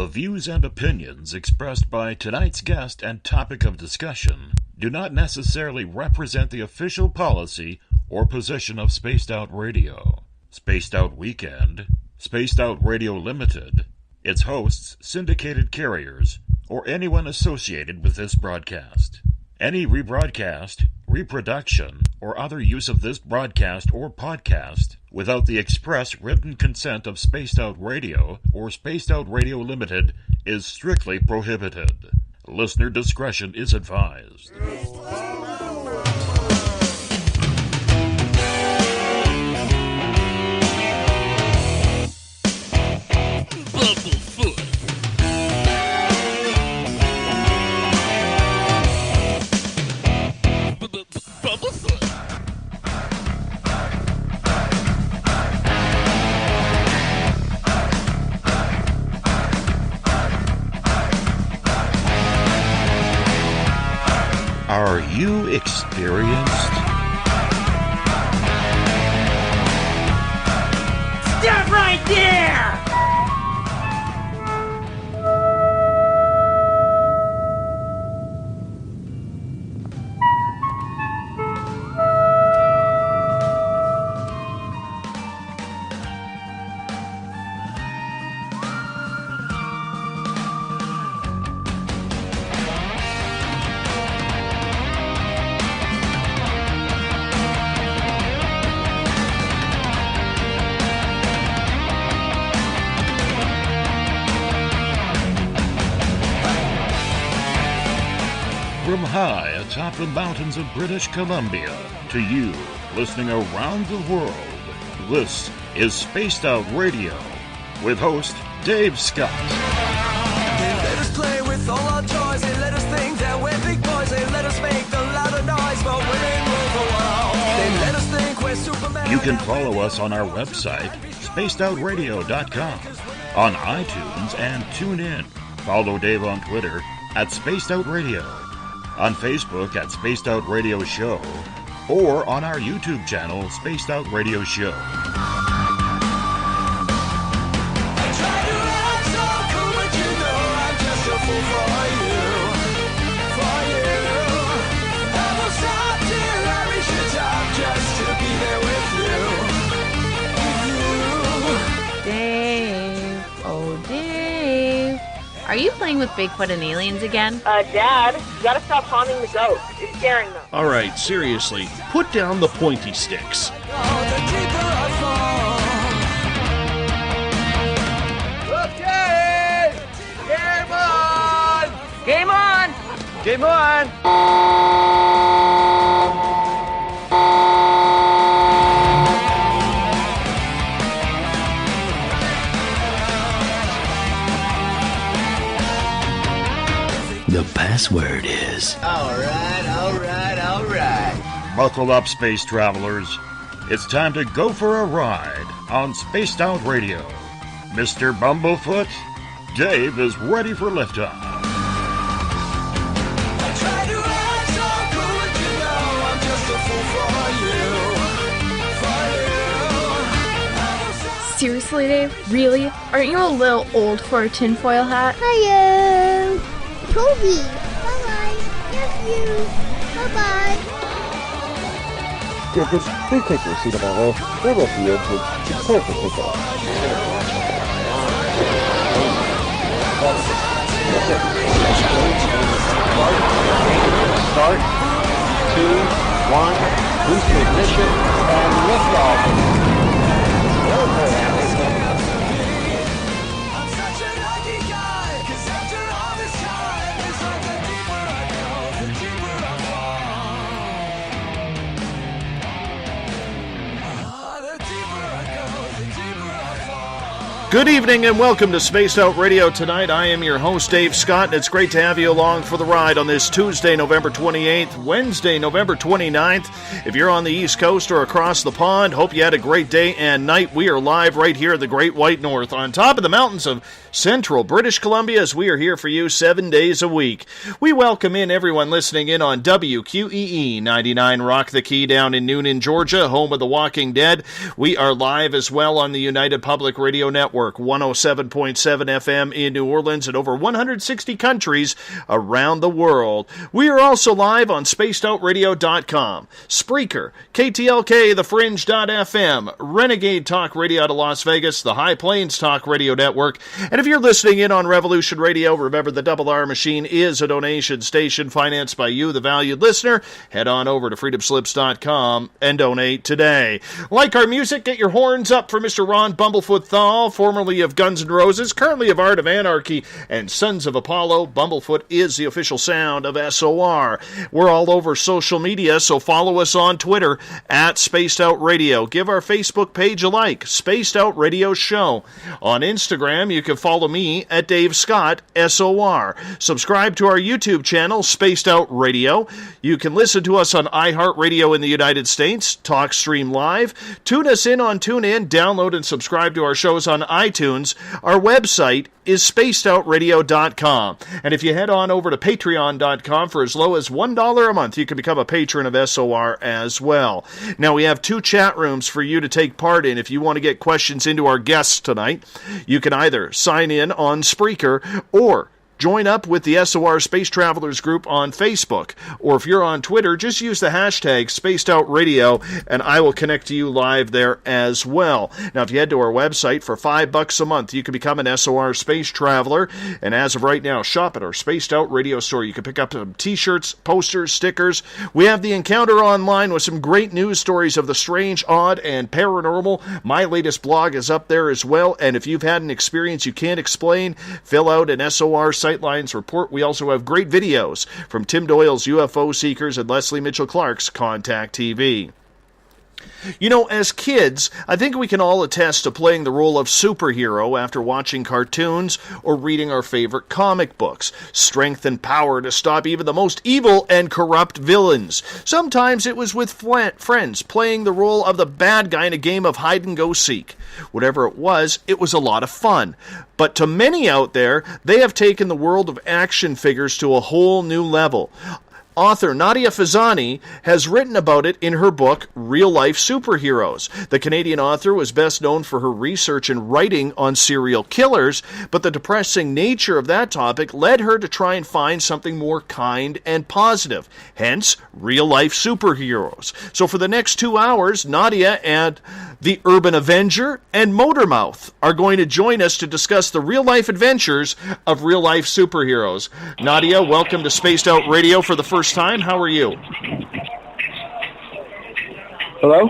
The views and opinions expressed by tonight's guest and topic of discussion do not necessarily represent the official policy or position of Spaced Out Radio, Spaced Out Weekend, Spaced Out Radio Limited, its hosts, syndicated carriers, or anyone associated with this broadcast. Any rebroadcast, reproduction, or other use of this broadcast or podcast without the express written consent of Spaced Out Radio or Spaced Out Radio Limited is strictly prohibited. Listener discretion is advised. Are you experienced? Stop right there! From high atop the mountains of British Columbia to you listening around the world, this is Spaced Out Radio with host Dave Scott. They let us play with all our toys, they let us think that we're big boys, they let us make the louder noise, but we ain't rule the world. They let us think we're Superman. You can follow us on our website, spacedoutradio.com, on iTunes and TuneIn. Follow Dave on Twitter at Spaced Out Radio, on Facebook at Spaced Out Radio Show, or on our YouTube channel, Spaced Out Radio Show. I try to act so cool, but you know I'm just a fool for you. I will stop till I reach the top just to be there with you. Dave, oh Dave, are you playing with Bigfoot and aliens again? Dad, you gotta stop haunting the ghost. It's scaring them. All right, seriously, put down the pointy sticks. Oh, the deeper I fall. Okay! Game on! Game on! Game The password is... All right. Buckle up, space travelers. It's time to go for a ride on Spaced Out Radio. Mr. Bumblefoot, Dave is ready for liftoff. I try to act so cool, but you know I'm just a fool for you. Seriously, Dave? Really? Aren't you a little old for a tinfoil hat? Hello, Toby. Bye-bye. Nephew. Bye-bye. Yeah, just please take your seat about all. Grab off the edge and clear for pickup. Start. 2, 1. Boost to ignition and lift off. I'm such a lucky guy, 'cause after all this time, it's like the deeper I go, the deeper I fall. The deeper I go, the deeper I fall. Good evening and welcome to Spaced Out Radio tonight. I am your host, Dave Scott, and it's great to have you along for the ride on this Tuesday, November 28th, Wednesday, November 29th. If you're on the East Coast or across the pond, hope you had a great day and night. We are live right here at the Great White North on top of the mountains of central British Columbia as we are here for you 7 days a week. We welcome in everyone listening in on WQEE 99 Rock the Key down in Noonan, Georgia, home of The Walking Dead. We are live as well on the United Public Radio Network. Network, 107.7 FM in New Orleans and over 160 countries around the world. We are also live on spacedoutradio.com, Spreaker, KTLK, The Fringe.fm, Renegade Talk Radio out of Las Vegas, the High Plains Talk Radio Network. And if you're listening in on Revolution Radio, remember the Double R Machine is a donation station financed by you, the valued listener. Head on over to freedomslips.com and donate today. Like our music, get your horns up for Mr. Ron Bumblefoot THAL, formerly of Guns N' Roses, currently of Art of Anarchy and Sons of Apollo. Bumblefoot is the official sound of SOR. We're all over social media, so follow us on Twitter at Spaced Out Radio. Give our Facebook page a like, Spaced Out Radio Show. On Instagram, you can follow me at Dave Scott, SOR. Subscribe to our YouTube channel, Spaced Out Radio. You can listen to us on iHeartRadio in the United States, TalkStream Live. Tune us in on TuneIn, download and subscribe to our shows on iTunes. Our website is spacedoutradio.com. And if you head on over to patreon.com for as low as $1 a month, you can become a patron of SOR as well. Now, we have 2 chat rooms for you to take part in. If you want to get questions into our guests tonight, you can either sign in on Spreaker or join up with the SOR Space Travelers group on Facebook. Or if you're on Twitter, just use the hashtag SpacedOutRadio, and I will connect to you live there as well. Now, if you head to our website for $5 a month, you can become an SOR Space Traveler. And as of right now, shop at our Spaced Out Radio store. You can pick up some t-shirts, posters, stickers. We have the Encounter online with some great news stories of the strange, odd, and paranormal. My latest blog is up there as well. And if you've had an experience you can't explain, fill out an SOR Sightlines report. We also have great videos from Tim Doyle's UFO Seekers and Leslie Mitchell Clark's Contact TV. You know, as kids, I think we can all attest to playing the role of superhero after watching cartoons or reading our favorite comic books. Strength and power to stop even the most evil and corrupt villains. Sometimes it was with friends playing the role of the bad guy in a game of hide-and-go-seek. Whatever it was a lot of fun. But to many out there, they have taken the world of action figures to a whole new level. Author Nadia Fezzani has written about it in her book, Real Life Superheroes. The Canadian author was best known for her research and writing on serial killers, but the depressing nature of that topic led her to try and find something more kind and positive. Hence, Real Life Superheroes. So for the next 2 hours, Nadia and the Urban Avenger and Motormouth are going to join us to discuss the real-life adventures of real-life superheroes. Nadia, welcome to Spaced Out Radio for the first time. How are you? Hello?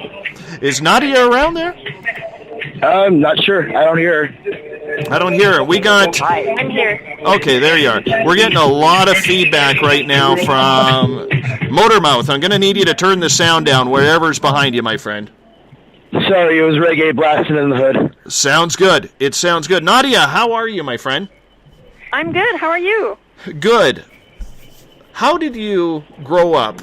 Is Nadia around there? I'm not sure. I don't hear her. I don't hear her. We got... Hi, I'm here. Okay, there you are. We're getting a lot of feedback right now from Motormouth. I'm going to need you to turn the sound down wherever's behind you, my friend. Sorry, it was reggae blasting in the hood. Sounds good. It sounds good. Nadia, how are you, my friend? I'm good. How are you? Good. How did you grow up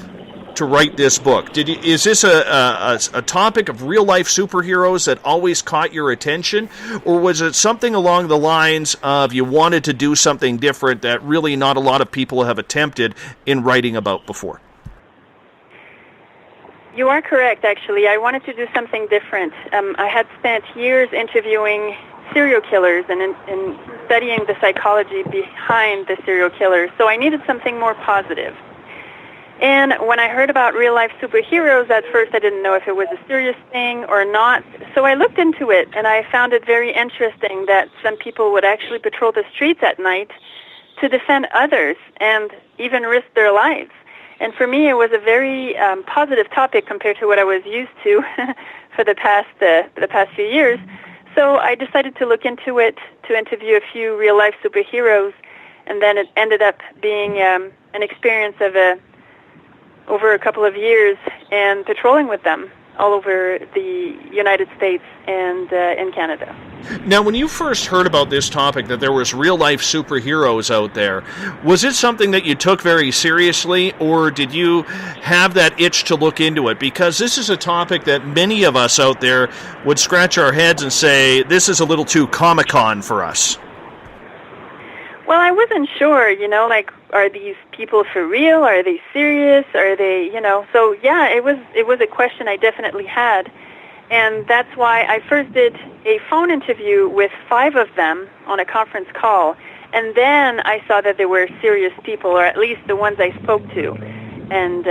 to write this book? Is this a topic of real-life superheroes that always caught your attention? Or was it something along the lines of you wanted to do something different that really not a lot of people have attempted in writing about before? You are correct, actually. I wanted to do something different. I had spent years interviewing serial killers and studying the psychology behind the serial killers, so I needed something more positive. And when I heard about real-life superheroes, at first I didn't know if it was a serious thing or not, so I looked into it, and I found it very interesting that some people would actually patrol the streets at night to defend others and even risk their lives. And for me, it was a very positive topic compared to what I was used to for the past few years. So I decided to look into it, to interview a few real-life superheroes, and then it ended up being an experience of over a couple of years and patrolling with them all over the United States and in Canada. Now, when you first heard about this topic, that there was real-life superheroes out there, was it something that you took very seriously, or did you have that itch to look into it? Because this is a topic that many of us out there would scratch our heads and say, this is a little too Comic-Con for us. Well, I wasn't sure, like, are these people for real? Are they serious? Are they, so yeah, it was a question I definitely had. And that's why I first did a phone interview with 5 of them on a conference call. And then I saw that they were serious people, or at least the ones I spoke to. And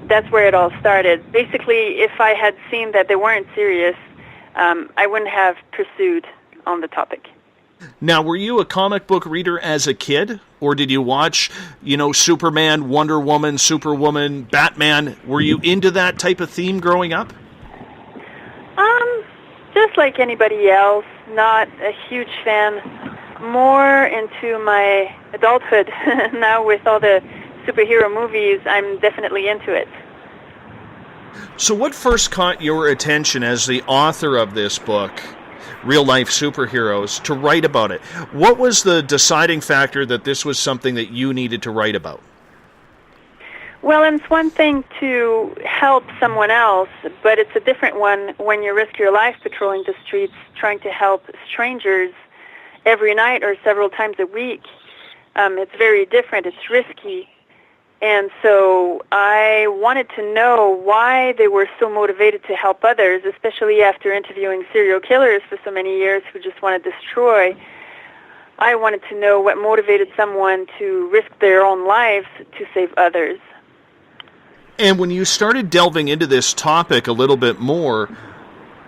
that's where it all started. Basically, if I had seen that they weren't serious, I wouldn't have pursued on the topic. Now, were you a comic book reader as a kid? Or did you watch, Superman, Wonder Woman, Superwoman, Batman? Were you into that type of theme growing up? Just like anybody else, not a huge fan. More into my adulthood. Now with all the superhero movies, I'm definitely into it. So what first caught your attention as the author of this book, Real Life Superheroes, to write about it? What was the deciding factor that this was something that you needed to write about? Well, it's one thing to help someone else, but it's a different one when you risk your life patrolling the streets trying to help strangers every night or several times a week. It's very different. It's risky. And so I wanted to know why they were so motivated to help others, especially after interviewing serial killers for so many years who just want to destroy. I wanted to know what motivated someone to risk their own lives to save others. And when you started delving into this topic a little bit more,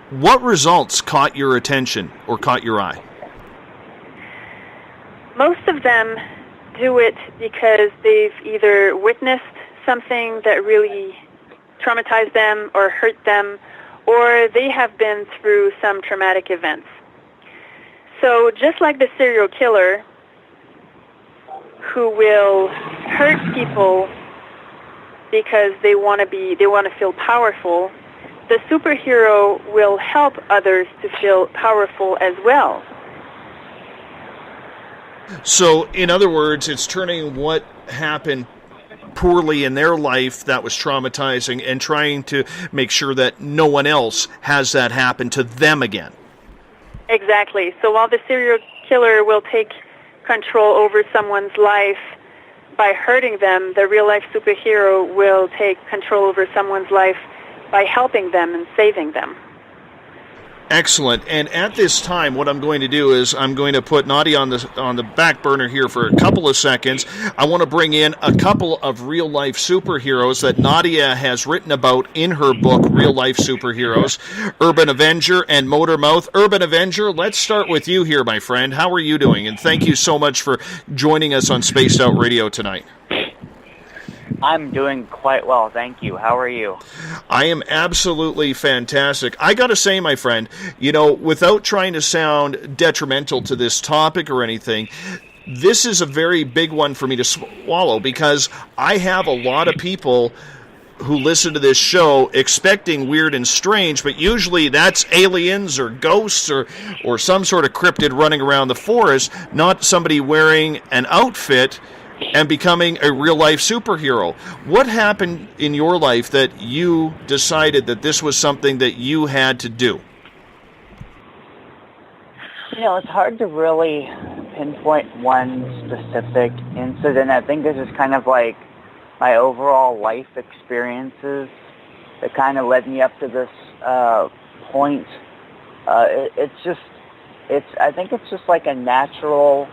what results caught your attention or caught your eye? Most of them do it because they've either witnessed something that really traumatized them or hurt them, or they have been through some traumatic events. So just like the serial killer who will hurt people because they want to feel powerful, the superhero will help others to feel powerful as well. So, in other words, it's turning what happened poorly in their life that was traumatizing and trying to make sure that no one else has that happen to them again. Exactly. So while the serial killer will take control over someone's life by hurting them, the real-life superhero will take control over someone's life by helping them and saving them. Excellent. And at this time, what I'm going to do is I'm going to put Nadia on the back burner here for a couple of seconds. I want to bring in a couple of real-life superheroes that Nadia has written about in her book, Real Life Superheroes, Urban Avenger and Motor Mouth. Urban Avenger, let's start with you here, my friend. How are you doing? And thank you so much for joining us on Spaced Out Radio tonight. I'm doing quite well, thank you. How are you? I am absolutely fantastic. I got to say, my friend, without trying to sound detrimental to this topic or anything, this is a very big one for me to swallow because I have a lot of people who listen to this show expecting weird and strange, but usually that's aliens or ghosts or some sort of cryptid running around the forest, not somebody wearing an outfit and becoming a real-life superhero. What happened in your life that you decided that this was something that you had to do? It's hard to really pinpoint one specific incident. I think this is kind of like my overall life experiences that kind of led me up to this point. I think it's just like a natural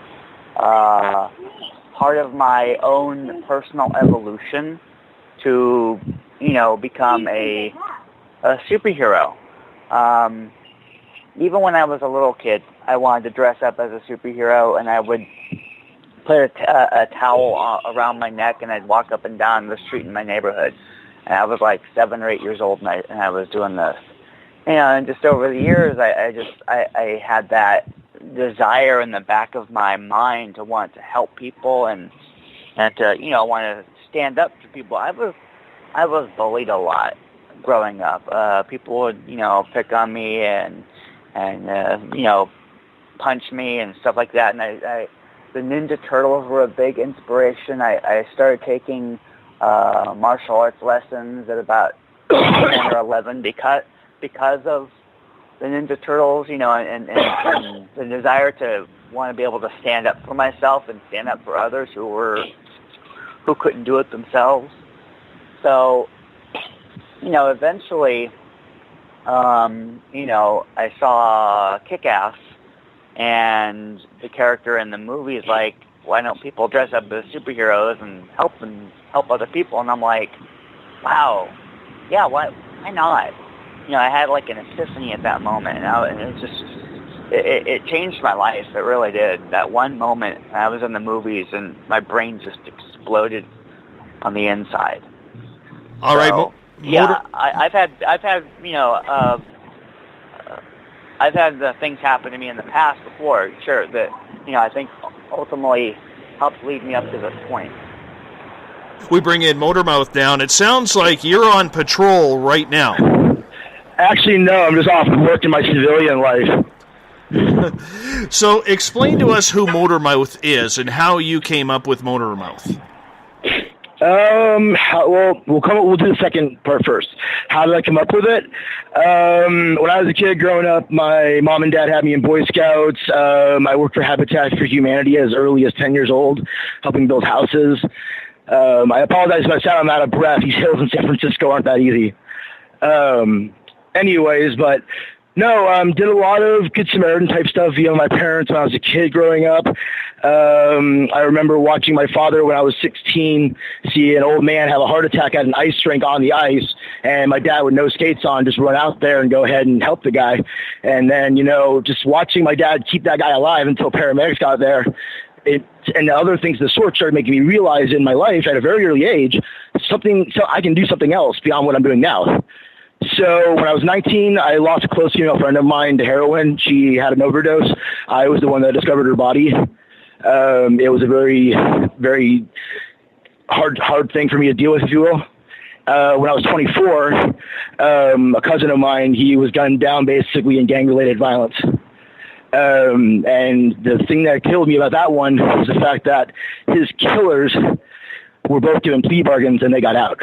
part of my own personal evolution to, become a superhero. Even when I was a little kid, I wanted to dress up as a superhero, and I would put a towel around my neck, and I'd walk up and down the street in my neighborhood. And I was like 7 or 8 years old, and I was doing this. And just over the years, I had that desire in the back of my mind to want to help people and to want to stand up to people. I was bullied a lot growing up. People would pick on me and punch me and stuff like that. And the Ninja Turtles were a big inspiration. I started taking martial arts lessons at about 10 or 11 because of the Ninja Turtles, and the desire to want to be able to stand up for myself and stand up for others who couldn't do it themselves. So, eventually I saw Kick-Ass, and the character in the movie is like, why don't people dress up as superheroes and help other people? And I'm like, wow, yeah, why not? I had like an epiphany at that moment, and it was just, it changed my life. It really did. That one moment, I was in the movies, and my brain just exploded on the inside. All right. I've had things happen to me in the past before, sure, that, I think ultimately helped lead me up to this point. We bring in Motormouth down. It sounds like you're on patrol right now. Actually, no, I'm just off work in my civilian life. So explain to us who Motormouth is and how you came up with Motormouth. We'll do the second part first. How did I come up with it? When I was a kid growing up, my mom and dad had me in Boy Scouts. I worked for Habitat for Humanity as early as 10 years old, helping build houses. I apologize if I sound out of breath. These hills in San Francisco aren't that easy. But no, did a lot of Good Samaritan type stuff via my parents when I was a kid growing up. I remember watching my father when I was 16 see an old man have a heart attack at an ice rink on the ice, and my dad with no skates on just run out there and go ahead and help the guy. And then, just watching my dad keep that guy alive until paramedics got there, and the other things of the sort started making me realize in my life at a very early age, so I can do something else beyond what I'm doing now. So when I was 19, I lost a close female friend of mine to heroin. She had an overdose. I was the one that discovered her body. It was a very, very hard thing for me to deal with, if you will. When I was 24, a cousin of mine, he was gunned down basically in gang-related violence. And the thing that killed me about that one was the fact that his killers were both given plea bargains and they got out.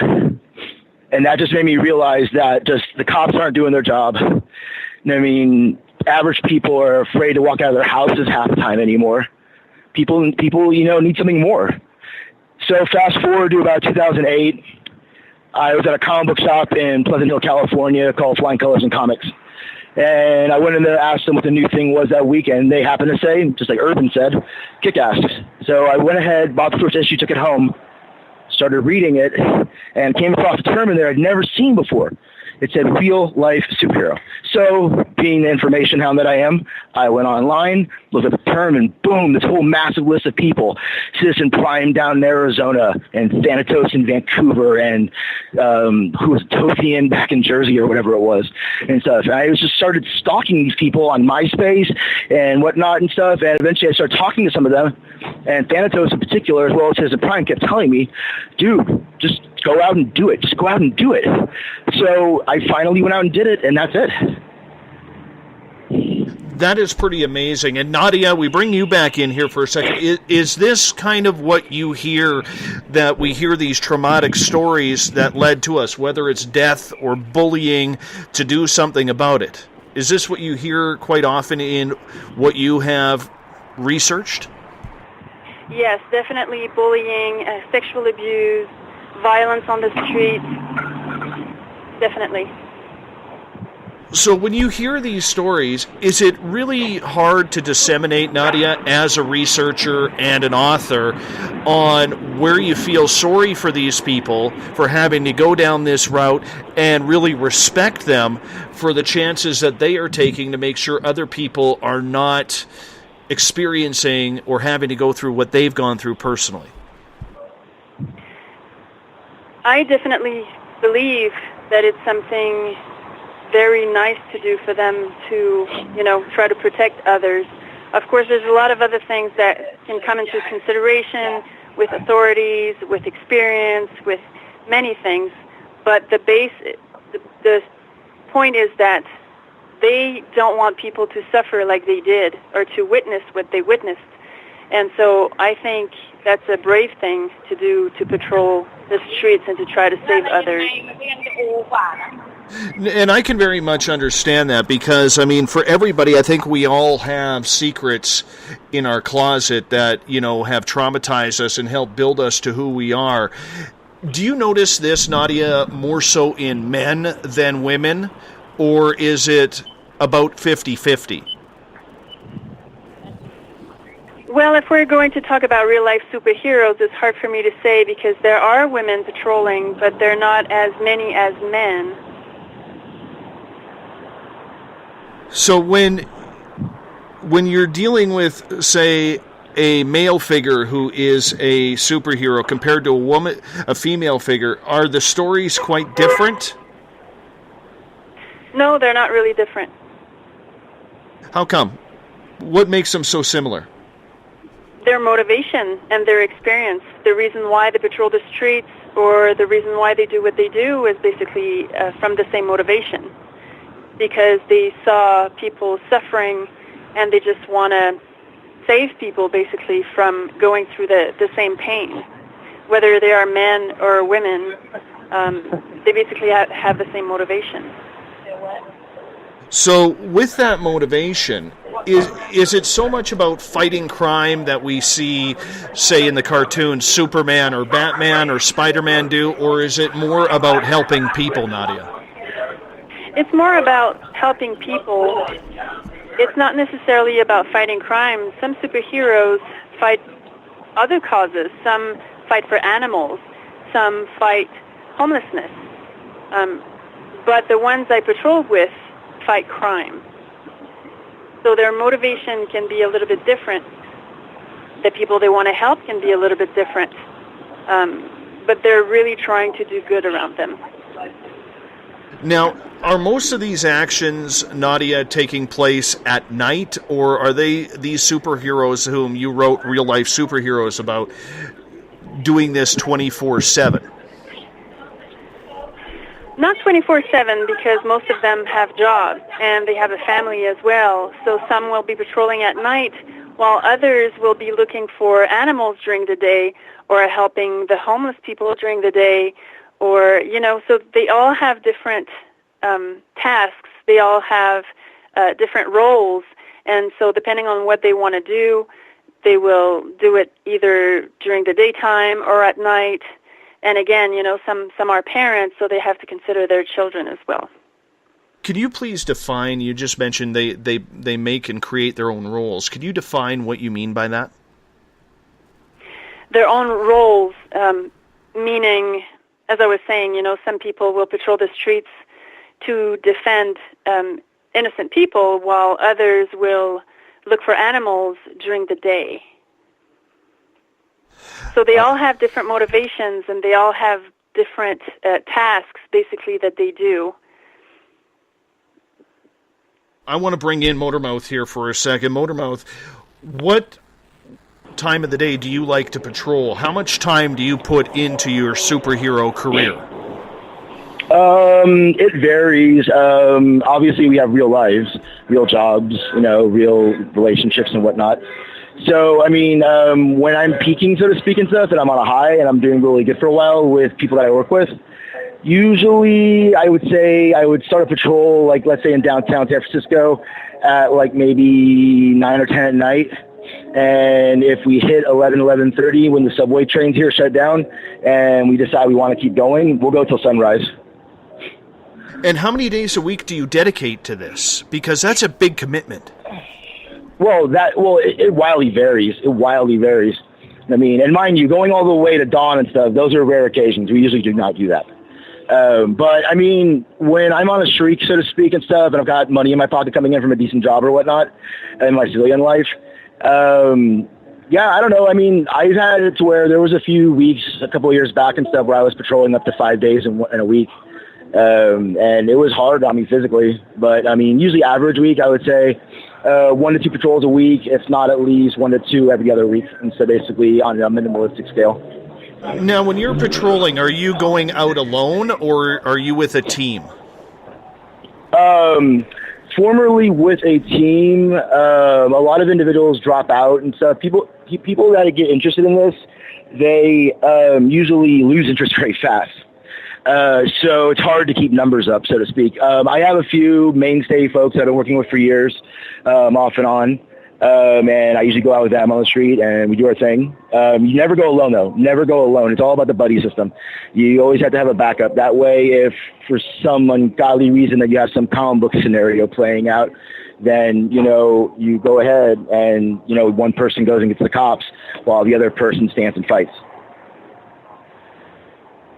And that just made me realize that just the cops aren't doing their job. Average people are afraid to walk out of their houses half the time anymore. People, need something more. So fast forward to about 2008, I was at a comic book shop in Pleasant Hill, California called Flying Colors and Comics. And I went in there, asked them what the new thing was that weekend. They happened to say, just like Urban said, Kick-Ass. So I went ahead, bought the first issue, took it home, started reading it, and came across a term in there I'd never seen before. It said real-life superhero. So, being the information hound that I am, I went online, looked at the term, and boom, this whole massive list of people. Citizen Prime down in Arizona, and Thanatos in Vancouver, and who was Tofian back in Jersey or whatever it was, and stuff. And I just started stalking these people on MySpace and whatnot and stuff, and eventually I started talking to some of them, and Thanatos in particular, as well as Citizen Prime, kept telling me, dude, just go out and do it. Just go out and do it. So I finally went out and did it, and that's it. That is pretty amazing. And Nadia, we bring you back in here for a second. Is this kind of what you hear, that we hear these traumatic stories that led to us, whether it's death or bullying, to do something about it? Is this what you hear quite often in what you have researched? Yes, definitely bullying, sexual abuse, violence on the streets, definitely. So when you hear these stories, is it really hard to disseminate, Nadia, as a researcher and an author, on where you feel sorry for these people for having to go down this route and really respect them for the chances that they are taking to make sure other people are not experiencing or having to go through what they've gone through personally? I definitely believe that it's something very nice to do for them to, try to protect others. Of course, there's a lot of other things that can come into consideration with authorities, with experience, with many things. But the point is that they don't want people to suffer like they did or to witness what they witnessed. And so I think that's a brave thing to do, to patrol the streets and to try to save others. And I can very much understand that because, for everybody, I think we all have secrets in our closet that, have traumatized us and helped build us to who we are. Do you notice this, Nadia, more so in men than women? or is it about 50-50? Well, if we're going to talk about real-life superheroes, it's hard for me to say because there are women patrolling, but they're not as many as men. So when you're dealing with, say, a male figure who is a superhero compared to a female figure, are the stories quite different? No, they're not really different. How come? What makes them so similar? Their motivation and their experience. The reason why they patrol the streets or the reason why they do what they do is basically from the same motivation. Because they saw people suffering and they just want to save people basically from going through the same pain. Whether they are men or women, they basically have the same motivation. So with that motivation, is it so much about fighting crime that we see, say, in the cartoons, Superman or Batman or Spider-Man do, or is it more about helping people, Nadia? It's more about helping people. It's not necessarily about fighting crime. Some superheroes fight other causes. Some fight for animals. Some fight homelessness. But the ones I patrol with fight crime. So their motivation can be a little bit different. The people they want to help can be a little bit different. But they're really trying to do good around them. Now, are most of these actions, Nadia, taking place at night, or are they these superheroes whom you wrote real-life superheroes about doing this 24/7? Not 24/7 because most of them have jobs and they have a family as well. So some will be patrolling at night while others will be looking for animals during the day or helping the homeless people during the day. Or, so they all have different tasks. They all have different roles. And so depending on what they want to do, they will do it either during the daytime or at night. And again, some are parents, so they have to consider their children as well. Could you please define, you just mentioned they make and create their own roles. Could you define what you mean by that? Their own roles, meaning, as I was saying, some people will patrol the streets to defend innocent people while others will look for animals during the day. So they all have different motivations and they all have different tasks, basically, that they do. I want to bring in Motormouth here for a second. Motormouth, what time of the day do you like to patrol? How much time do you put into your superhero career? It varies. Obviously, we have real lives, real jobs, real relationships and whatnot. So, when I'm peaking, so to speak, and stuff, and I'm on a high and I'm doing really good for a while with people that I work with, usually I would say I would start a patrol, like, let's say in downtown San Francisco at, like, maybe 9 or 10 at night. And if we hit 11:30 when the subway trains here shut down and we decide we want to keep going, we'll go till sunrise. And how many days a week do you dedicate to this? Because that's a big commitment. It wildly varies. And mind you, going all the way to dawn and stuff, those are rare occasions. We usually do not do that. But when I'm on a streak, so to speak, and stuff, and I've got money in my pocket coming in from a decent job or whatnot in my civilian life, I don't know. I've had it to where there was a few weeks, a couple of years back and stuff, where I was patrolling up to 5 days in a week. And it was hard on me physically. But, usually average week, I would say 1 to 2 patrols a week, if not at least 1 to 2 every other week. And so basically on a minimalistic scale. Now, when you're patrolling, are you going out alone or are you with a team? Formerly with a team. A lot of individuals drop out and stuff. People that get interested in this, they usually lose interest very fast. So it's hard to keep numbers up, so to speak. I have a few mainstay folks that I've been working with for years, off and on. And I usually go out with them on the street, and we do our thing. You never go alone, though. Never go alone. It's all about the buddy system. You always have to have a backup. That way, if for some ungodly reason that you have some comic book scenario playing out, then, you go ahead and, one person goes and gets the cops while the other person stands and fights.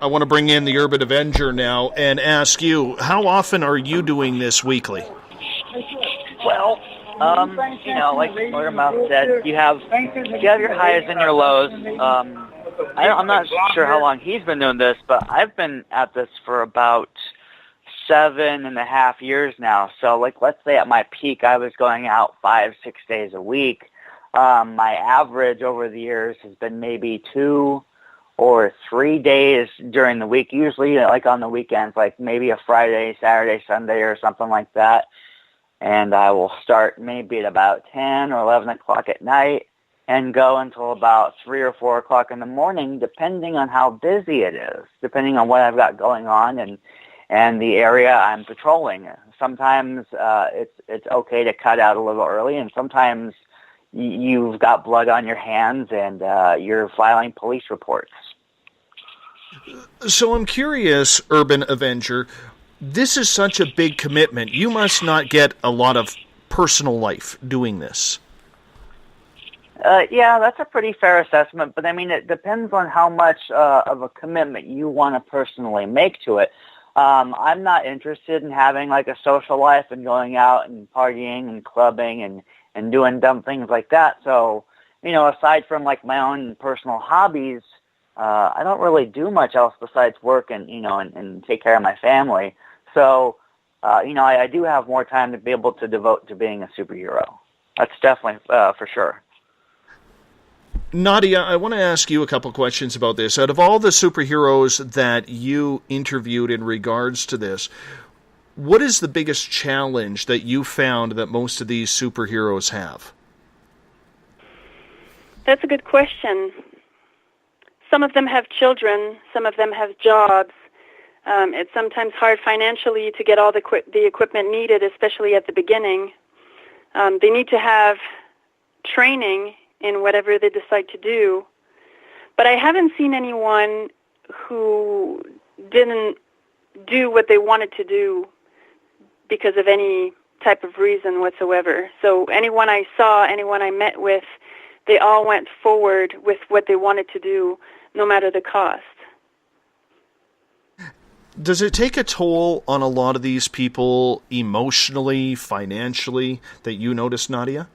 I want to bring in the Urban Avenger now and ask you, how often are you doing this weekly? Well, like Motormouth said, you have your highs and your lows. I'm not sure how long he's been doing this, but I've been at this for about 7.5 years now. So, let's say at my peak, I was going out 5-6 days a week. My average over the years has been maybe 2 or 3 days during the week, usually on the weekends, maybe a Friday, Saturday, Sunday, or something like that. And I will start maybe at about 10 or 11 o'clock at night and go until about 3 or 4 o'clock in the morning, depending on how busy it is, depending on what I've got going on and the area I'm patrolling. Sometimes it's okay to cut out a little early, and sometimes you've got blood on your hands and you're filing police reports. So I'm curious, Urban Avenger, this is such a big commitment. You must not get a lot of personal life doing this. Yeah, that's a pretty fair assessment, but it depends on how much of a commitment you want to personally make to it. I'm not interested in having a social life and going out and partying and clubbing and doing dumb things like that. So, aside from my own personal hobbies, I don't really do much else besides work and take care of my family. So, I do have more time to be able to devote to being a superhero. That's definitely for sure. Nadia, I want to ask you a couple questions about this. Out of all the superheroes that you interviewed in regards to this, what is the biggest challenge that you found that most of these superheroes have? That's a good question. Some of them have children. Some of them have jobs. It's sometimes hard financially to get all the equipment needed, especially at the beginning. They need to have training in whatever they decide to do. But I haven't seen anyone who didn't do what they wanted to do because of any type of reason whatsoever. So anyone I saw, anyone I met with, they all went forward with what they wanted to do, no matter the cost. Does it take a toll on a lot of these people emotionally, financially, that you notice, Nadia?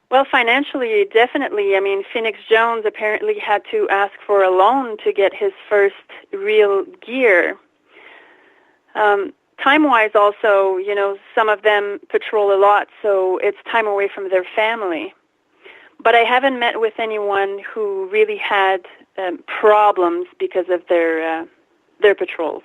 Well, financially, definitely. Phoenix Jones apparently had to ask for a loan to get his first real gear. Time-wise also, some of them patrol a lot, so it's time away from their family. But I haven't met with anyone who really had problems because of their patrols.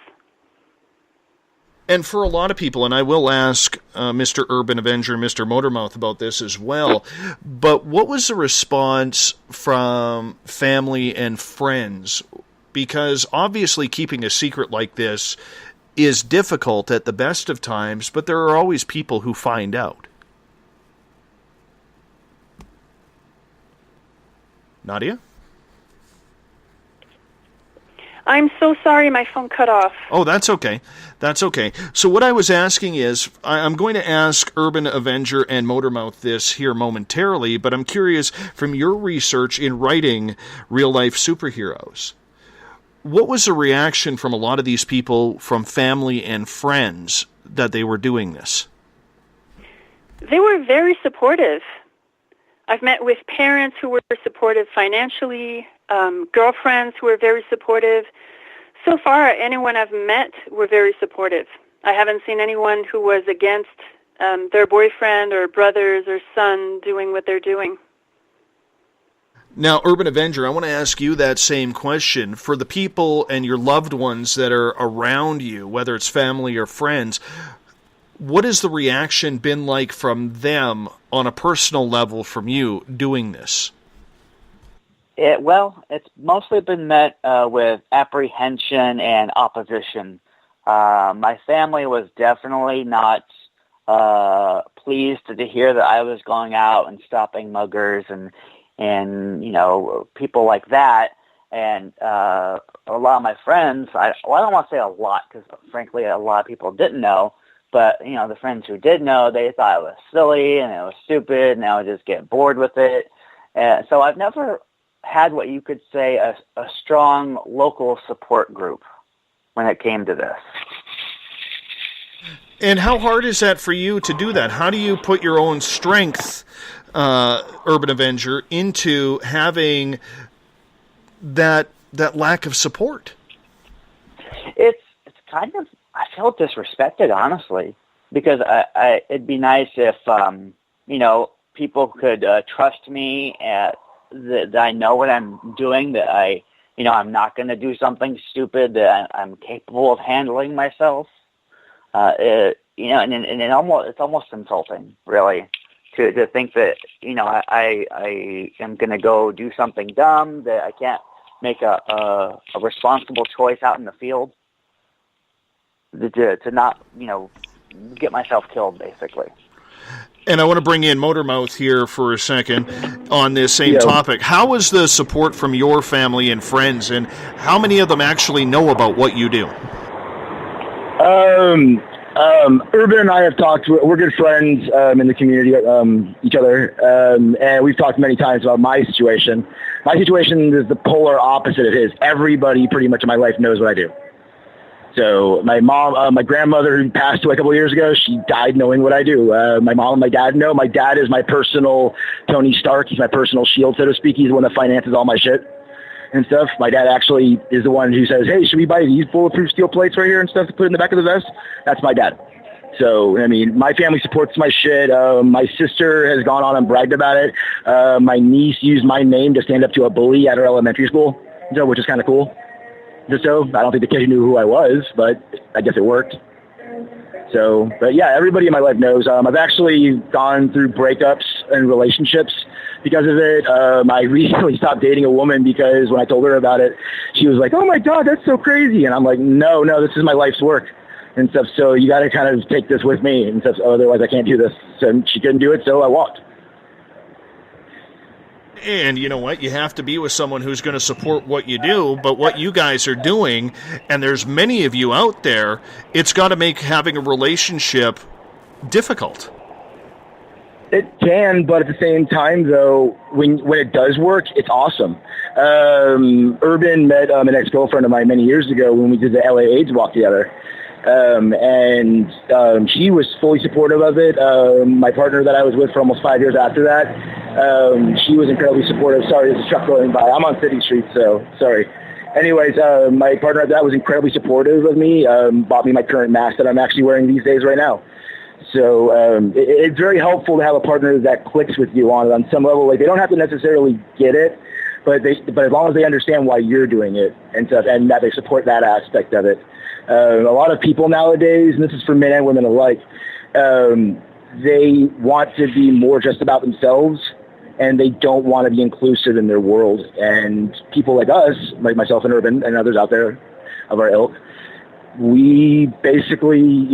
And for a lot of people, and I will ask Mr. Urban Avenger and Mr. Motormouth about this as well, but what was the response from family and friends? Because obviously keeping a secret like this is difficult at the best of times, but there are always people who find out. Nadia? I'm so sorry, my phone cut off. Oh, that's okay. That's okay. So what I was asking is, I'm going to ask Urban Avenger and Motormouth this here momentarily, but I'm curious, from your research in writing real-life superheroes, what was the reaction from a lot of these people, from family and friends, that they were doing this? They were very supportive. I've met with parents who were supportive financially, girlfriends who were very supportive. So far, anyone I've met were very supportive. I haven't seen anyone who was against their boyfriend or brothers or son doing what they're doing. Now, Urban Avenger, I want to ask you that same question. For the people and your loved ones that are around you, whether it's family or friends, what has the reaction been like from them on a personal level from you doing this? It's mostly been met with apprehension and opposition. My family was definitely not pleased to hear that I was going out and stopping muggers and people like that. And a lot of my friends, I don't want to say a lot because, frankly, a lot of people didn't know. But, the friends who did know, they thought it was silly and it was stupid and I would just get bored with it. So I've never had what you could say a strong local support group when it came to this. And how hard is that for you to do that? How do you put your own strength, Urban Avenger, into having that lack of support? It's kind of, I feel disrespected, honestly, because it'd be nice if people could trust me, that I know what I'm doing, that I'm not going to do something stupid, that I'm capable of handling myself. It's almost insulting, really, to think that I am going to go do something dumb, that I can't make a responsible choice out in the field, to not get myself killed, basically. And I want to bring in Motormouth here for a second on this same topic. How is the support from your family and friends, and how many of them actually know about what you do? Urban and I have talked. We're good friends in the community, each other, and we've talked many times about my situation. My situation is the polar opposite of his. Everybody pretty much in my life knows what I do. So my mom, my grandmother who passed away a couple of years ago, she died knowing what I do. My mom and my dad know. My dad is my personal Tony Stark. He's my personal shield, so to speak. He's the one that finances all my shit and stuff. My dad actually is the one who says, hey, should we buy these bulletproof steel plates right here and stuff to put in the back of the vest? That's my dad. So, my family supports my shit. My sister has gone on and bragged about it. My niece used my name to stand up to a bully at her elementary school, which is kind of cool. So I don't think the kid knew who I was, but I guess it worked. So, but yeah, everybody in my life knows. I've actually gone through breakups and relationships because of it. I recently stopped dating a woman because when I told her about it, she was like, oh my God, that's so crazy. And I'm like, no, this is my life's work and stuff. So you got to kind of take this with me and stuff. Otherwise I can't do this. So she couldn't do it. So I walked. And you know what? You have to be with someone who's going to support what you do, but what you guys are doing, and there's many of you out there, it's got to make having a relationship difficult. It can, but at the same time, though, when it does work, it's awesome. Urban met an ex-girlfriend of mine many years ago when we did the LA AIDS walk together. And she was fully supportive of it. My partner that I was with for almost 5 years after that, she was incredibly supportive. Sorry, there's a truck going by. I'm on City Street, so sorry. Anyways, my partner at that was incredibly supportive of me, bought me my current mask that I'm actually wearing these days right now. So it's very helpful to have a partner that clicks with you on some level. Like, they don't have to necessarily get it, but as long as they understand why you're doing it and stuff, and that they support that aspect of it. A lot of people nowadays, and this is for men and women alike, they want to be more just about themselves, and they don't want to be inclusive in their world. And people like us, like myself and Urban and others out there of our ilk, we basically,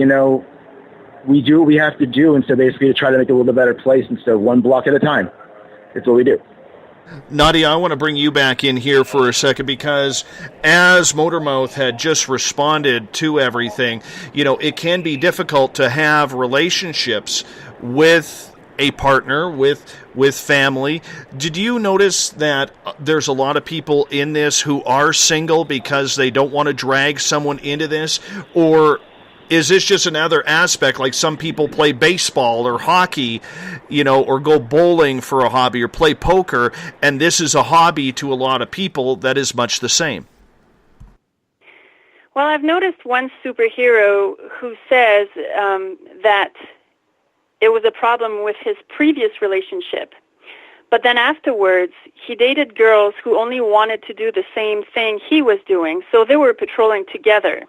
we do what we have to do, and so basically to try to make it a little bit better place instead of one block at a time. That's what we do. Nadia, I want to bring you back in here for a second because as Motormouth had just responded to everything, it can be difficult to have relationships with a partner, with family. Did you notice that there's a lot of people in this who are single because they don't want to drag someone into this? Or is this just another aspect, like some people play baseball or hockey, or go bowling for a hobby or play poker, and this is a hobby to a lot of people that is much the same? Well, I've noticed one superhero who says that it was a problem with his previous relationship. But then afterwards, he dated girls who only wanted to do the same thing he was doing, so they were patrolling together.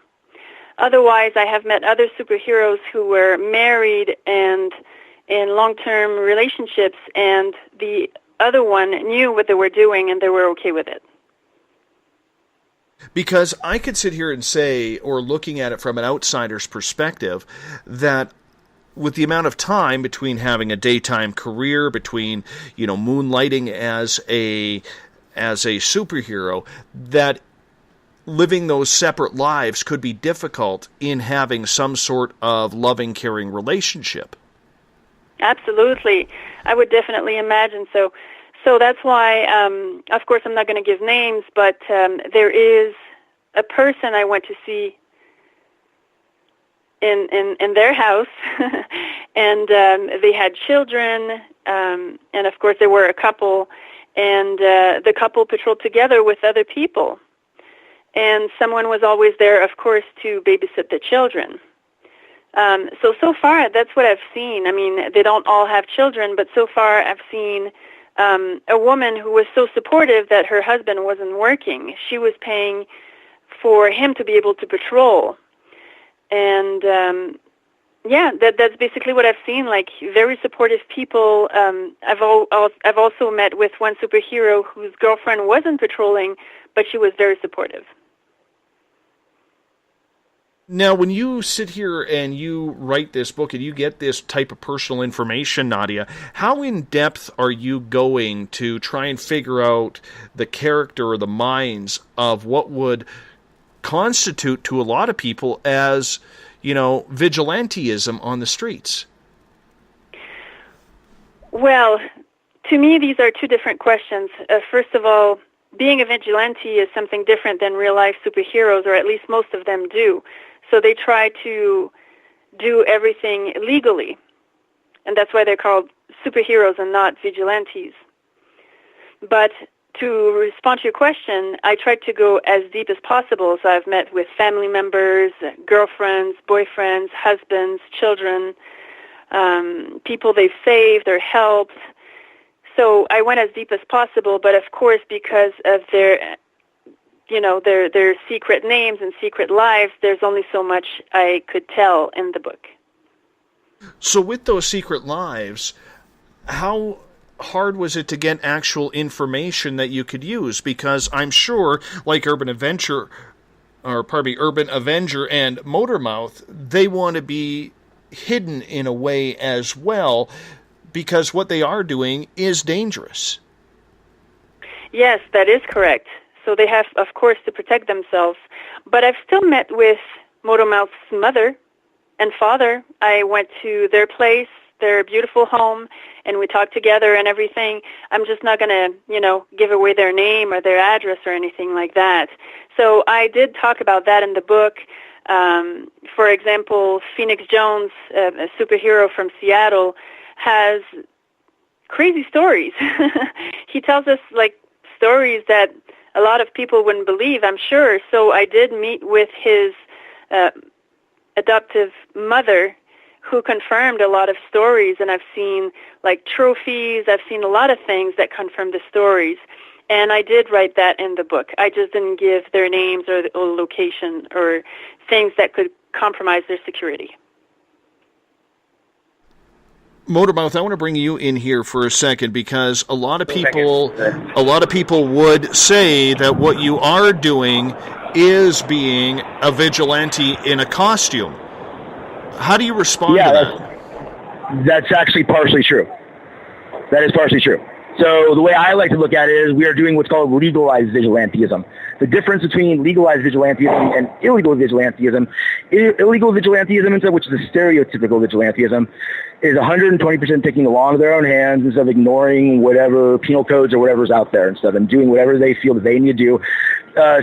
Otherwise, I have met other superheroes who were married and in long-term relationships, and the other one knew what they were doing and they were okay with it. Because I could sit here and say, or looking at it from an outsider's perspective, that with the amount of time between having a daytime career, between, moonlighting as a superhero, that living those separate lives could be difficult in having some sort of loving, caring relationship. Absolutely. I would definitely imagine so. So that's why, of course, I'm not going to give names, but there is a person I went to see in their house, and they had children, and of course there were a couple, and the couple patrolled together with other people. And someone was always there, of course, to babysit the children. So far, that's what I've seen. I mean, they don't all have children, but so far I've seen a woman who was so supportive that her husband wasn't working. She was paying for him to be able to patrol. And, that's basically what I've seen, like very supportive people. I've also met with one superhero whose girlfriend wasn't patrolling, but she was very supportive. Now, when you sit here and you write this book and you get this type of personal information, Nadia, how in-depth are you going to try and figure out the character or the minds of what would constitute to a lot of people as, vigilantism on the streets? Well, to me, these are two different questions. First of all, being a vigilante is something different than real-life superheroes, or at least most of them do. So they try to do everything legally, and that's why they're called superheroes and not vigilantes. But to respond to your question, I tried to go as deep as possible. So I've met with family members, girlfriends, boyfriends, husbands, children, people they've saved or helped. So I went as deep as possible, but of course, because of their secret names and secret lives, there's only so much I could tell in the book. So with those secret lives, how hard was it to get actual information that you could use? Because I'm sure, like Urban Avenger and Motormouth, they want to be hidden in a way as well, because what they are doing is dangerous. Yes, that is correct. So they have, of course, to protect themselves. But I've still met with Motormouth's mother and father. I went to their place, their beautiful home, and we talked together and everything. I'm just not going to, give away their name or their address or anything like that. So I did talk about that in the book. For example, Phoenix Jones, a superhero from Seattle, has crazy stories. He tells us, stories that a lot of people wouldn't believe, I'm sure. So I did meet with his adoptive mother, who confirmed a lot of stories, and I've seen trophies, I've seen a lot of things that confirm the stories, and I did write that in the book. I just didn't give their names or location or things that could compromise their security. Motormouth, I want to bring you in here for a second, because a lot of people would say that what you are doing is being a vigilante in a costume. How do you respond to that? That's actually partially true. That is partially true. So the way I like to look at it is we are doing what's called legalized vigilantism. The difference between legalized vigilantism and illegal vigilantism, illegal vigilantism, which is the stereotypical vigilantism, is 120% taking the law into their own hands instead of ignoring whatever penal codes or whatever's out there, instead of doing whatever they feel that they need to do,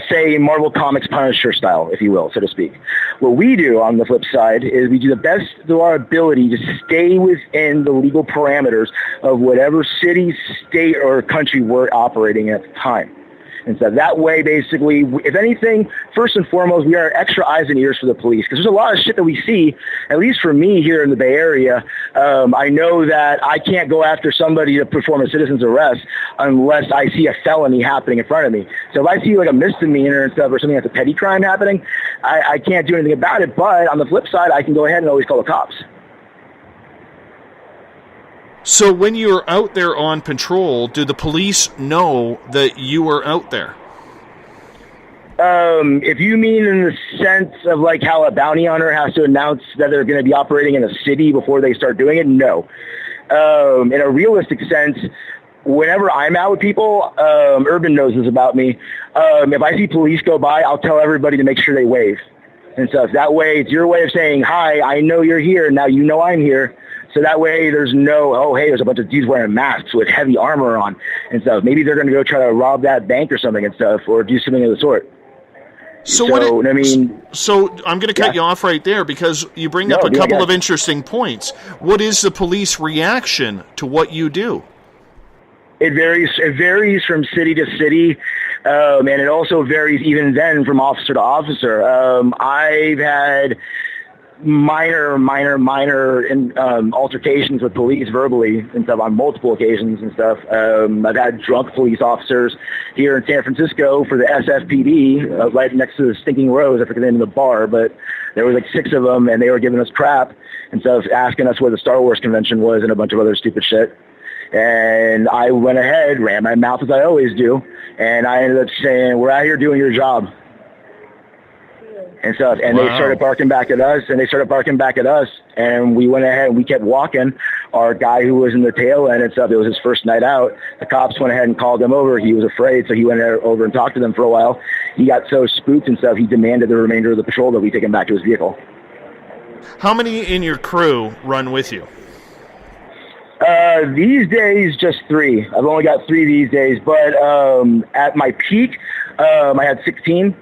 say Marvel Comics Punisher style, if you will, so to speak. What we do on the flip side is we do the best of our ability to stay within the legal parameters of whatever city, state, or country we're operating at the time. And so that way, basically, if anything, first and foremost, we are extra eyes and ears for the police. Because there's a lot of shit that we see, at least for me here in the Bay Area. I know that I can't go after somebody to perform a citizen's arrest unless I see a felony happening in front of me. So if I see a misdemeanor and stuff, or something that's a petty crime happening, I can't do anything about it. But on the flip side, I can go ahead and always call the cops. So when you're out there on patrol, do the police know that you are out there? If you mean in the sense of like how a bounty hunter has to announce that they're going to be operating in a city before they start doing it, no. In a realistic sense, whenever I'm out with people, Urban knows this about me. If I see police go by, I'll tell everybody to make sure they wave and stuff. That way, it's your way of saying, hi, I know you're here. Now you know I'm here. So that way there's no, oh, hey, there's a bunch of dudes wearing masks with heavy armor on and stuff. Maybe they're going to go try to rob that bank or something and stuff, or do something of the sort. So I'm going to cut you off right there because you bring up a couple of interesting points. What is the police reaction to what you do? It varies from city to city, and it also varies even then from officer to officer. I've had minor altercations with police verbally and stuff on multiple occasions and stuff. I've had drunk police officers here in San Francisco for the SFPD, right next to the Stinking Rose. I forget the name of the bar, but there was like 6 of them, and they were giving us crap and stuff, asking us where the Star Wars convention was and a bunch of other stupid shit. And I went ahead, ran my mouth as I always do, and I ended up saying, we're out here doing your job. And stuff, and They started barking back at us, and we went ahead and we kept walking. Our guy who was in the tail end and stuff, it was his first night out. The cops went ahead and called him over. He was afraid, so he went over and talked to them for a while. He got so spooked and stuff, he demanded the remainder of the patrol that we take him back to his vehicle. How many in your crew run with you? These days, just 3. I've only got 3 these days, but at my peak, I had 16.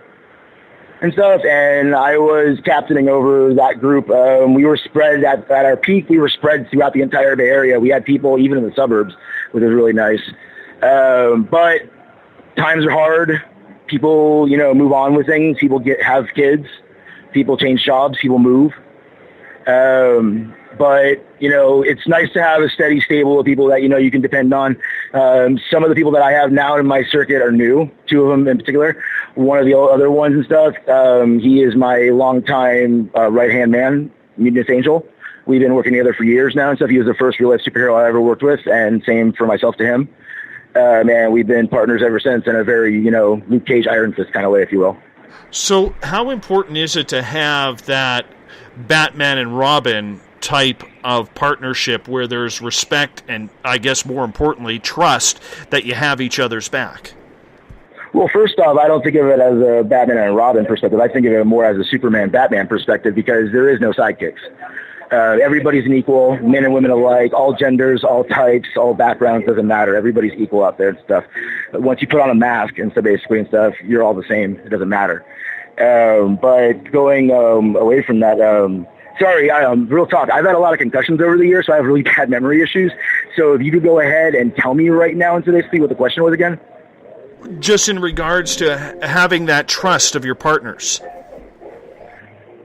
And stuff, and I was captaining over that group. We were spread at our peak. We were spread throughout the entire Bay Area. We had people even in the suburbs, which was really nice. But times are hard. People, move on with things. People have kids. People change jobs. People move. But it's nice to have a steady stable of people that you can depend on. Some of the people that I have now in my circuit are new. 2 of them in particular. One of the other ones and stuff, he is my longtime right-hand man, Mutinous Angel. We've been working together for years now and stuff. He was the first real-life superhero I ever worked with, and same for myself to him. And we've been partners ever since in a very, Luke Cage Iron Fist kind of way, if you will. So how important is it to have that Batman and Robin type of partnership where there's respect and, I guess more importantly, trust that you have each other's back? Well, first off, I don't think of it as a Batman and Robin perspective. I think of it more as a Superman-Batman perspective because there is no sidekicks. Everybody's an equal, men and women alike, all genders, all types, all backgrounds, doesn't matter. Everybody's equal out there and stuff. But once you put on a mask and stuff, basically and stuff, you're all the same. It doesn't matter. But going away from that, sorry, real talk. I've had a lot of concussions over the years, so I have really bad memory issues. So if you could go ahead and tell me right now into basically what the question was again. Just in regards to having that trust of your partners.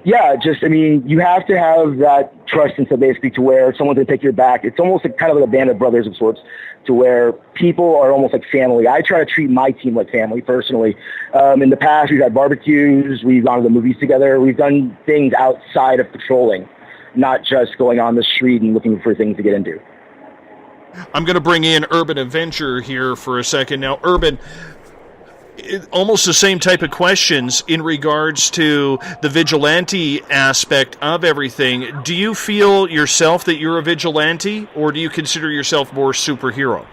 Yeah, you have to have that trust and so basically to where someone's going to take your back. It's almost kind of like a band of brothers of sorts to where people are almost like family. I try to treat my team like family personally. In the past, we've had barbecues. We've gone to the movies together. We've done things outside of patrolling, not just going on the street and looking for things to get into. I'm going to bring in Urban Avenger here for a second. Now, Urban, almost the same type of questions in regards to the vigilante aspect of everything. Do you feel yourself that you're a vigilante, or do you consider yourself more superhero?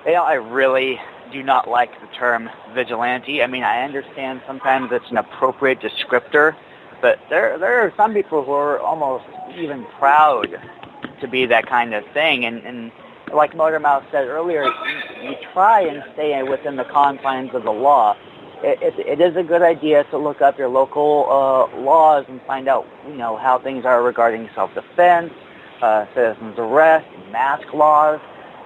I really do not like the term vigilante. I mean, I understand sometimes it's an appropriate descriptor, but there are some people who are almost even proud to be that kind of thing. And like Motormouth said earlier, you try and stay within the confines of the law. It is a good idea to look up your local laws and find out, how things are regarding self-defense, citizens' arrest, mask laws.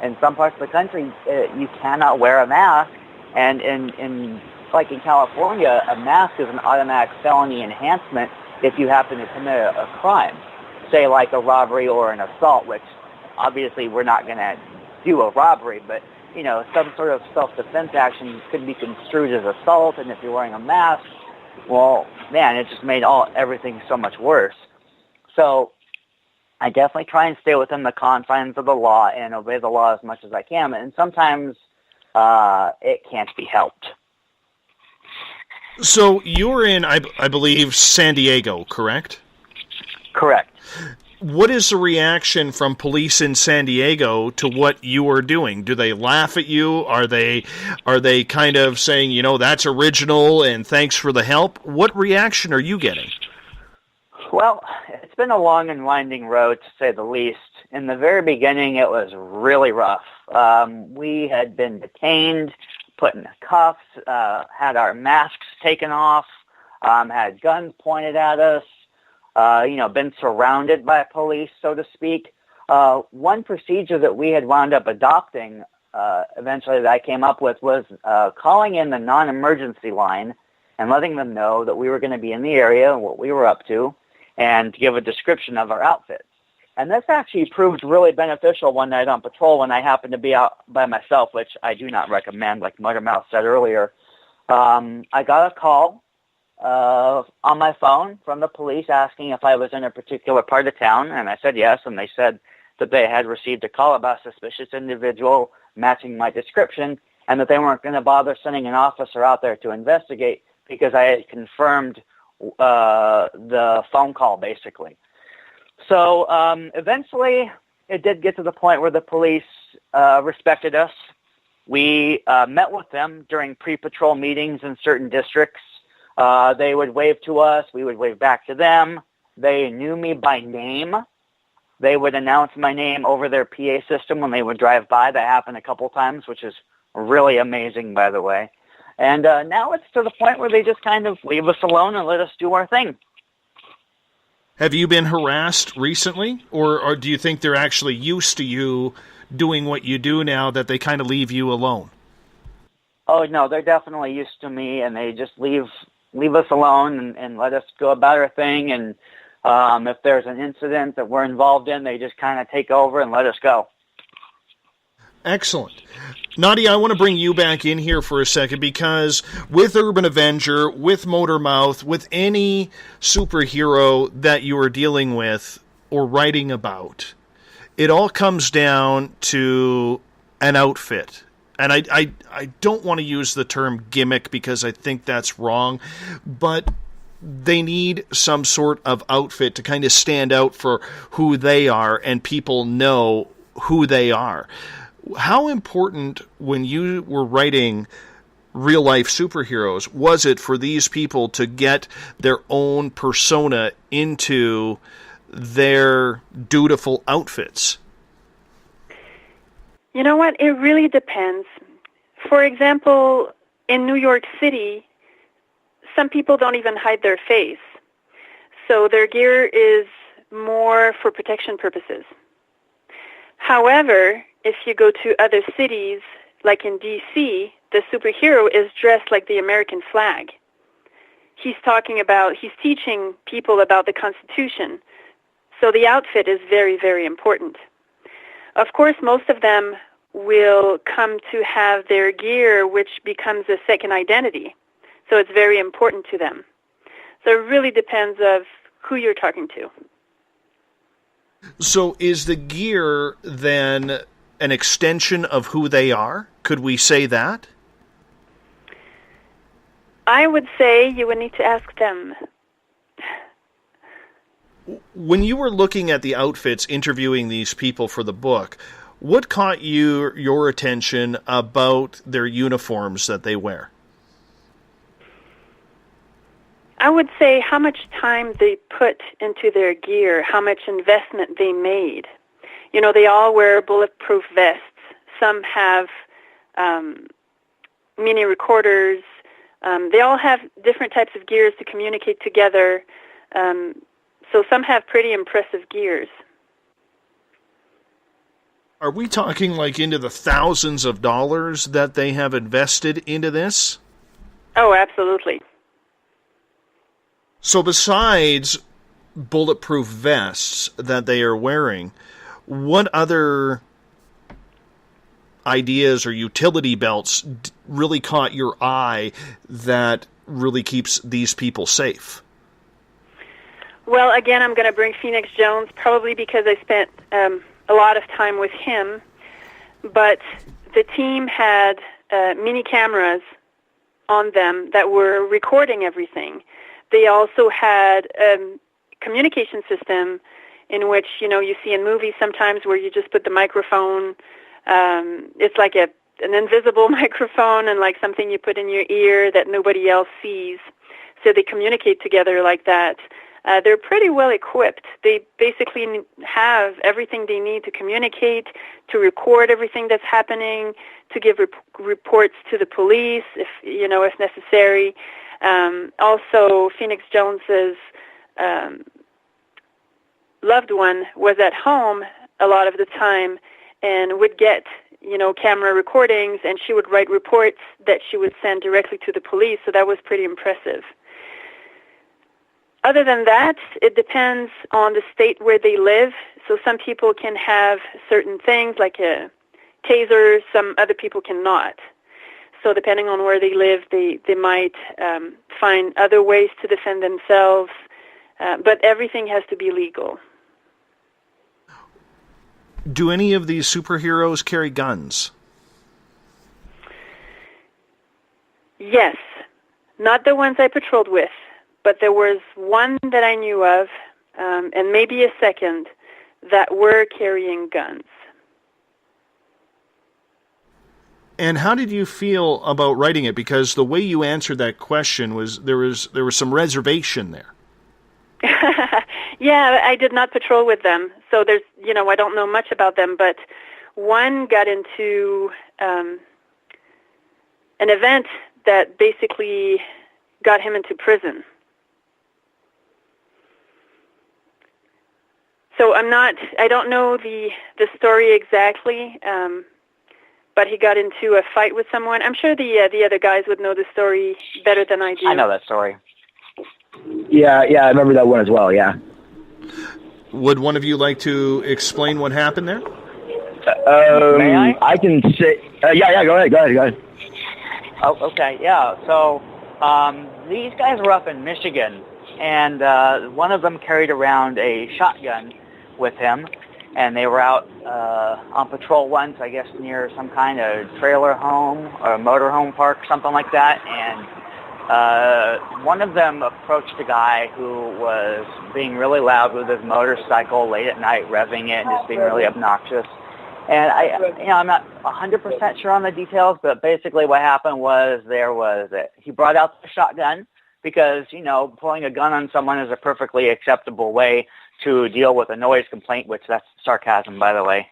In some parts of the country, you cannot wear a mask, and in California, a mask is an automatic felony enhancement if you happen to commit a crime, say like a robbery or an assault, which obviously we're not going to do a robbery, but some sort of self-defense action could be construed as assault, and if you're wearing a mask, well, man, it just made everything so much worse. So I definitely try and stay within the confines of the law and obey the law as much as I can, and sometimes it can't be helped. So you're in, I believe, San Diego, correct? Correct. What is the reaction from police in San Diego to what you are doing? Do they laugh at you? Are they kind of saying, you know, that's original and thanks for the help? What reaction are you getting? Well, it's been a long and winding road, to say the least. In the very beginning, it was really rough. We had been detained, put in cuffs, had our masks taken off, had guns pointed at us, been surrounded by police, so to speak. One procedure that we had wound up adopting eventually that I came up with was calling in the non-emergency line and letting them know that we were going to be in the area and what we were up to and give a description of our outfits. And this actually proved really beneficial one night on patrol when I happened to be out by myself, which I do not recommend, like Muttermouth said earlier. I got a call on my phone from the police asking if I was in a particular part of town, and I said yes, and they said that they had received a call about a suspicious individual matching my description, and that they weren't going to bother sending an officer out there to investigate because I had confirmed the phone call, basically. So eventually it did get to the point where the police respected us. We met with them during pre-patrol meetings in certain districts. They would wave to us. We would wave back to them. They knew me by name. They would announce my name over their PA system when they would drive by. That happened a couple times, which is really amazing, by the way. And now it's to the point where they just kind of leave us alone and let us do our thing. Have you been harassed recently, or do you think they're actually used to you doing what you do now, that they kind of leave you alone? Oh, no, they're definitely used to me, and they just leave us alone and let us go about our thing. And if there's an incident that we're involved in, they just kind of take over and let us go. Excellent. Nadia, I want to bring you back in here for a second, because with Urban Avenger, with Motormouth, with any superhero that you are dealing with or writing about, it all comes down to an outfit. And I don't want to use the term gimmick because I think that's wrong, but they need some sort of outfit to kind of stand out for who they are and people know who they are. How important, when you were writing real-life superheroes, was it for these people to get their own persona into their dutiful outfits? You know what? It really depends. For example, in New York City, some people don't even hide their face. So their gear is more for protection purposes. However, if you go to other cities, like in D.C., the superhero is dressed like the American flag. He's teaching people about the Constitution. So the outfit is very, very important. Of course, most of them will come to have their gear, which becomes a second identity. So it's very important to them. So it really depends of who you're talking to. So is the gear then an extension of who they are? Could we say that? I would say you would need to ask them. When you were looking at the outfits, interviewing these people for the book, what caught your attention about their uniforms that they wear? I would say how much time they put into their gear, how much investment they made. You know, they all wear bulletproof vests. Some have mini recorders. They all have different types of gears to communicate together. So some have pretty impressive gears. Are we talking like into the thousands of dollars that they have invested into this? Oh, absolutely. So besides bulletproof vests that they are wearing, what other ideas or utility belts really caught your eye that really keeps these people safe? Well, again, I'm going to bring Phoenix Jones, probably because I spent a lot of time with him. But the team had mini cameras on them that were recording everything. They also had a communication system in which, you see in movies sometimes where you just put the microphone, it's like an invisible microphone and like something you put in your ear that nobody else sees. So they communicate together like that. They're pretty well equipped. They basically have everything they need to communicate, to record everything that's happening, to give reports to the police if necessary. Also, Phoenix Jones's loved one was at home a lot of the time and would get camera recordings, and she would write reports that she would send directly to the police. So that was pretty impressive. Other than that, it depends on the state where they live. So some people can have certain things like a taser, some other people cannot. So depending on where they live, they might find other ways to defend themselves, but everything has to be legal. Do any of these superheroes carry guns? Yes, not the ones I patrolled with. But there was one that I knew of, and maybe a second, that were carrying guns. And how did you feel about writing it? Because the way you answered that question was there was some reservation there. Yeah, I did not patrol with them, so there's I don't know much about them. But one got into an event that basically got him into prison. So I don't know the story exactly, but he got into a fight with someone. I'm sure the other guys would know the story better than I do. I know that story. Yeah, I remember that one as well, yeah. Would one of you like to explain what happened there? May I? I can say... yeah, go ahead. Oh, okay, yeah. So these guys were up in Michigan, and one of them carried around a shotgun with him, and they were out on patrol once, I guess, near some kind of trailer home or motorhome park, something like that, and one of them approached a guy who was being really loud with his motorcycle late at night, revving it and just being really obnoxious. And I'm not 100% sure on the details, but basically what happened was he brought out the shotgun because, pulling a gun on someone is a perfectly acceptable way to deal with a noise complaint, which that's sarcasm, by the way.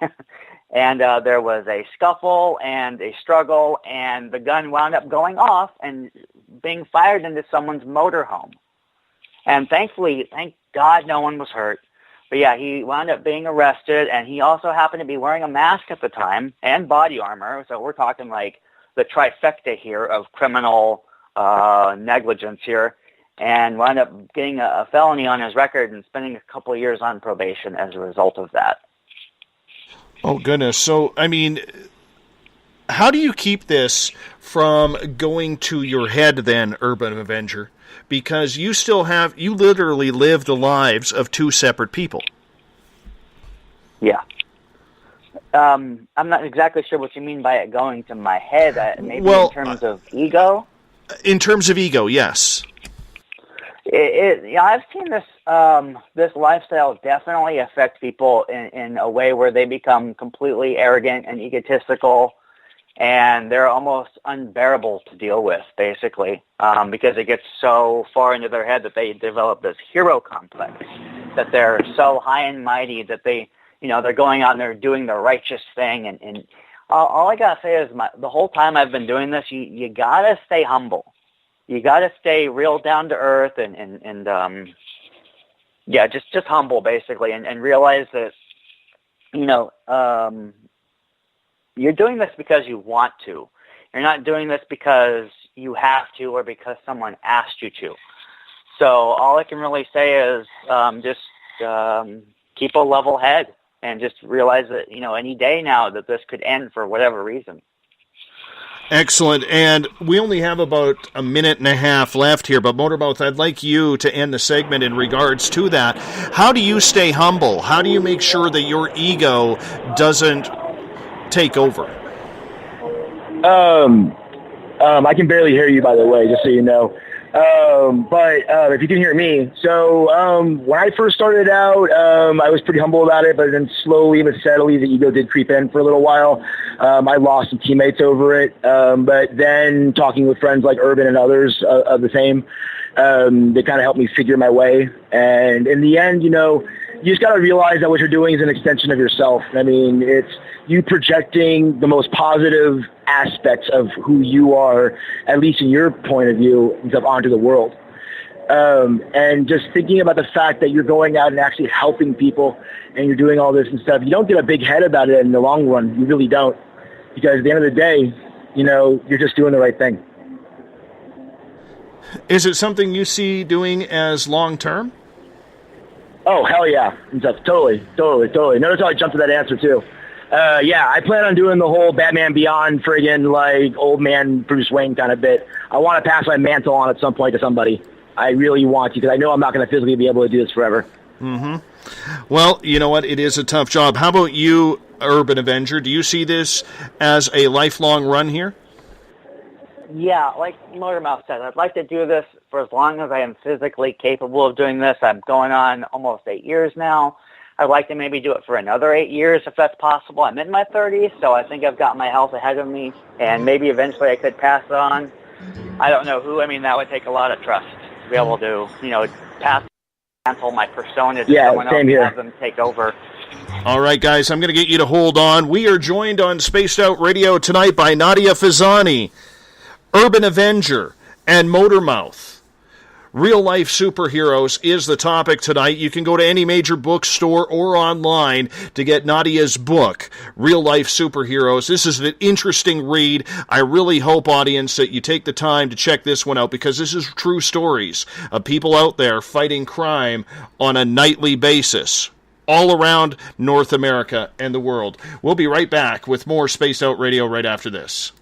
And there was a scuffle and a struggle, and the gun wound up going off and being fired into someone's motorhome. And thank God no one was hurt. But yeah, he wound up being arrested, and he also happened to be wearing a mask at the time and body armor. So we're talking like the trifecta here of criminal negligence here, and wound up getting a felony on his record and spending a couple of years on probation as a result of that. Oh, goodness. So, how do you keep this from going to your head then, Urban Avenger? Because you literally live the lives of two separate people. Yeah. I'm not exactly sure what you mean by it going to my head. Maybe in terms of ego? In terms of ego, yes. I've seen this lifestyle definitely affect people in a way where they become completely arrogant and egotistical, and they're almost unbearable to deal with, basically, because it gets so far into their head that they develop this hero complex, that they're so high and mighty that they're going out and they're doing the righteous thing. And all I gotta say is the whole time I've been doing this, you gotta stay humble. You gotta stay real down to earth and just humble, basically, and realize that, you're doing this because you want to. You're not doing this because you have to or because someone asked you to. So all I can really say is just keep a level head and just realize that, any day now that this could end for whatever reason. Excellent. And we only have about a minute and a half left here, but Motormouth, I'd like you to end the segment in regards to that. How do you stay humble? How do you make sure that your ego doesn't take over? I can barely hear you, by the way, just so you know. But if you can hear me. So when I first started out, I was pretty humble about it, but then slowly but steadily the ego did creep in for a little while. I lost some teammates over it. But then talking with friends like Urban and others of the same, they kind of helped me figure my way. And in the end, you just got to realize that what you're doing is an extension of yourself. I mean, it's you projecting the most positive aspects of who you are, at least in your point of view, and stuff onto the world. And just thinking about the fact that you're going out and actually helping people and you're doing all this and stuff, you don't get a big head about it in the long run. You really don't. Because at the end of the day, you're just doing the right thing. Is it something you see doing as long-term? Oh, hell yeah. Totally. Notice how I jumped to that answer, too. Yeah, I plan on doing the whole Batman Beyond friggin' like old man Bruce Wayne kind of bit. I want to pass my mantle on at some point to somebody. I really want to, because I know I'm not going to physically be able to do this forever. Mm-hmm. Well, you know what? It is a tough job. How about you, Urban Avenger? Do you see this as a lifelong run here? Yeah, like Motormouth said, I'd like to do this for as long as I am physically capable of doing this. I'm going on almost 8 years now. I'd like to maybe do it for another 8 years if that's possible. I'm in my 30s, so I think I've got my health ahead of me, and maybe eventually I could pass it on. I don't know who. I mean, that would take a lot of trust to be able to, pass cancel my persona to someone else and have them take over. All right, guys, I'm going to get you to hold on. We are joined on Spaced Out Radio tonight by Nadia Fezzani, Urban Avenger, and Motormouth. Real-life superheroes is the topic tonight. You can go to any major bookstore or online to get Nadia's book, Real-Life Superheroes. This is an interesting read. I really hope, audience, that you take the time to check this one out, because this is true stories of people out there fighting crime on a nightly basis all around North America and the world. We'll be right back with more Spaced Out Radio right after this.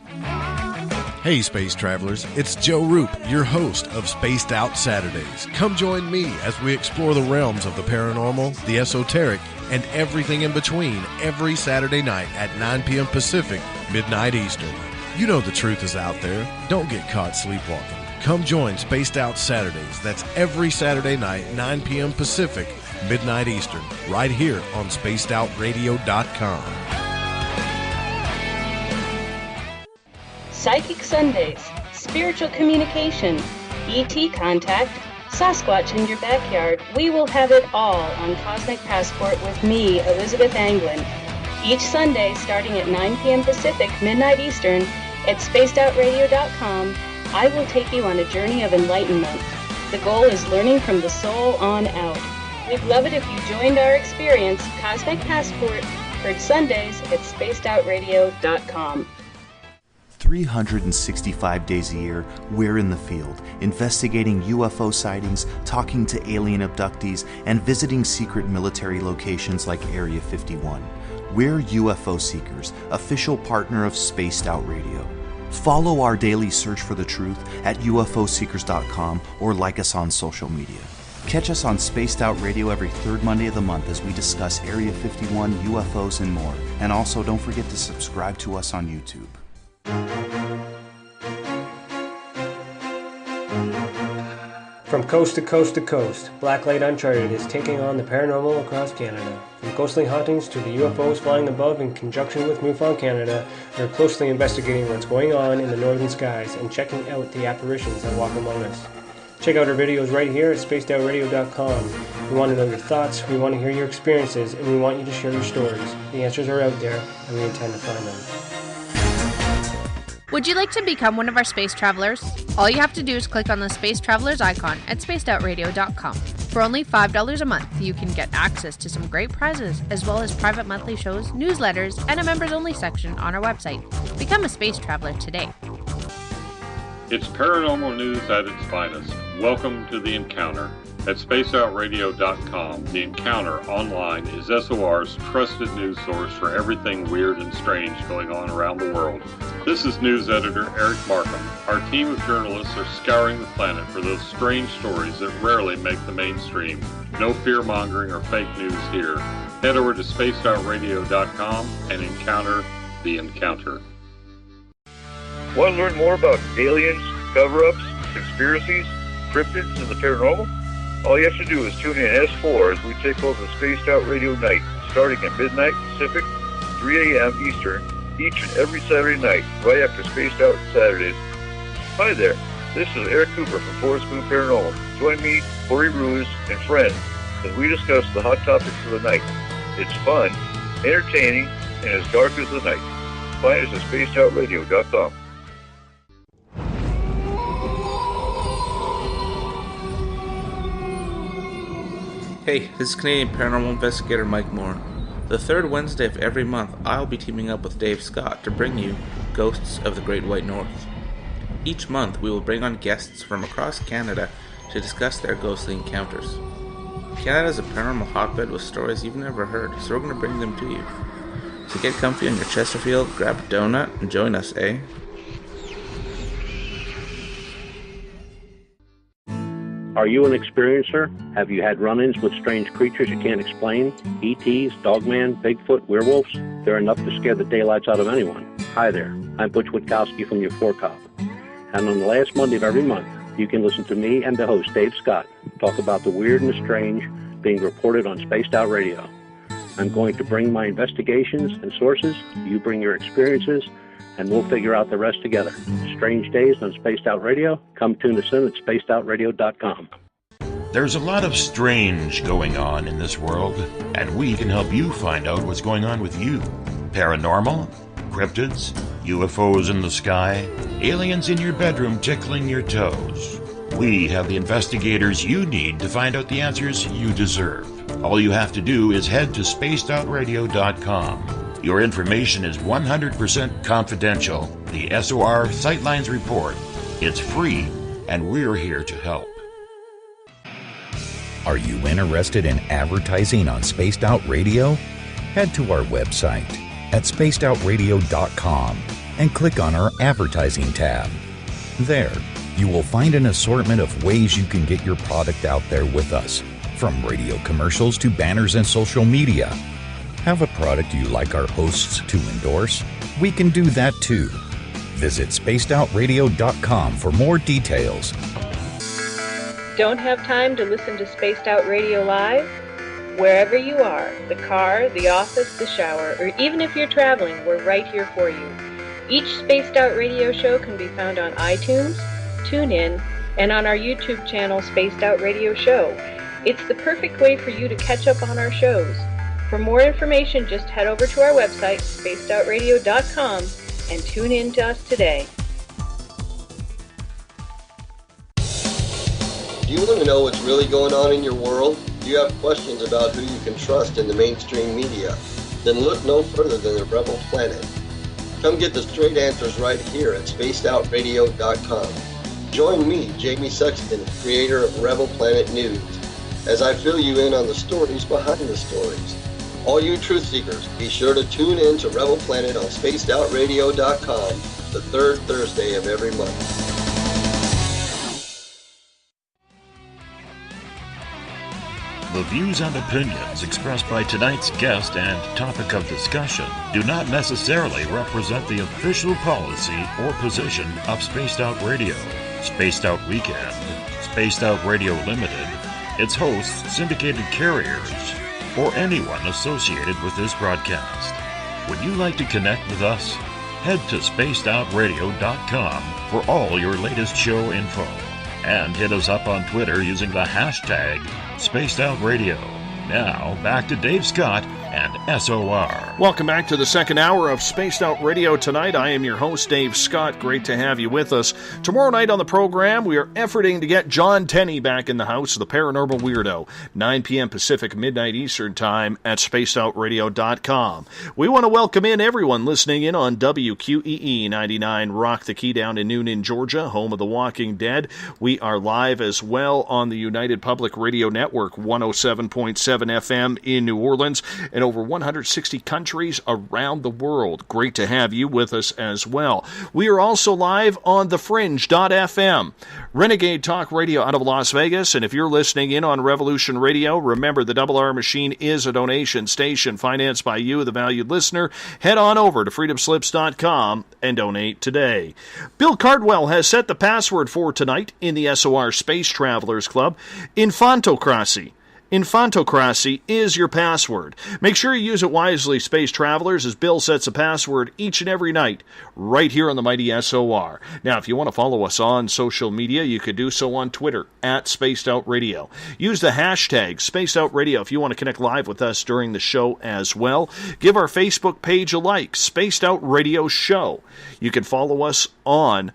Hey, space travelers, it's Joe Roop, your host of Spaced Out Saturdays. Come join me as we explore the realms of the paranormal, the esoteric, and everything in between every Saturday night at 9 p.m. Pacific, midnight Eastern. You know the truth is out there. Don't get caught sleepwalking. Come join Spaced Out Saturdays. That's every Saturday night, 9 p.m. Pacific, midnight Eastern, right here on SpacedOutRadio.com. Psychic Sundays, spiritual communication, ET contact, Sasquatch in your backyard. We will have it all on Cosmic Passport with me, Elizabeth Anglin. Each Sunday, starting at 9 p.m. Pacific, midnight Eastern, at SpacedOutRadio.com, I will take you on a journey of enlightenment. The goal is learning from the soul on out. We'd love it if you joined our experience. Cosmic Passport, heard Sundays at SpacedOutRadio.com. 365 days a year, we're in the field, investigating UFO sightings, talking to alien abductees, and visiting secret military locations like Area 51. We're UFO Seekers, official partner of Spaced Out Radio. Follow our daily search for the truth at ufoseekers.com or like us on social media. Catch us on Spaced Out Radio every third Monday of the month as we discuss Area 51, UFOs, and more. And also, don't forget to subscribe to us on YouTube. From coast to coast to coast, Blacklight Uncharted is taking on the paranormal across Canada. From ghostly hauntings to the UFOs flying above in conjunction with MUFON Canada, they're closely investigating what's going on in the northern skies and checking out the apparitions that walk among us. Check out our videos right here at SpacedOutRadio.com. We want to know your thoughts, we want to hear your experiences, and we want you to share your stories. The answers are out there, and we intend to find them. Would you like to become one of our space travelers? All you have to do is click on the Space Travelers icon at SpacedOutRadio.com. For only $5 a month, you can get access to some great prizes, as well as private monthly shows, newsletters, and a members-only section on our website. Become a space traveler today. It's paranormal news at its finest. Welcome to The Encounter. At SpacedOutRadio.com, The Encounter online is SOR's trusted news source for everything weird and strange going on around the world. This is news editor Eric Markham. Our team of journalists are scouring the planet for those strange stories that rarely make the mainstream. No fear-mongering or fake news here. Head over to SpacedOutRadio.com and encounter The Encounter. Want to learn more about aliens, cover-ups, conspiracies, cryptids, and the paranormal? All you have to do is tune in S4 as we take over the Spaced Out Radio night, starting at midnight Pacific, 3 a.m. Eastern, each and every Saturday night, right after Spaced Out Saturdays. Hi there, this is Eric Cooper from Forest Moon Paranormal. Join me, Corey Ruiz, and friends as we discuss the hot topics of the night. It's fun, entertaining, and as dark as the night. Find us at spacedoutradio.com. Hey, this is Canadian Paranormal Investigator Mike Moore. The third Wednesday of every month, I'll be teaming up with Dave Scott to bring you Ghosts of the Great White North. Each month, we will bring on guests from across Canada to discuss their ghostly encounters. Canada is a paranormal hotbed with stories you've never heard, so we're going to bring them to you. So get comfy on your Chesterfield, grab a donut, and join us, eh? Are you an experiencer? Have you had run-ins with strange creatures you can't explain? ETs, Dogman, Bigfoot, werewolves? They're enough to scare the daylights out of anyone. Hi there, I'm Butch Witkowski from your 4-Cop. And on the last Monday of every month, you can listen to me and the host, Dave Scott, talk about the weird and the strange being reported on Spaced Out Radio. I'm going to bring my investigations and sources, you bring your experiences, and we'll figure out the rest together. Strange Days on Spaced Out Radio. Come tune us in at spacedoutradio.com. There's a lot of strange going on in this world, and we can help you find out what's going on with you. Paranormal, cryptids, UFOs in the sky, aliens in your bedroom tickling your toes. We have the investigators you need to find out the answers you deserve. All you have to do is head to spacedoutradio.com. Your information is 100% confidential. The SOR Sightlines Report. It's free, and we're here to help. Are you interested in advertising on Spaced Out Radio? Head to our website at spacedoutradio.com and click on our Advertising tab. There, you will find an assortment of ways you can get your product out there with us, from radio commercials to banners and social media. Have a product you like our hosts to endorse? We can do that too. Visit spacedoutradio.com for more details. Don't have time to listen to Spaced Out Radio live? Wherever you are, the car, the office, the shower, or even if you're traveling, we're right here for you. Each Spaced Out Radio show can be found on iTunes, TuneIn, and on our YouTube channel, Spaced Out Radio Show. It's the perfect way for you to catch up on our shows. For more information, just head over to our website, spacedoutradio.com, and tune in to us today. Do you want to know what's really going on in your world? Do you have questions about who you can trust in the mainstream media? Then look no further than the Rebel Planet. Come get the straight answers right here at spacedoutradio.com. Join me, Jamie Sexton, creator of Rebel Planet News, as I fill you in on the stories behind the stories. All you truth seekers, be sure to tune in to Rebel Planet on spacedoutradio.com the third Thursday of every month. The views and opinions expressed by tonight's guest and topic of discussion do not necessarily represent the official policy or position of Spaced Out Radio, Spaced Out Weekend, Spaced Out Radio Limited, its hosts, syndicated carriers, or anyone associated with this broadcast. Would you like to connect with us? Head to spacedoutradio.com for all your latest show info. And hit us up on Twitter using the hashtag SpacedOutRadio. Now, back to Dave Scott and SOR. Welcome back to the second hour of Spaced Out Radio tonight. I am your host, Dave Scott. Great to have you with us. Tomorrow night on the program, we are efforting to get John Tenney back in the house, the Paranormal Weirdo, 9 p.m. Pacific, midnight Eastern Time at spacedoutradio.com. We want to welcome in everyone listening in on WQEE 99 Rock the Key down in Noonan, Georgia, home of The Walking Dead. We are live as well on the United Public Radio Network, 107.7 FM in New Orleans, in over 160 countries around the world. Great to have you with us as well. We are also live on thefringe.fm, Renegade Talk Radio out of Las Vegas. And if you're listening in on Revolution Radio, remember the Double R Machine is a donation station financed by you, the valued listener. Head on over to freedomslips.com and donate today. Bill Cardwell has set the password for tonight in the SOR Space Travelers Club. Infantocracy. Infantocracy is your password. Make sure you use it wisely, Space Travelers, as Bill sets a password each and every night right here on the mighty SOR. Now, if you want to follow us on social media, you could do so on Twitter, @SpacedOutRadio. Use the hashtag SpacedOutRadio if you want to connect live with us during the show as well. Give our Facebook page a like, Spaced Out Radio Show. You can follow us on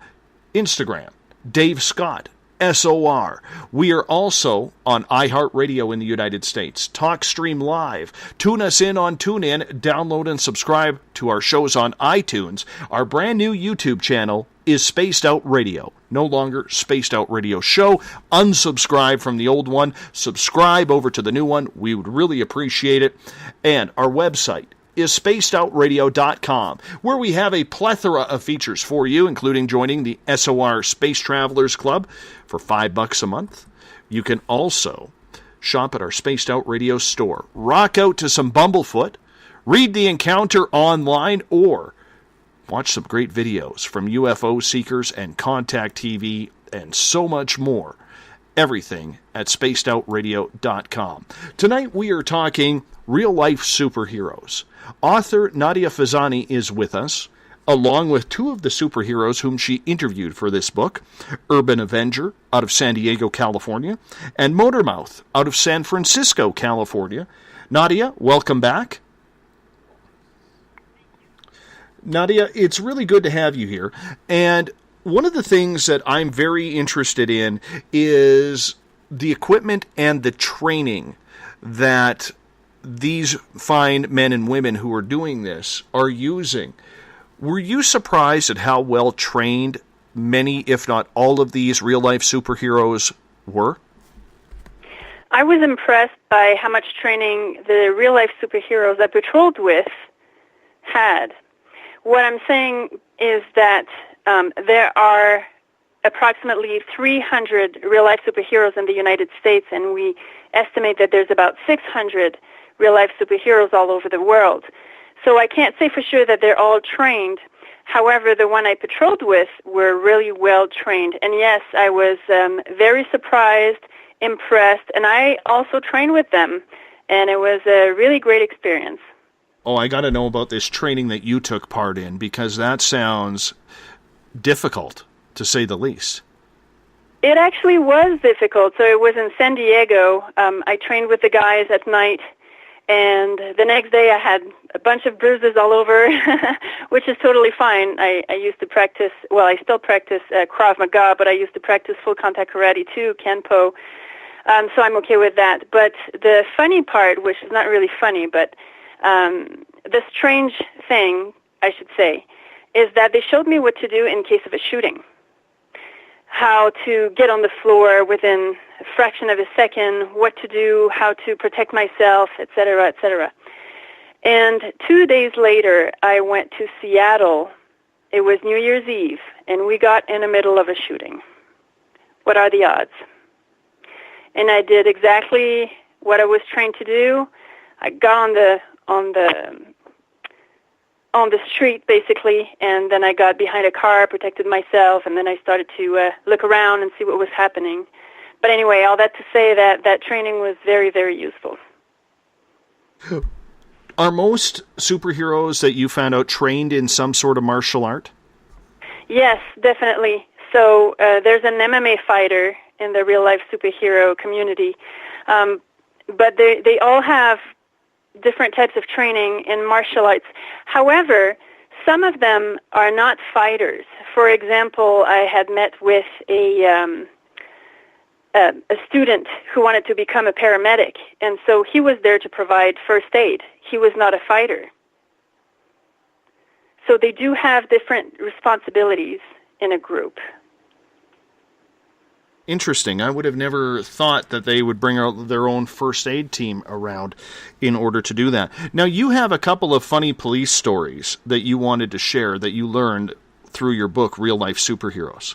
Instagram, Dave Scott, SOR. We are also on iHeartRadio in the United States, TalkStream Live. Tune us in on TuneIn, download and subscribe to our shows on iTunes. Our brand new YouTube channel is Spaced Out Radio, no longer Spaced Out Radio Show. Unsubscribe from the old one, subscribe over to the new one. We would really appreciate it. And our website is spacedoutradio.com, where we have a plethora of features for you, including joining the SOR Space Travelers Club for $5 a month. You can also shop at our Spaced Out Radio store. Rock out to some Bumblefoot, read The Encounter online, or watch some great videos from UFO Seekers and Contact TV and so much more. Everything at spacedoutradio.com. Tonight we are talking real-life superheroes. Author Nadia Fezzani is with us, along with two of the superheroes whom she interviewed for this book, Urban Avenger out of San Diego, California, and Motormouth out of San Francisco, California. Nadia, welcome back. Nadia, it's really good to have you here. And one of the things that I'm very interested in is the equipment and the training that these fine men and women who are doing this are using. Were you surprised at how well trained many, if not all, of these real-life superheroes were? I was impressed by how much training the real-life superheroes I patrolled with had. What I'm saying is that there are approximately 300 real-life superheroes in the United States, and we estimate that there's about 600 real-life superheroes all over the world. So I can't say for sure that they're all trained. However, the one I patrolled with were really well trained. And yes, I was very surprised, impressed, and I also trained with them. And it was a really great experience. Oh, I got to know about this training that you took part in, because that sounds difficult, to say the least. It actually was difficult. So it was in San Diego. I trained with the guys at night. And the next day I had a bunch of bruises all over, which is totally fine. I used to practice, well, I still practice Krav Maga, but I used to practice full contact karate too, Kenpo. So I'm okay with that. But the funny part, which is not really funny, but the strange thing, I should say, is that they showed me what to do in case of a shooting. How to get on the floor within a fraction of a second, what to do, how to protect myself, etc., etc. And 2 days later, I went to Seattle. It was New Year's Eve, and we got in the middle of a shooting. What are the odds? And I did exactly what I was trained to do. I got on the street, basically, and then I got behind a car, protected myself, and then I started to look around and see what was happening. But anyway, all that to say that training was very, very useful. Are most superheroes that you found out trained in some sort of martial art? Yes, definitely. So there's an MMA fighter in the real-life superhero community, but they all have different types of training in martial arts. However, some of them are not fighters. For example, I had met with a student who wanted to become a paramedic, and so he was there to provide first aid. He was not a fighter. So they do have different responsibilities in a group. Interesting. I would have never thought that they would bring their own first aid team around in order to do that. Now, you have a couple of funny police stories that you wanted to share that you learned through your book, Real Life Superheroes.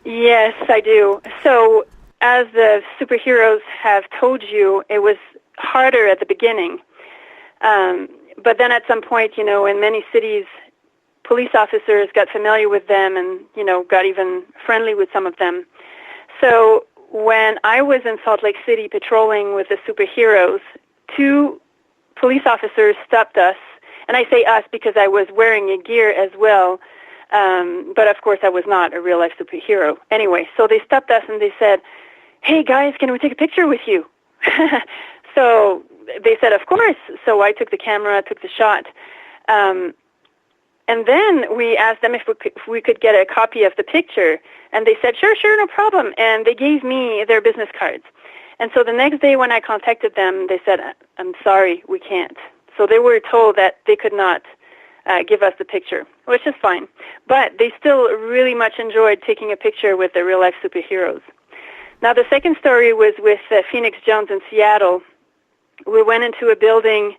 Yes, I do. So, as the superheroes have told you, it was harder at the beginning. But then at some point, in many cities, police officers got familiar with them and, got even friendly with some of them. So when I was in Salt Lake City patrolling with the superheroes, 2 police officers stopped us. And I say us because I was wearing a gear as well. But of course I was not a real-life superhero. Anyway, so they stopped us and they said, "Hey guys, can we take a picture with you?" So they said, "Of course." So I took the camera, took the shot. And then we asked them if we could get a copy of the picture. And they said, sure, no problem. And they gave me their business cards. And so the next day when I contacted them, they said, "I'm sorry, we can't." So they were told that they could not give us the picture, which is fine. But they still really much enjoyed taking a picture with the real-life superheroes. Now, the second story was with Phoenix Jones in Seattle. We went into a building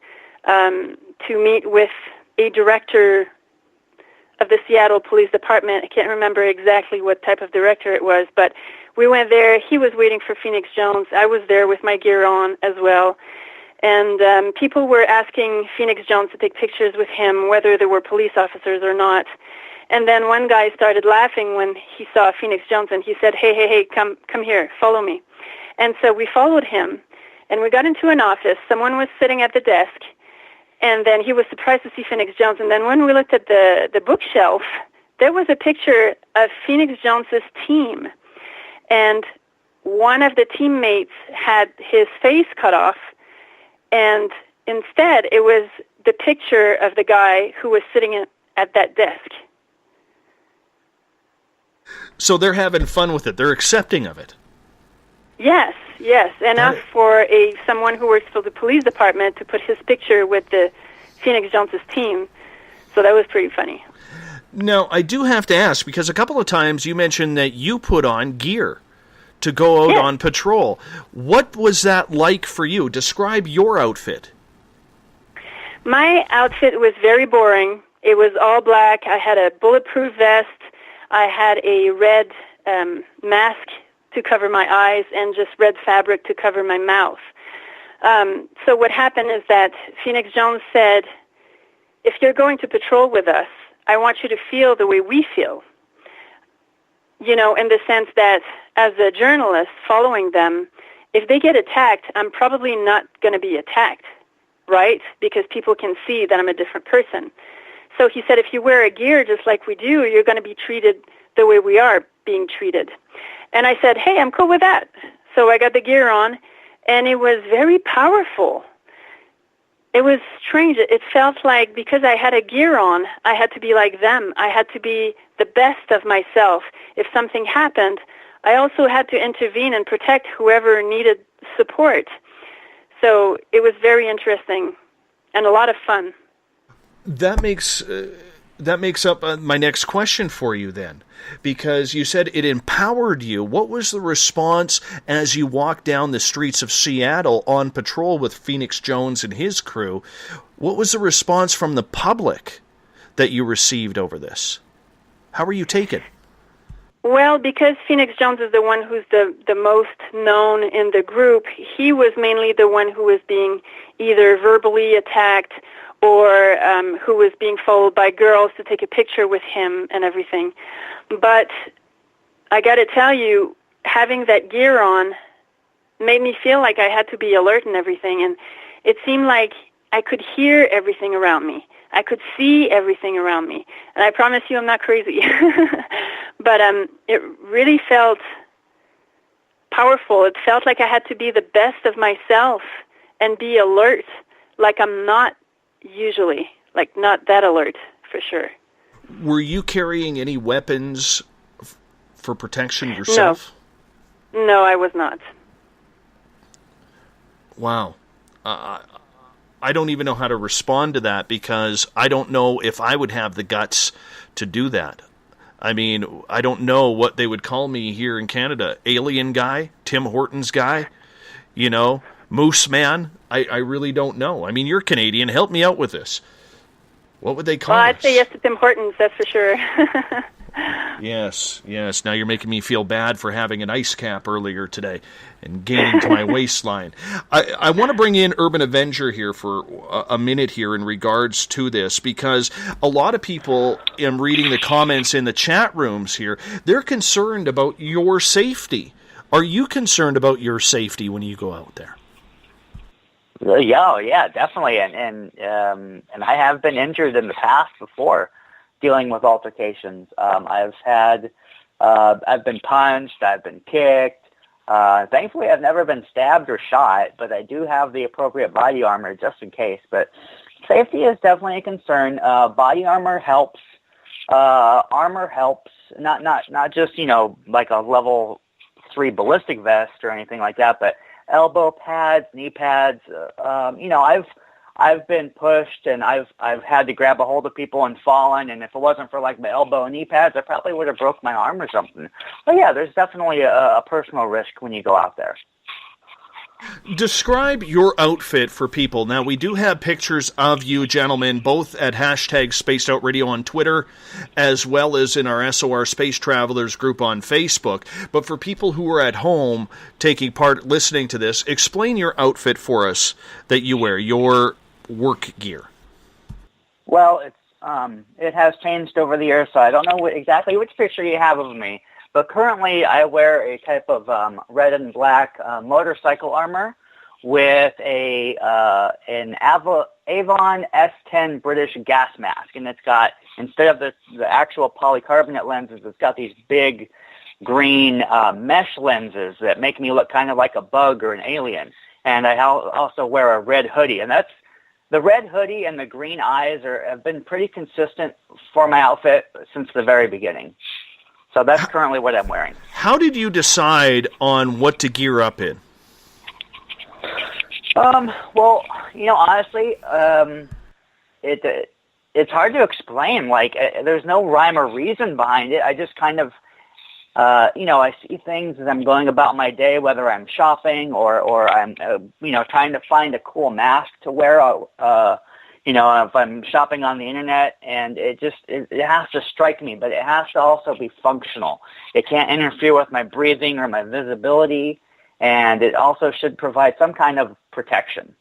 to meet with a director of the Seattle Police Department. I can't remember exactly what type of director it was, but we went there. He was waiting for Phoenix Jones. I was there with my gear on as well. And people were asking Phoenix Jones to take pictures with him, whether they were police officers or not. And then one guy started laughing when he saw Phoenix Jones, and he said, hey, come here, follow me. And so we followed him, and we got into an office. Someone was sitting at the desk, and then he was surprised to see Phoenix Jones. And then when we looked at the bookshelf, there was a picture of Phoenix Jones's team. And one of the teammates had his face cut off, and instead it was the picture of the guy who was sitting at that desk. So they're having fun with it. They're accepting of it. Yes. Enough for someone who works for the police department to put his picture with the Phoenix Jones's team. So that was pretty funny. Now, I do have to ask, because a couple of times you mentioned that you put on gear to go out on patrol. What was that like for you? Describe your outfit. My outfit was very boring. It was all black. I had a bulletproof vest. I had a red mask to cover my eyes and just red fabric to cover my mouth. So what happened is that Phoenix Jones said, if you're going to patrol with us, I want you to feel the way we feel. You know, in the sense that as a journalist following them, if they get attacked, I'm probably not going to be attacked, right? Because people can see that I'm a different person. So he said, if you wear a gear just like we do, you're going to be treated the way we are being treated. And I said, hey, I'm cool with that. So I got the gear on, and it was very powerful. It was strange. It felt like because I had a gear on, I had to be like them. I had to be the best of myself. If something happened, I also had to intervene and protect whoever needed support. So it was very interesting and a lot of fun. That makes up my next question for you then, because you said it empowered you. What was the response as you walked down the streets of Seattle on patrol with Phoenix Jones and his crew? What was the response from the public that you received over this? How were you taken? Well, because Phoenix Jones is the one who's the most known in the group, he was mainly the one who was being either verbally attacked or who was being followed by girls to take a picture with him and everything. But I got to tell you, having that gear on made me feel like I had to be alert and everything, and it seemed like I could hear everything around me. I could see everything around me. And I promise you I'm not crazy. But it really felt powerful. It felt like I had to be the best of myself and be alert, like I'm not usually, like not that alert for sure. Were you carrying any weapons for protection yourself? No, I was not. Wow. I don't even know how to respond to that, because I don't know if I would have the guts to do that. I mean, I don't know what they would call me here in Canada. Alien guy? Tim Hortons guy? You know, Moose Man? I really don't know. I mean, you're Canadian. Help me out with this. What would they call us? I'd say yes to Tim Hortons, that's for sure. Yes. Now you're making me feel bad for having an ice cap earlier today and gaining to my waistline. I want to bring in Urban Avenger here for a minute here in regards to this, because a lot of people, in reading the comments in the chat rooms here, they're concerned about your safety. Are you concerned about your safety when you go out there? Yeah, definitely. And I have been injured in the past before, dealing with altercations. I've been punched, I've been kicked. Thankfully, I've never been stabbed or shot, but I do have the appropriate body armor just in case. But safety is definitely a concern. Body armor helps. Armor helps. Not just, like a level 3 ballistic vest or anything like that, but elbow pads, knee pads. I've been pushed, and I've had to grab a hold of people and fallen, and if it wasn't for like my elbow and knee pads, I probably would have broke my arm or something. But yeah, there's definitely a personal risk when you go out there. Describe your outfit for people. Now, we do have pictures of you gentlemen, both at hashtag Spaced Out Radio on Twitter, as well as in our SOR Space Travelers group on Facebook. But for people who are at home taking part, listening to this, explain your outfit for us that you wear, your work gear. Well, it has changed over the years, so I don't know exactly which picture you have of me. But currently, I wear a type of red and black motorcycle armor with an Avon S10 British gas mask, and it's got, instead of the actual polycarbonate lenses, it's got these big green mesh lenses that make me look kind of like a bug or an alien. And I also wear a red hoodie, and that's the red hoodie and the green eyes have been pretty consistent for my outfit since the very beginning. So that's currently what I'm wearing. How did you decide on what to gear up in? Well, honestly, it's hard to explain. Like, there's no rhyme or reason behind it. I just kind of, I see things as I'm going about my day, whether I'm shopping or I'm, trying to find a cool mask to wear. If I'm shopping on the internet, and it has to strike me, but it has to also be functional. It can't interfere with my breathing or my visibility, and it also should provide some kind of protection.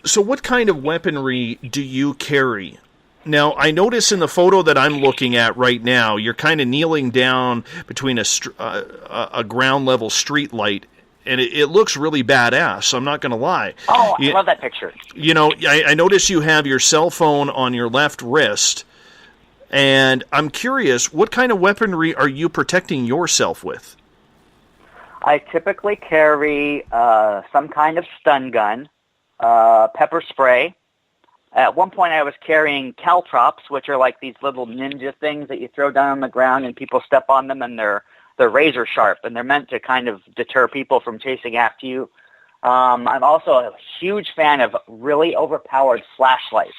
So what kind of weaponry do you carry? Now, I notice in the photo that I'm looking at right now, you're kind of kneeling down between a ground-level street light, and it looks really badass, I'm not going to lie. Oh, I love that picture. I notice you have your cell phone on your left wrist, and I'm curious, what kind of weaponry are you protecting yourself with? I typically carry some kind of stun gun, pepper spray. At one point I was carrying caltrops, which are like these little ninja things that you throw down on the ground and people step on them, and they're razor sharp, and they're meant to kind of deter people from chasing after you. I'm also a huge fan of really overpowered flashlights.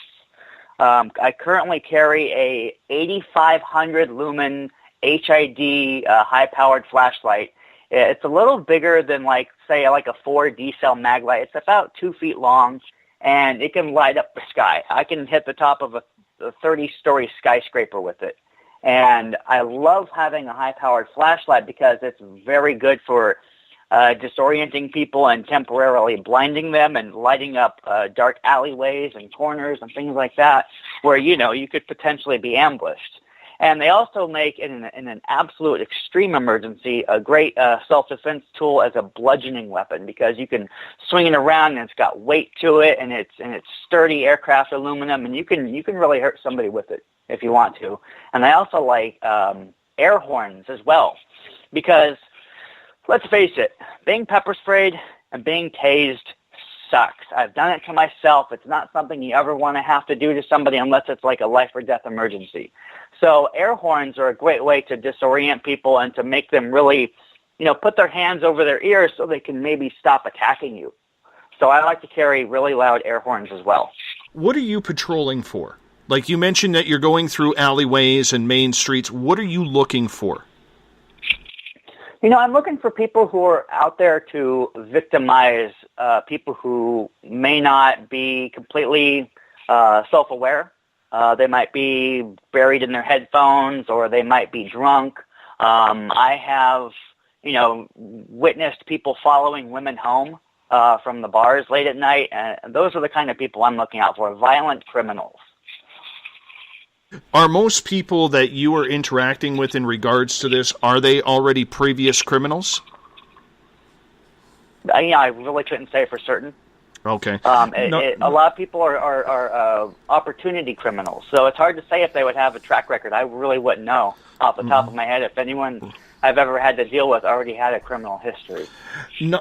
I currently carry a 8500 lumen HID high-powered flashlight. It's a little bigger than, say, a 4 D-cell mag light. It's about 2 feet long, and it can light up the sky. I can hit the top of a 30-story skyscraper with it. And I love having a high-powered flashlight because it's very good for disorienting people and temporarily blinding them and lighting up dark alleyways and corners and things like that where, you could potentially be ambushed. And they also make, in an absolute extreme emergency, a great self-defense tool as a bludgeoning weapon, because you can swing it around and it's got weight to it, and it's sturdy aircraft aluminum, and you can really hurt somebody with it if you want to. And I also like air horns as well, because let's face it, being pepper sprayed and being tased sucks. I've done it to myself. It's not something you ever want to have to do to somebody unless it's like a life or death emergency. So air horns are a great way to disorient people and to make them really, put their hands over their ears so they can maybe stop attacking you. So I like to carry really loud air horns as well. What are you patrolling for? Like you mentioned that you're going through alleyways and main streets. What are you looking for? I'm looking for people who are out there to victimize people who may not be completely self-aware. They might be buried in their headphones, or they might be drunk. I have, witnessed people following women home from the bars late at night, and those are the kind of people I'm looking out for, violent criminals. Are most people that you are interacting with in regards to this, are they already previous criminals? I really couldn't say for certain. Okay. A lot of people are opportunity criminals, so it's hard to say if they would have a track record. I really wouldn't know off the top of my head if anyone I've ever had to deal with already had a criminal history.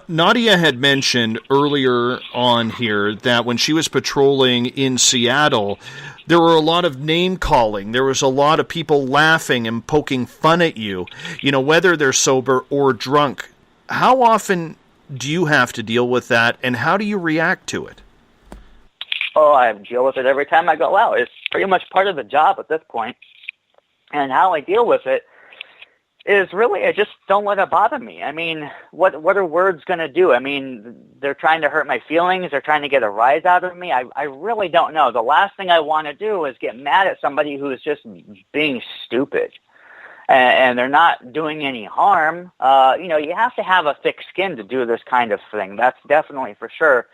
Nadia had mentioned earlier on here that when she was patrolling in Seattle, there were a lot of name-calling. There was a lot of people laughing and poking fun at you, whether they're sober or drunk. How often do you have to deal with that, and how do you react to it? Oh, I deal with it every time I go out. It's pretty much part of the job at this point. And how I deal with it is really, I just don't let it bother me. I mean, what are words going to do? I mean, they're trying to hurt my feelings. They're trying to get a rise out of me. I really don't know. The last thing I want to do is get mad at somebody who is just being stupid. And they're not doing any harm. You have to have a thick skin to do this kind of thing. That's definitely for sure.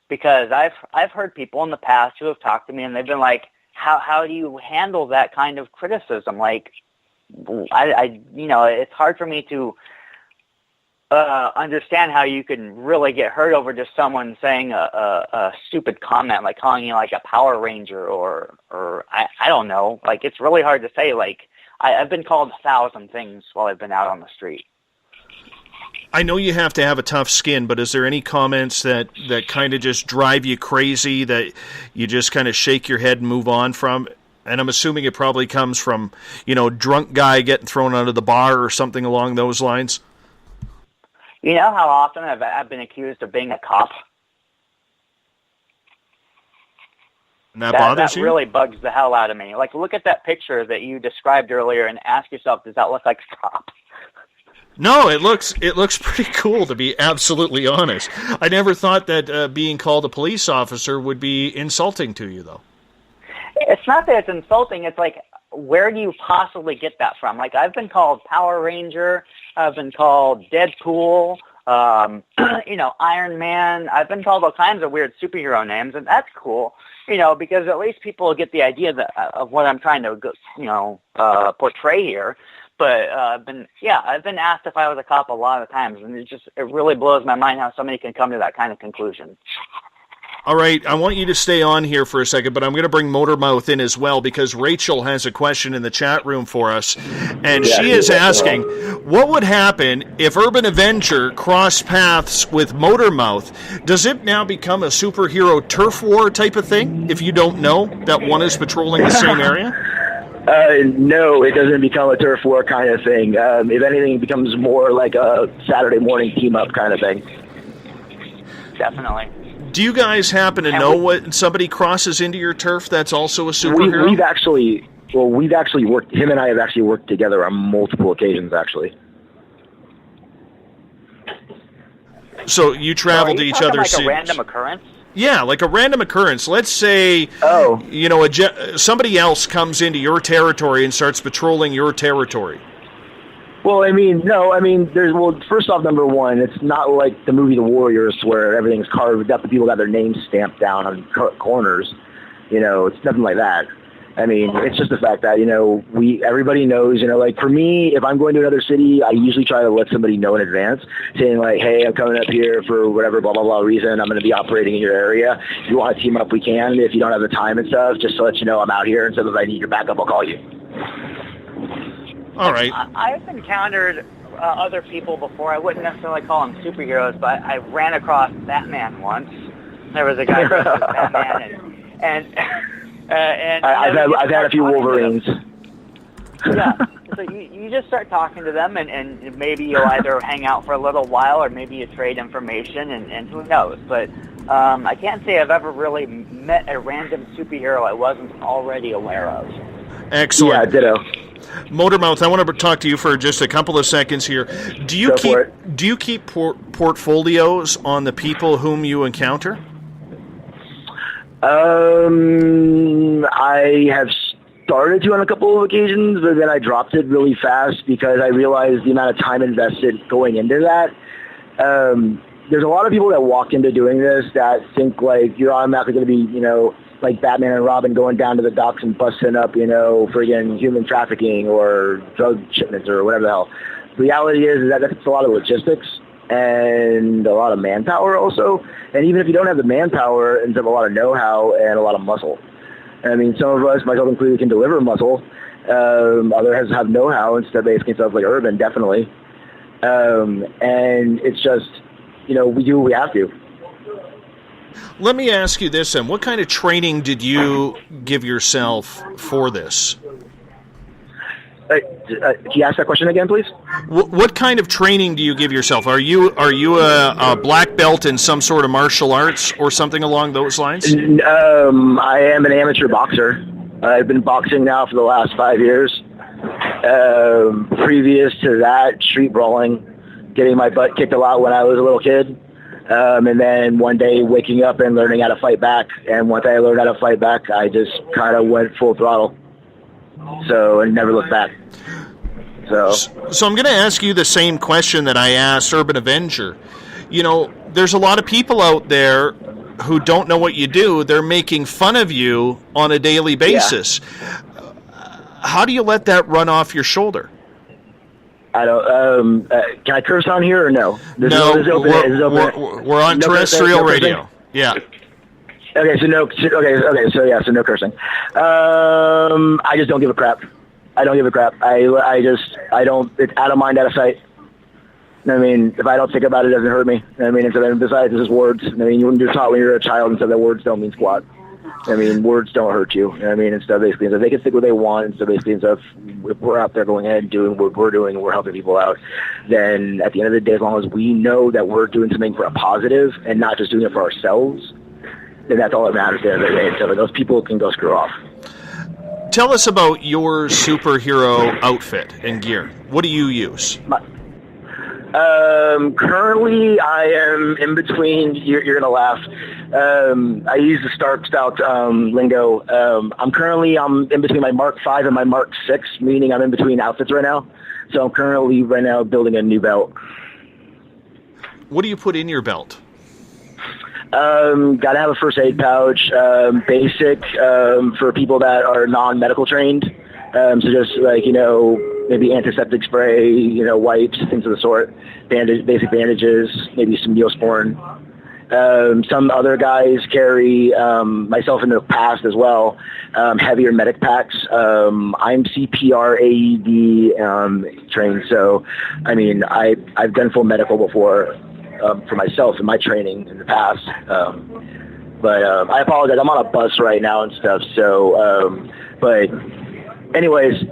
Because I've heard people in the past who have talked to me and they've been like, how do you handle that kind of criticism? Like, it's hard for me to understand how you can really get hurt over just someone saying a stupid comment, like calling you like a Power Ranger or I don't know. Like, it's really hard to say. Like, I've been called 1,000 things while I've been out on the street. I know you have to have a tough skin, but is there any comments that kind of just drive you crazy, that you just kind of shake your head and move on from? And I'm assuming it probably comes from, drunk guy getting thrown out of the bar or something along those lines. You know how often I've been accused of being a cop? And that bothers you? you? That really bugs the hell out of me. Like, look at that picture that you described earlier and ask yourself, does that look like a cop? No, it looks pretty cool, to be absolutely honest. I never thought that being called a police officer would be insulting to you, though. It's not that it's insulting. It's like, where do you possibly get that from? Like, I've been called Power Ranger. I've been called Deadpool, Iron Man. I've been called all kinds of weird superhero names, and that's cool, because at least people get the idea of what I'm trying to, portray here. But I've been asked if I was a cop a lot of times, and it really blows my mind how somebody can come to that kind of conclusion. All right, I want you to stay on here for a second, but I'm going to bring Motormouth in as well, because Rachel has a question in the chat room for us, and she is asking, what would happen if Urban Avenger crossed paths with Motormouth? Does it now become a superhero turf war type of thing, if you don't know that one is patrolling the same area? No, it doesn't become a turf war kind of thing. If anything, it becomes more like a Saturday morning team-up kind of thing. Definitely. Do you guys happen to know what somebody crosses into your turf that's also a superhero? We've actually worked, him and I have actually worked together on multiple occasions, actually. So you travel to each other's cities. Like a random occurrence? Yeah, like a random occurrence. Let's say, somebody else comes into your territory and starts patrolling your territory. Well, first off, number one, it's not like the movie The Warriors where everything's carved up and people got their names stamped down on corners. It's nothing like that. It's just the fact that, everybody knows, like for me, if I'm going to another city, I usually try to let somebody know in advance, saying like, hey, I'm coming up here for whatever, blah, blah, blah reason. I'm going to be operating in your area. If you want to team up, we can. If you don't have the time and stuff, just to let you know I'm out here. And so if I need your backup, I'll call you. All right. I've encountered other people before. I wouldn't necessarily call them superheroes, but I ran across Batman once. There was a guy dressed as Batman, and I've had a few Wolverines. Yeah, so you just start talking to them, and maybe you'll either hang out for a little while, or maybe you trade information, and who knows. But I can't say I've ever really met a random superhero I wasn't already aware of. Excellent. Yeah, ditto. Motormouth, I want to talk to you for just a couple of seconds here. Do you keep portfolios on the people whom you encounter? I have started to on a couple of occasions, but then I dropped it really fast because I realized the amount of time invested going into that. There's a lot of people that walk into doing this that think like you're automatically going to be, like Batman and Robin going down to the docks and busting up, friggin' human trafficking or drug shipments or whatever the hell. The reality is that that's a lot of logistics and a lot of manpower also. And even if you don't have the manpower, it's a lot of know-how and a lot of muscle. I mean, some of us, myself included, can deliver muscle. Others have know-how and stuff, basically stuff like Urban, definitely. And it's just, we do what we have to. Let me ask you this then. What kind of training did you give yourself for this? Can you ask that question again, please? What kind of training do you give yourself? Are you a black belt in some sort of martial arts or something along those lines? I am an amateur boxer. I've been boxing now for the last 5 years. Previous to that, street brawling, getting my butt kicked a lot when I was a little kid. And then one day waking up and learning how to fight back. And once I learned how to fight back, I just kind of went full throttle. So, and never looked back. So I'm going to ask you the same question that I asked Urban Avenger. There's a lot of people out there who don't know what you do. They're making fun of you on a daily basis. Yeah. How do you let that run off your shoulder? I don't. Can I curse on here or no? We're on terrestrial radio. Yeah. Okay, so no. So no cursing. I just don't give a crap. I don't give a crap. I don't. It's out of mind, out of sight. I mean, if I don't think about it, it doesn't hurt me. I mean, besides, this is words. I mean, you're taught when you're a child and stuff that words don't mean squat. I mean, words don't hurt you. I mean, and stuff basically. So they can think what they want and stuff basically. And stuff. If we're out there going ahead and doing what we're doing and we're helping people out, then at the end of the day, as long as we know that we're doing something for a positive and not just doing it for ourselves, then that's all that matters at the end of the day. So those people can go screw off. Tell us about your superhero outfit and gear. What do you use? Currently, I am in between. You're going to laugh. I use the Stark Stout lingo. I'm in between my Mark 5 and my Mark 6, meaning I'm in between outfits right now. So I'm currently right now building a new belt. What do you put in your belt? Got to have a first aid pouch, basic for people that are non-medical trained. So just like, maybe antiseptic spray, wipes, things of the sort, basic bandages, maybe some Neosporin. Some other guys carry, myself in the past as well, heavier medic packs. I'm CPR AED trained, so I mean, I've done full medical before for myself in my training in the past. But I apologize, I'm on a bus right now and stuff. So, but anyways.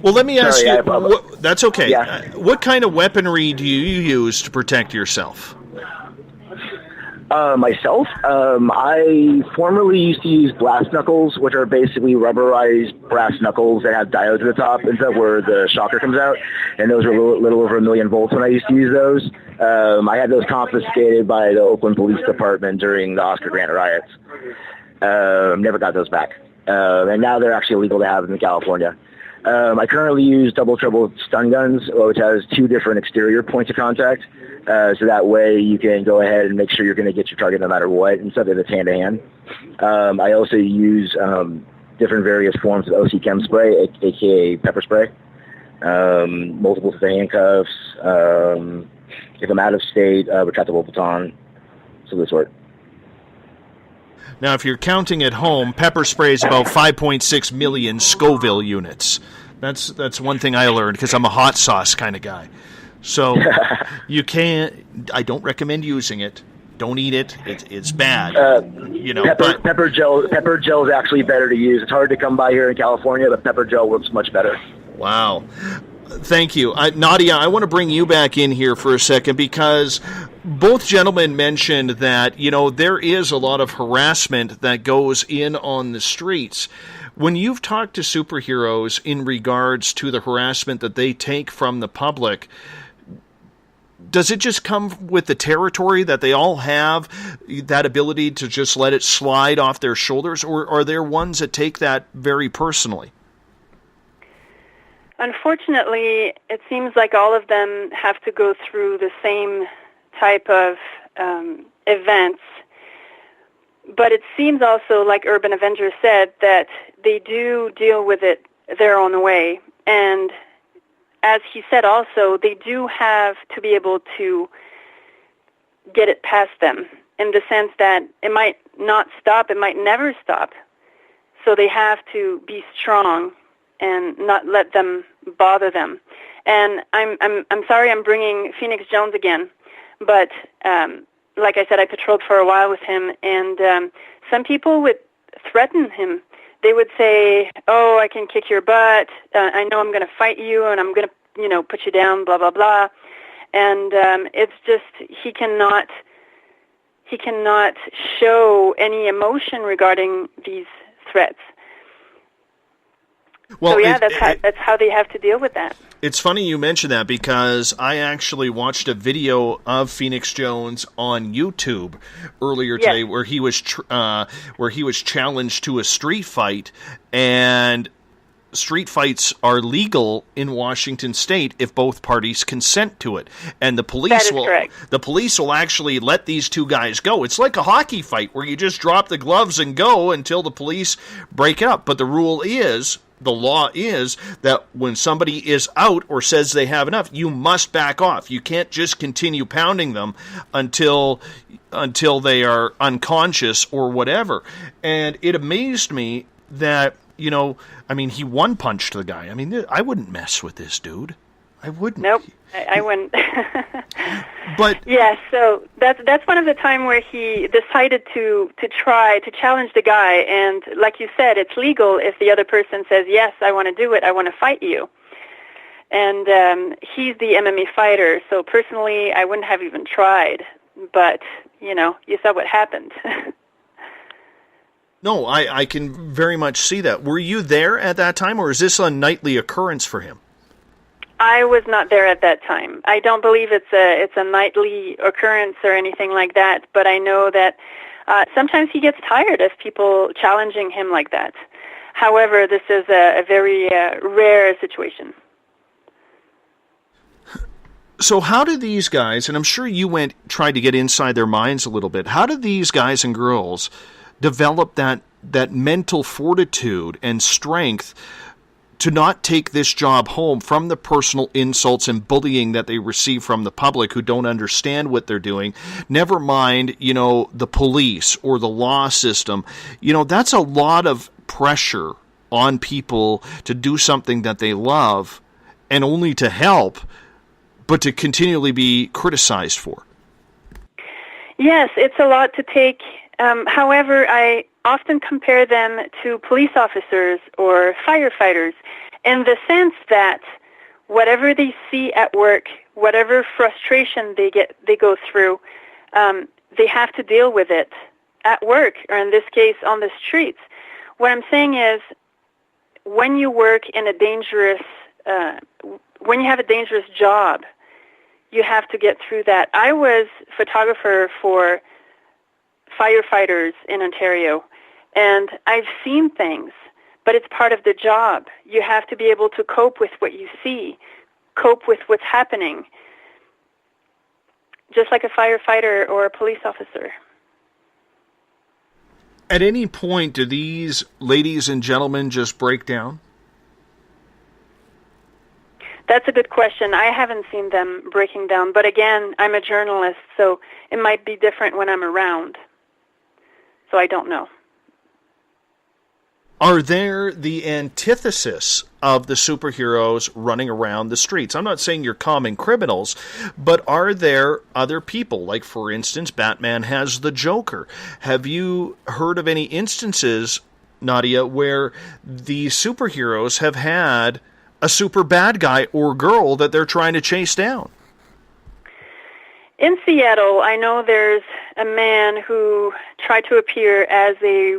Well, let me ask you, that's okay. Yeah. What kind of weaponry do you use to protect yourself? Myself? I formerly used to use blast knuckles, which are basically rubberized brass knuckles that have diodes at the top and stuff where the shocker comes out. And those were a little over 1 million volts when I used to use those. I had those confiscated by the Oakland Police Department during the Oscar Grant riots. Never got those back. And now they're actually illegal to have in California. I currently use double trouble stun guns, which has 2 different exterior points of contact. So that way you can go ahead and make sure you're going to get your target no matter what, instead of it's hand-to-hand. I also use different various forms of OC Chem spray, a.k.a. pepper spray, multiple handcuffs, if I'm out of state, retractable baton, so this sort. Now, if you're counting at home, pepper spray is about 5.6 million Scoville units. That's one thing I learned because I'm a hot sauce kind of guy. So I don't recommend using it. Don't eat it. It's bad. Pepper gel is actually better to use. It's hard to come by here in California, but pepper gel works much better. Wow. Thank you. Nadia, I want to bring you back in here for a second because both gentlemen mentioned that, there is a lot of harassment that goes in on the streets. When you've talked to superheroes in regards to the harassment that they take from the public, does it just come with the territory that they all have that ability to just let it slide off their shoulders, or are there ones that take that very personally? Unfortunately, it seems like all of them have to go through the same type of events. But it seems also, like Urban Avenger said, that they do deal with it their own way. And as he said also, they do have to be able to get it past them in the sense that it might not stop, it might never stop. So they have to be strong and not let them bother them. And I'm sorry I'm bringing Phoenix Jones again, but like I said, I patrolled for a while with him, and some people would threaten him. They would say, "Oh, I can kick your butt. I know I'm going to fight you, and I'm going to, put you down, blah blah blah." And it's just he cannot show any emotion regarding these threats. Well, so yeah, that's how they have to deal with that. It's funny you mention that because I actually watched a video of Phoenix Jones on YouTube earlier today, where he was challenged to a street fight, and street fights are legal in Washington State if both parties consent to it, and the police will actually let these two guys go. It's like a hockey fight where you just drop the gloves and go until the police break up. But the law is that when somebody is out or says they have enough, you must back off. You can't just continue pounding them until they are unconscious or whatever. And it amazed me that, he one-punched the guy. I mean, I wouldn't mess with this dude. I wouldn't. Nope, I wouldn't. But yeah, so that's one of the time where he decided to try to challenge the guy, and like you said, it's legal if the other person says, yes, I want to do it, I want to fight you. And he's the MMA fighter, so personally I wouldn't have even tried, but, you saw what happened. No, I can very much see that. Were you there at that time, or is this a nightly occurrence for him? I was not there at that time. I don't believe it's a nightly occurrence or anything like that, but I know that sometimes he gets tired of people challenging him like that. However, this is a very rare situation. So how do these guys, and I'm sure you tried to get inside their minds a little bit, how do these guys and girls develop that mental fortitude and strength to not take this job home from the personal insults and bullying that they receive from the public who don't understand what they're doing? Never mind, the police or the law system. That's a lot of pressure on people to do something that they love and only to help, but to continually be criticized for. Yes, it's a lot to take. However, I often compare them to police officers or firefighters in the sense that whatever they see at work, whatever frustration they go through, they have to deal with it at work, or in this case, on the streets. What I'm saying is, when you work in when you have a dangerous job, you have to get through that. I was photographer for firefighters in Ontario, and I've seen things, but it's part of the job. You have to be able to cope with what you see, cope with what's happening, just like a firefighter or a police officer. At any point, do these ladies and gentlemen just break down? That's a good question. I haven't seen them breaking down, but again, I'm a journalist, so it might be different when I'm around. So I don't know. Are there the antithesis of the superheroes running around the streets? I'm not saying you're common criminals, but are there other people? Like, for instance, Batman has the Joker. Have you heard of any instances, Nadia, where the superheroes have had a super bad guy or girl that they're trying to chase down? In Seattle, I know there's a man who tried to appear as a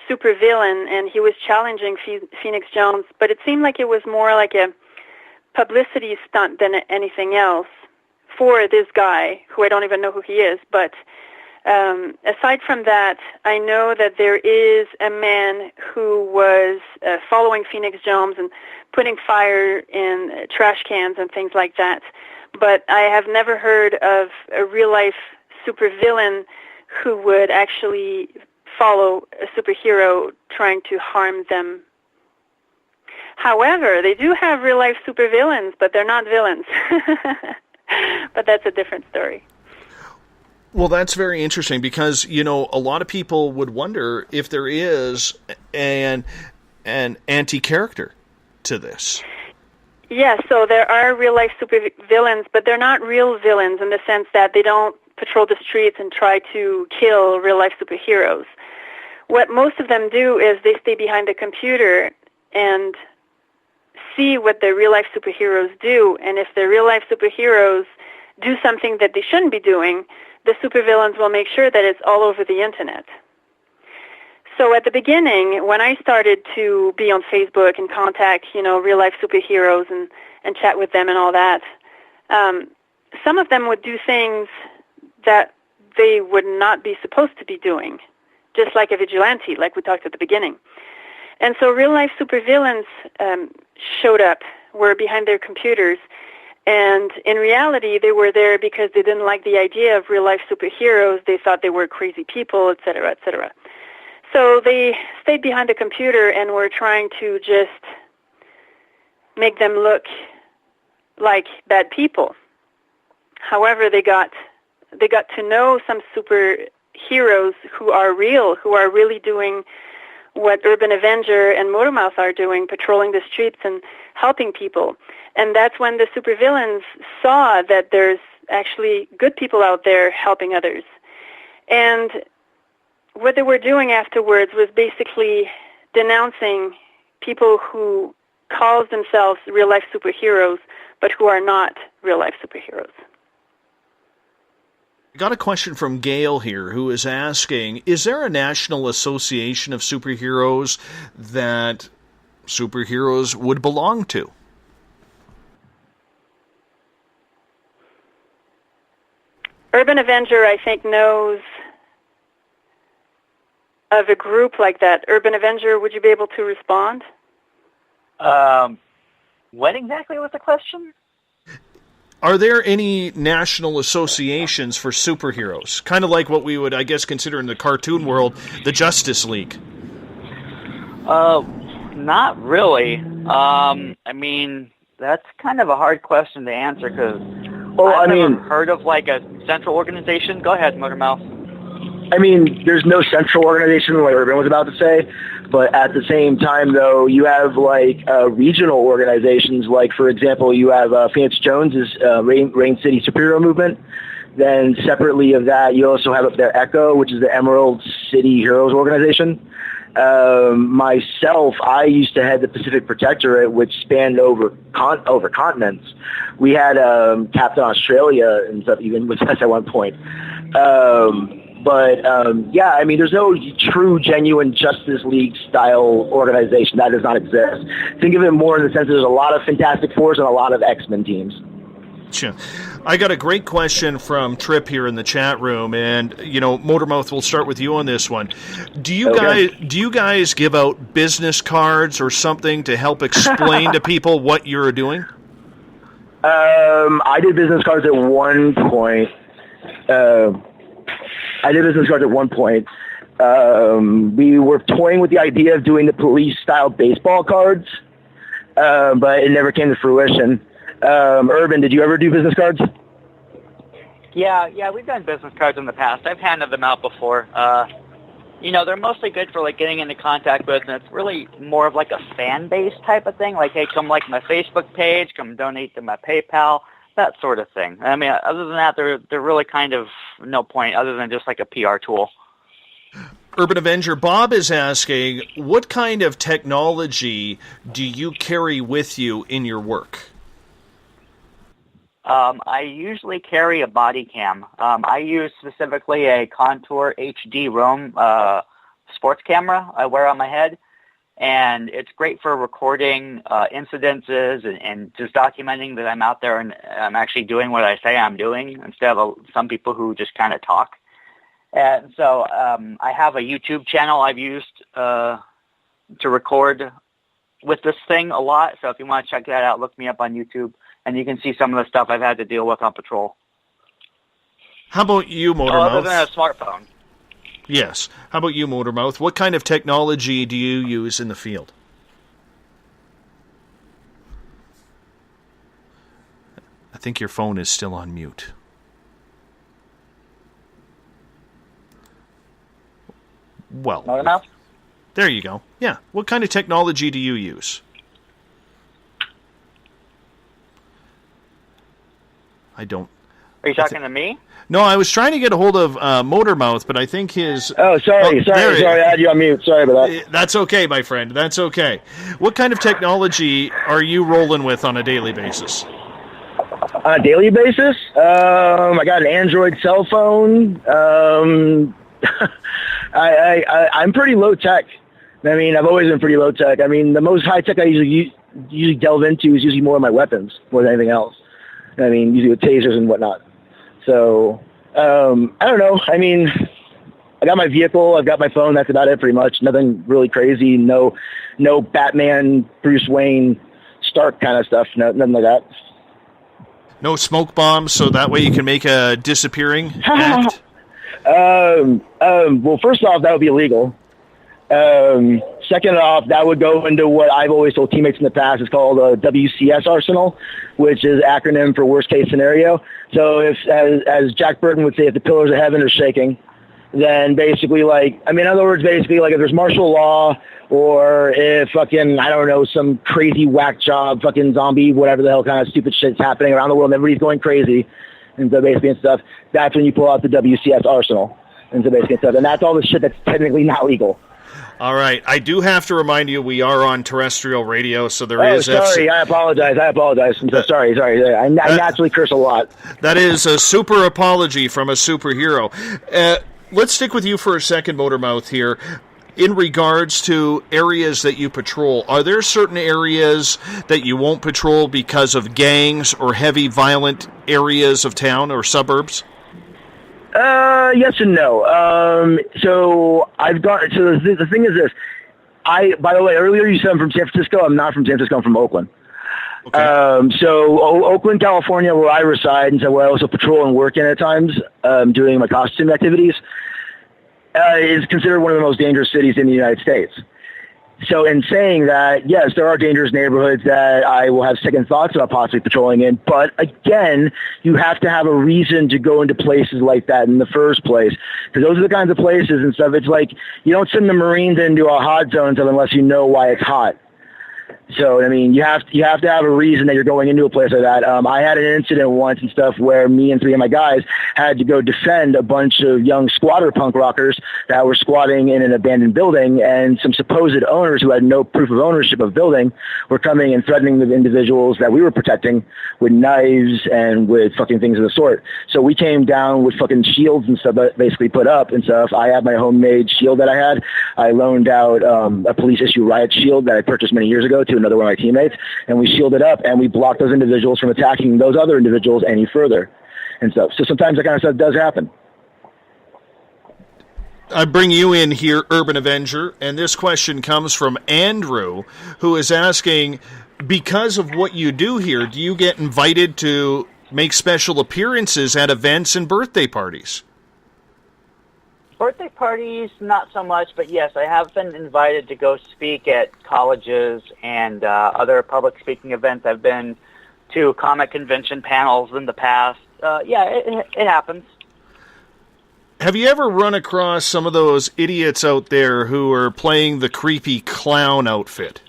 supervillain, and he was challenging Phoenix Jones, but it seemed like it was more like a publicity stunt than anything else for this guy, who I don't even know who he is. But aside from that, I know that there is a man who was following Phoenix Jones and putting fire in trash cans and things like that. But I have never heard of a real-life supervillain who would actually follow a superhero trying to harm them. However, they do have real-life supervillains, but they're not villains. But that's a different story. Well, that's very interesting because, you know, a lot of people would wonder if there is an anti-character to this. Yes, so there are real-life supervillains, but they're not real villains in the sense that they don't patrol the streets and try to kill real-life superheroes. What most of them do is they stay behind the computer and see what the real-life superheroes do, and if the real-life superheroes do something that they shouldn't be doing, the supervillains will make sure that it's all over the Internet. So at the beginning, when I started to be on Facebook and contact, you know, real-life superheroes and chat with them and all that, some of them would do things that they would not be supposed to be doing, just like a vigilante, like we talked at the beginning. And so real-life supervillains showed up, were behind their computers, and in reality, they were there because they didn't like the idea of real-life superheroes. They thought they were crazy people, et cetera, et cetera. So they stayed behind the computer and were trying to just make them look like bad people. However, they got to know some superheroes who are real, who are really doing what Urban Avenger and Motormouth are doing, patrolling the streets and helping people. And that's when the supervillains saw that there's actually good people out there helping others. And what they were doing afterwards was basically denouncing people who call themselves real-life superheroes, but who are not real-life superheroes. I got a question from Gail here, who is asking, is there a national association of superheroes that superheroes would belong to? Urban Avenger, I think, knows of a group like that. Urban Avenger, would you be able to respond? What exactly was the question? Are there any national associations for superheroes? Kind of like what we would, I guess, consider in the cartoon world, the Justice League. Not really. I mean, that's kind of a hard question to answer because I've never heard of like a central organization. Go ahead, Motormouth. I mean, there's no central organization like Urban was about to say, but at the same time, though, you have like regional organizations. Like, for example, you have Phoenix Jones's Rain City Superhero Movement. Then separately of that, you also have up there ECHO, which is the Emerald City Heroes Organization. Myself, I used to head the Pacific Protectorate, which spanned over continents. We had Captain Australia and stuff even with us at one point. Yeah, I mean, there's no true, genuine Justice League-style organization. That does not exist. Think of it more in the sense that there's a lot of Fantastic Fours and a lot of X-Men teams. Sure. I got a great question from Trip here in the chat room, and, you know, Motormouth, we'll start with you on this one. Do you guys give out business cards or something to help explain to people what you're doing? I did business cards at one point. We were toying with the idea of doing the police-style baseball cards, but it never came to fruition. Urban, did you ever do business cards? Yeah, we've done business cards in the past. I've handed them out before. You know, they're mostly good for like getting into contact with, and it's really more of like a fan base type of thing. Like, hey, come like my Facebook page, come donate to my PayPal, that sort of thing. I mean, other than that, they're really kind of no point other than just like a PR tool. Urban Avenger, Bob is asking, what kind of technology do you carry with you in your work? I usually carry a body cam. I use specifically a Contour HD Roam sports camera I wear on my head, and it's great for recording incidences and just documenting that I'm out there and I'm actually doing what I say I'm doing instead of some people who just kind of talk. And so I have a YouTube channel I've used to record with this thing a lot. So if you want to check that out, look me up on YouTube, and you can see some of the stuff I've had to deal with on patrol. How about you, Motormouth? Other than a smartphone. Yes. How about you, Motormouth? What kind of technology do you use in the field? I think your phone is still on mute. Well, Motormouth? There you go. Yeah. What kind of technology do you use? I don't. Are you talking to me? No, I was trying to get a hold of Motormouth, but I think his... Oh, sorry, I had you on mute. Sorry about that. That's okay, my friend. That's okay. What kind of technology are you rolling with on a daily basis? On a daily basis? I got an Android cell phone. I'm pretty low tech. I mean, I've always been pretty low tech. I mean, the most high tech I usually delve into is usually more of my weapons more than anything else. I mean, usually with tasers and whatnot. So, I don't know. I mean, I got my vehicle, I've got my phone, that's about it pretty much. Nothing really crazy, no Batman, Bruce Wayne, Stark kind of stuff, nothing like that. No smoke bombs, so that way you can make a disappearing act? Well, first off, that would be illegal. Second off, that would go into what I've always told teammates in the past. It's called a WCS arsenal, which is acronym for worst case scenario. So if, as Jack Burton would say, if the pillars of heaven are shaking, then basically in other words, basically if there's martial law or if fucking, I don't know, some crazy whack job, fucking zombie, whatever the hell kind of stupid shit's happening around the world and everybody's going crazy and so basically and stuff, that's when you pull out the WCS arsenal and so basically and stuff. And that's all the shit that's technically not legal. All right. I do have to remind you we are on terrestrial radio, so there is... sorry. I apologize. I'm so sorry. I naturally curse a lot. That is a super apology from a superhero. Let's stick with you for a second, Motormouth, here. In regards to areas that you patrol, are there certain areas that you won't patrol because of gangs or heavy violent areas of town or suburbs? Yes and no. The thing is this. By the way, earlier you said I'm from San Francisco. I'm not from San Francisco. I'm from Oakland. Okay. Oakland, California, where I reside, and so where I also patrol and work in at times, doing my costume activities, is considered one of the most dangerous cities in the United States. So in saying that, yes, there are dangerous neighborhoods that I will have second thoughts about possibly patrolling in. But again, you have to have a reason to go into places like that in the first place. Because those are the kinds of places and stuff. It's like you don't send the Marines into a hot zone unless you know why it's hot. So, I mean, you have to have a reason that you're going into a place like that. I had an incident once and stuff where me and three of my guys had to go defend a bunch of young squatter punk rockers that were squatting in an abandoned building, and some supposed owners who had no proof of ownership of building were coming and threatening the individuals that we were protecting with knives and with fucking things of the sort. So we came down with fucking shields and stuff basically put up and stuff. I had my homemade shield that I had. I loaned out a police issue riot shield that I purchased many years ago to another one of my teammates, and we shielded up and we blocked those individuals from attacking those other individuals any further and stuff. So sometimes that kind of stuff does happen. I bring you in here, Urban Avenger, and this question comes from Andrew, who is asking, because of what you do here, do you get invited to make special appearances at events and birthday parties? Birthday parties, not so much, but yes, I have been invited to go speak at colleges and other public speaking events. I've been to comic convention panels in the past. It happens. Have you ever run across some of those idiots out there who are playing the creepy clown outfit?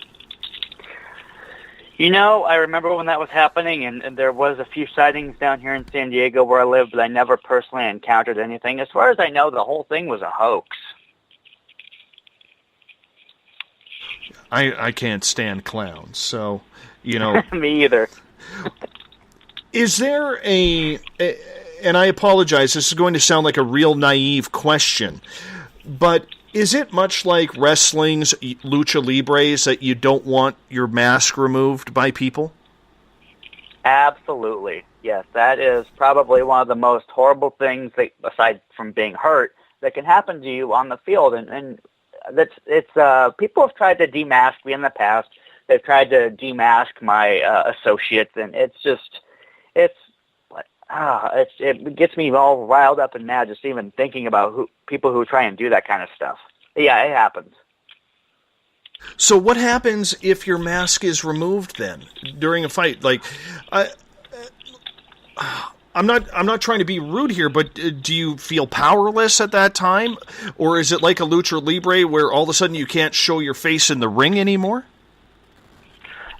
You know, I remember when that was happening, and there was a few sightings down here in San Diego where I live, but I never personally encountered anything. As far as I know, the whole thing was a hoax. I can't stand clowns, so, you know. Me either. Is there and I apologize, this is going to sound like a real naive question, but is it much like wrestling's lucha libres that you don't want your mask removed by people? Absolutely. Yes, that is probably one of the most horrible things, that, aside from being hurt, that can happen to you on the field. And people have tried to demask me in the past. They've tried to demask my associates, and it gets me all riled up and mad just even thinking about people who try and do that kind of stuff. Yeah, it happens. So what happens if your mask is removed then during a fight? Like, I'm not trying to be rude here, but do you feel powerless at that time, or is it like a lucha libre where all of a sudden you can't show your face in the ring anymore?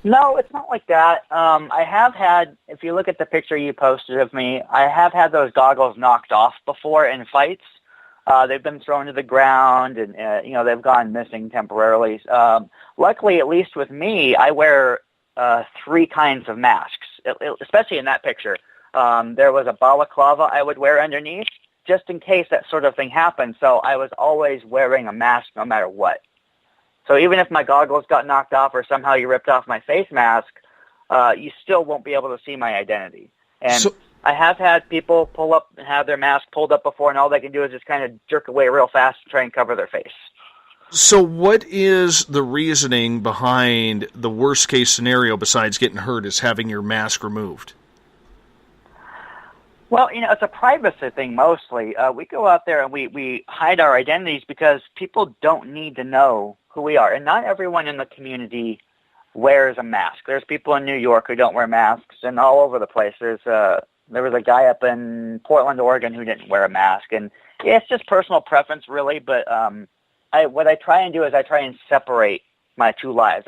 No, it's not like that. I have had, if you look at the picture you posted of me, I have had those goggles knocked off before in fights. They've been thrown to the ground, and they've gone missing temporarily. Luckily, at least with me, I wear 3 kinds of masks, especially in that picture. There was a balaclava I would wear underneath, just in case that sort of thing happened. So I was always wearing a mask no matter what. So even if my goggles got knocked off or somehow you ripped off my face mask, you still won't be able to see my identity. And I have had people pull up and have their mask pulled up before, and all they can do is just kind of jerk away real fast and try and cover their face. So what is the reasoning behind the worst case scenario besides getting hurt is having your mask removed? Well, it's a privacy thing mostly. We go out there and we hide our identities because people don't need to know who we are. And not everyone in the community wears a mask. There's people in New York who don't wear masks, and all over the place. There was a guy up in Portland, Oregon who didn't wear a mask. And yeah, it's just personal preference, really. But what I try and do is I try and separate my two lives.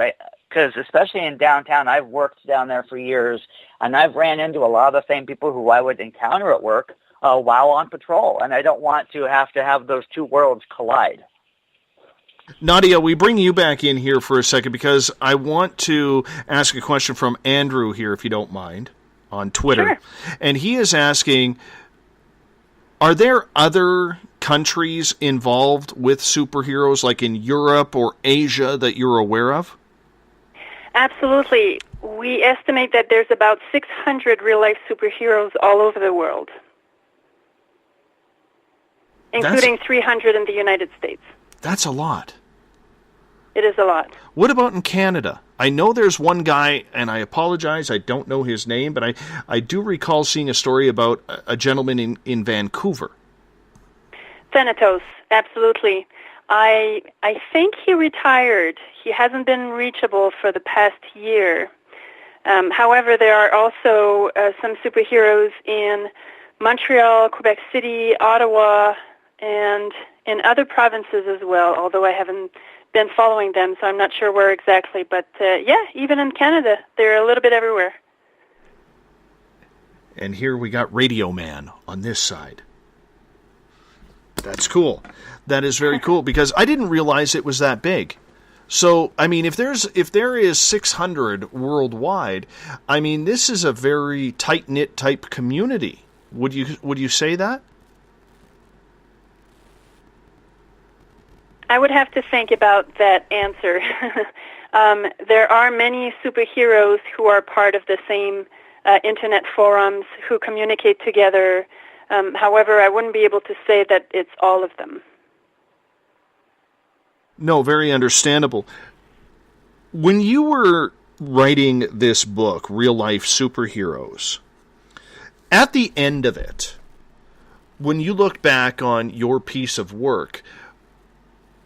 Because especially in downtown, I've worked down there for years, and I've ran into a lot of the same people who I would encounter at work while on patrol, and I don't want to have those two worlds collide. Nadia, we bring you back in here for a second because I want to ask a question from Andrew here, if you don't mind, on Twitter. Sure. And he is asking, are there other countries involved with superheroes, like in Europe or Asia, that you're aware of? Absolutely. We estimate that there's about 600 real-life superheroes all over the world, including 300 in the United States. That's a lot. It is a lot. What about in Canada? I know there's one guy, and I apologize, I don't know his name, but I do recall seeing a story about a gentleman in Vancouver. Thanatos, absolutely. I think he retired. He hasn't been reachable for the past year. However, there are also some superheroes in Montreal, Quebec City, Ottawa, and in other provinces as well, although I haven't been following them, so I'm not sure where exactly. But yeah, even in Canada, they're a little bit everywhere. And here we got Radio Man on this side. That's cool. That is very cool, because I didn't realize it was that big. So, I mean, if there is 600 worldwide, I mean, this is a very tight-knit type community. Would you say that? I would have to think about that answer. There are many superheroes who are part of the same internet forums who communicate together. However, I wouldn't be able to say that it's all of them. No, very understandable. When you were writing this book, Real Life Superheroes, at the end of it, when you look back on your piece of work,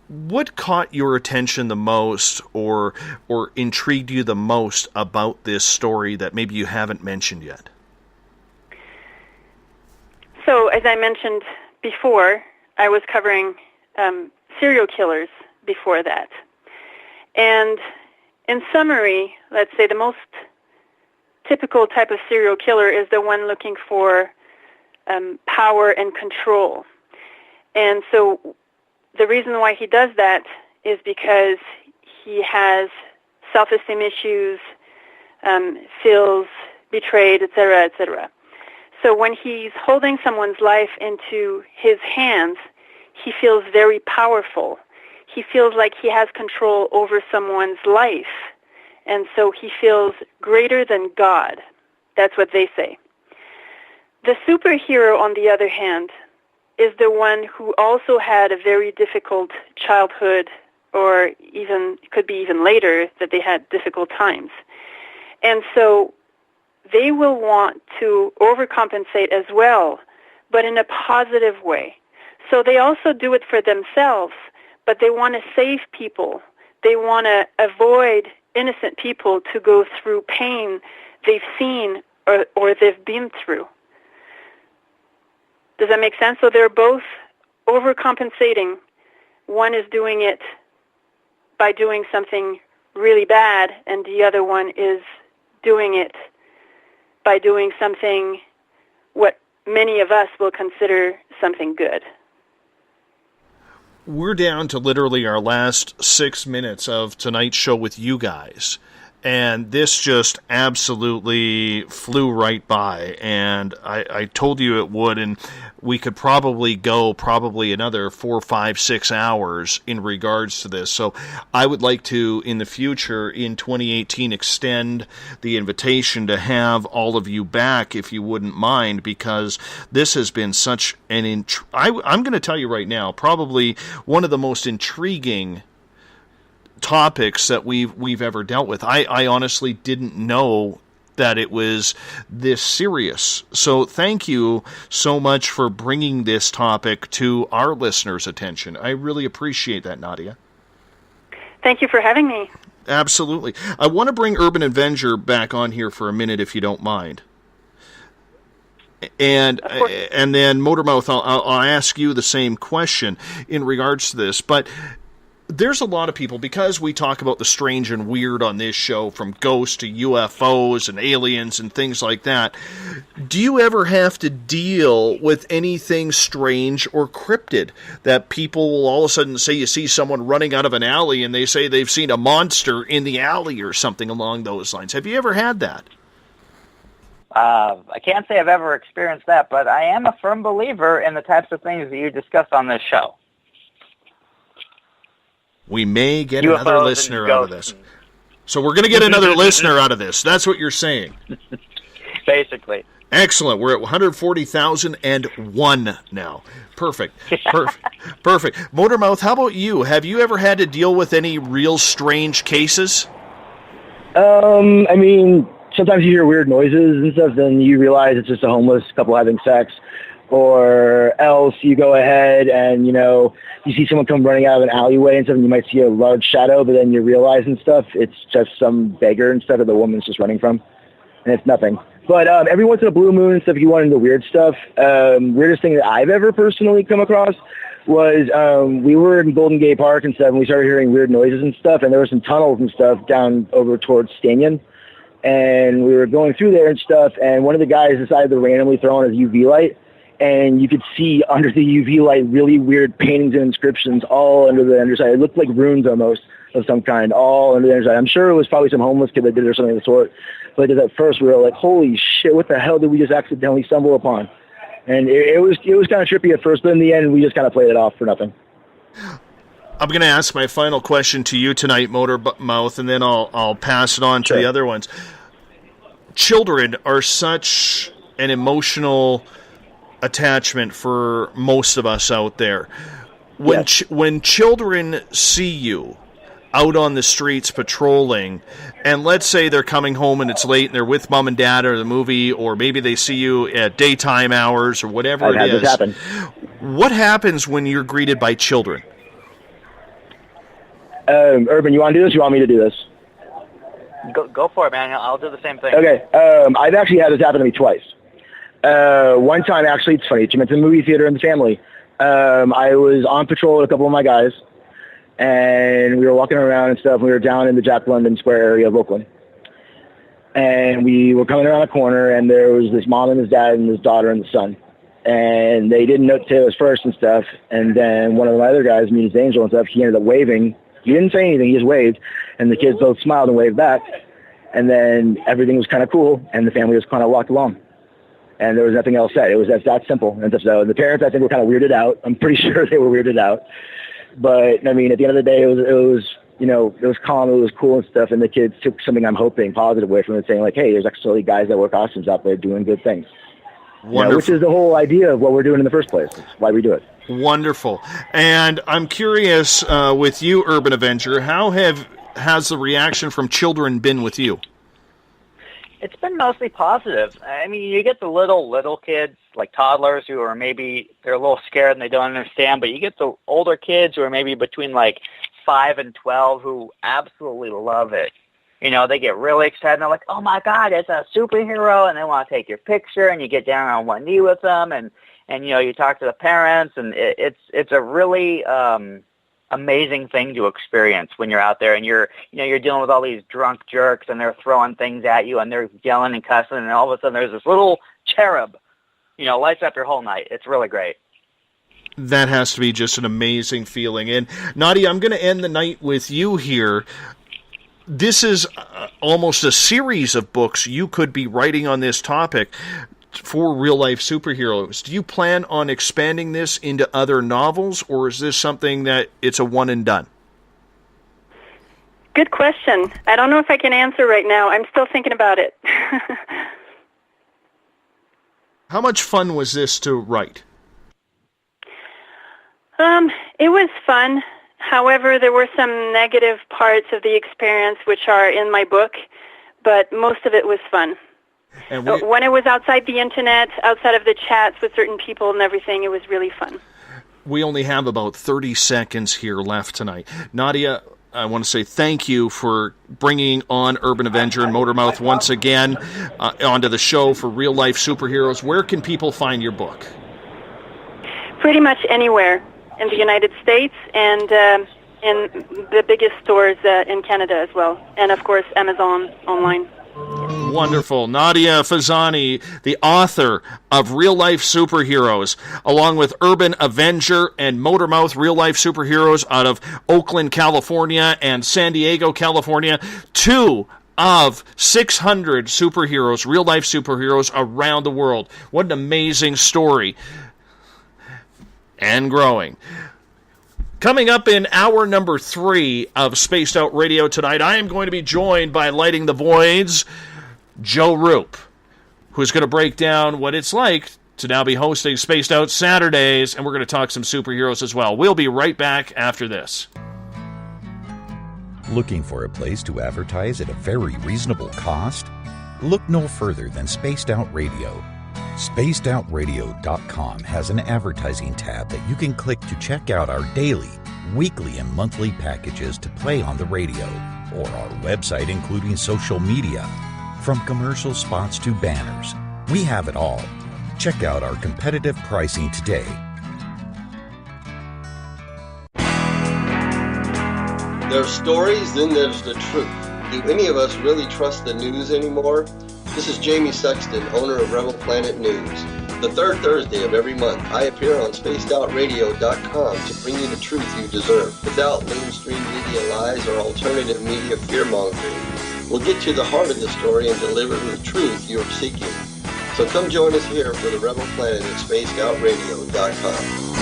what caught your attention the most or intrigued you the most about this story that maybe you haven't mentioned yet? So, as I mentioned before, I was covering serial killers before that. And in summary, let's say the most typical type of serial killer is the one looking for power and control. And so the reason why he does that is because he has self-esteem issues, feels betrayed, etc., etc. So when he's holding someone's life into his hands, he feels very powerful. He feels like he has control over someone's life. And so he feels greater than God. That's what they say. The superhero, on the other hand, is the one who also had a very difficult childhood, or even, could be even later, that they had difficult times. And so they will want to overcompensate as well, but in a positive way. So they also do it for themselves, but they want to save people. They want to avoid innocent people to go through pain they've seen or they've been through. Does that make sense? So they're both overcompensating. One is doing it by doing something really bad, and the other one is doing it by doing something what many of us will consider something good. We're down to literally our last 6 minutes of tonight's show with you guys. And this just absolutely flew right by. And I told you it would, and we could probably go another 4, 5, 6 hours in regards to this. So I would like to, in the future, in 2018, extend the invitation to have all of you back, if you wouldn't mind, because this has been such an... I'm going to tell you right now, probably one of the most intriguing topics that we've ever dealt with. I honestly didn't know that it was this serious. So thank you so much for bringing this topic to our listeners' attention. I really appreciate that, Nadia. Thank you for having me. Absolutely. I want to bring Urban Avenger back on here for a minute, if you don't mind. And then Motormouth, I'll ask you the same question in regards to this, but there's a lot of people, because we talk about the strange and weird on this show, from ghosts to UFOs and aliens and things like that. Do you ever have to deal with anything strange or cryptid that people will all of a sudden say you see someone running out of an alley and they say they've seen a monster in the alley or something along those lines? Have you ever had that? I can't say I've ever experienced that, but I am a firm believer in the types of things that you discuss on this show. We may get another listener out of this. So we're going to get another listener out of this. That's what you're saying. Basically. Excellent. We're at 140,001 now. Perfect. Perfect. Motormouth, how about you? Have you ever had to deal with any real strange cases? I mean, sometimes you hear weird noises and stuff, then you realize it's just a homeless couple having sex. Or else you go ahead and, you see someone come running out of an alleyway and stuff, and you might see a large shadow, but then you realize and stuff, it's just some beggar and stuff that the woman's just running from, and it's nothing. But every once in a blue moon and stuff, if you want into weird stuff, weirdest thing that I've ever personally come across was we were in Golden Gate Park and stuff, and we started hearing weird noises and stuff, and there were some tunnels and stuff down over towards Stanion, and we were going through there and stuff, and one of the guys decided to randomly throw on his UV light, and you could see under the UV light really weird paintings and inscriptions all under the underside. It looked like runes almost of some kind, all under the underside. I'm sure it was probably some homeless kid that did it or something of the sort. But at first we were like, holy shit, what the hell did we just accidentally stumble upon? And it was kind of trippy at first, but in the end we just kind of played it off for nothing. I'm going to ask my final question to you tonight, Motormouth, and then I'll pass it on to the other ones. Children are such an emotional attachment for most of us out there. When children see you out on the streets patrolling, and let's say they're coming home and it's late and they're with mom and dad or the movie, or maybe they see you at daytime hours or whatever it is, what happens when you're greeted by children? Urban, you want to do this or you want me to do this? Go for it, man. I'll do the same thing. Okay. I've actually had this happen to me twice. One time, actually, it's funny. It's a movie theater in the family. I was on patrol with a couple of my guys, and we were walking around and stuff. We were down in the Jack London Square area of Oakland. And we were coming around a corner, and there was this mom and his dad and his daughter and the son. And they didn't know Taylor's first and stuff. And then one of my other guys, Meet His Angel and stuff, he ended up waving He didn't say anything. He just waved, and the kids both smiled and waved back. And then everything was kind of cool, and the family just kind of walked along. And there was nothing else said. It was that simple. And so the parents, I think, were kind of weirded out. I'm pretty sure they were weirded out. But, I mean, at the end of the day, it was calm, it was cool and stuff, and the kids took something, I'm hoping, positive away from it, saying, like, hey, there's actually guys that wear costumes out there doing good things. Wonderful. Which is the whole idea of what we're doing in the first place. It's why we do it. Wonderful. And I'm curious, with you, Urban Avenger, how has the reaction from children been with you? It's been mostly positive. I mean, you get the little kids, like toddlers, who are maybe, they're a little scared and they don't understand, but you get the older kids who are maybe between like 5 and 12 who absolutely love it. You know, they get really excited and they're like, oh my God, it's a superhero, and they want to take your picture, and you get down on one knee with them, and you know, you talk to the parents, and it's a really amazing thing to experience when you're out there and you're dealing with all these drunk jerks and they're throwing things at you and they're yelling and cussing, and all of a sudden there's this little cherub, you know, lights up your whole night. It's really great. That has to be just an amazing feeling. And Nadia, I'm going to end the night with you here. This is almost a series of books you could be writing on this topic for real-life superheroes. Do you plan on expanding this into other novels, or is this something that it's a one and done? Good question. I don't know if I can answer right now. I'm still thinking about it. How much fun was this to write? It was fun. However, there were some negative parts of the experience which are in my book, but most of it was fun. And when it was outside the internet, outside of the chats with certain people and everything, it was really fun. We only have about 30 seconds here left tonight. Nadia, I want to say thank you for bringing on Urban Avenger and Motormouth once again onto the show for real-life superheroes. Where can people find your book? Pretty much anywhere in the United States and in the biggest stores in Canada as well. And, of course, Amazon online. Wonderful. Nadia Fezzani, the author of Real Life Superheroes, along with Urban Avenger and Motormouth, Real Life Superheroes out of Oakland, California and San Diego, California. 2 of 600 superheroes, real life superheroes around the world. What an amazing story. And growing. Coming up in hour number 3 of Spaced Out Radio tonight, I am going to be joined by Lighting the Voids, Joe Roop, who's going to break down what it's like to now be hosting Spaced Out Saturdays, and we're going to talk some superheroes as well. We'll be right back after this. Looking for a place to advertise at a very reasonable cost? Look no further than Spaced Out Radio. SpacedOutRadio.com has an advertising tab that you can click to check out our daily, weekly, and monthly packages to play on the radio, or our website including social media. From commercial spots to banners, we have it all. Check out our competitive pricing today. There's stories, then there's the truth. Do any of us really trust the news anymore? This is Jamie Sexton, owner of Rebel Planet News. The third Thursday of every month, I appear on SpacedOutRadio.com to bring you the truth you deserve, without mainstream media lies or alternative media fear-mongering. We'll get to the heart of the story and deliver the truth you're seeking. So come join us here for the Rebel Planet at SpacedOutRadio.com.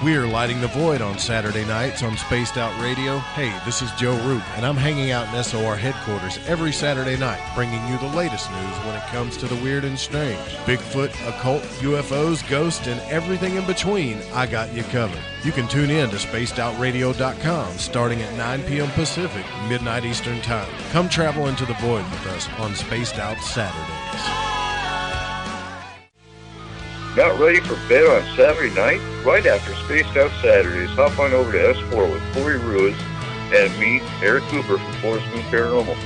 We're lighting the void on Saturday nights on Spaced Out Radio. Hey, this is Joe Roop, and I'm hanging out in SOR headquarters every Saturday night, bringing you the latest news when it comes to the weird and strange. Bigfoot, occult, UFOs, ghosts, and everything in between, I got you covered. You can tune in to SpacedOutRadio.com starting at 9 p.m. Pacific, midnight Eastern Time. Come travel into the void with us on Spaced Out Saturdays. Not ready for bed on Saturday night? Right after Spaced Out Saturdays, hop on over to S4 with Corey Ruiz and me, Eric Cooper from Forest Moon Paranormal.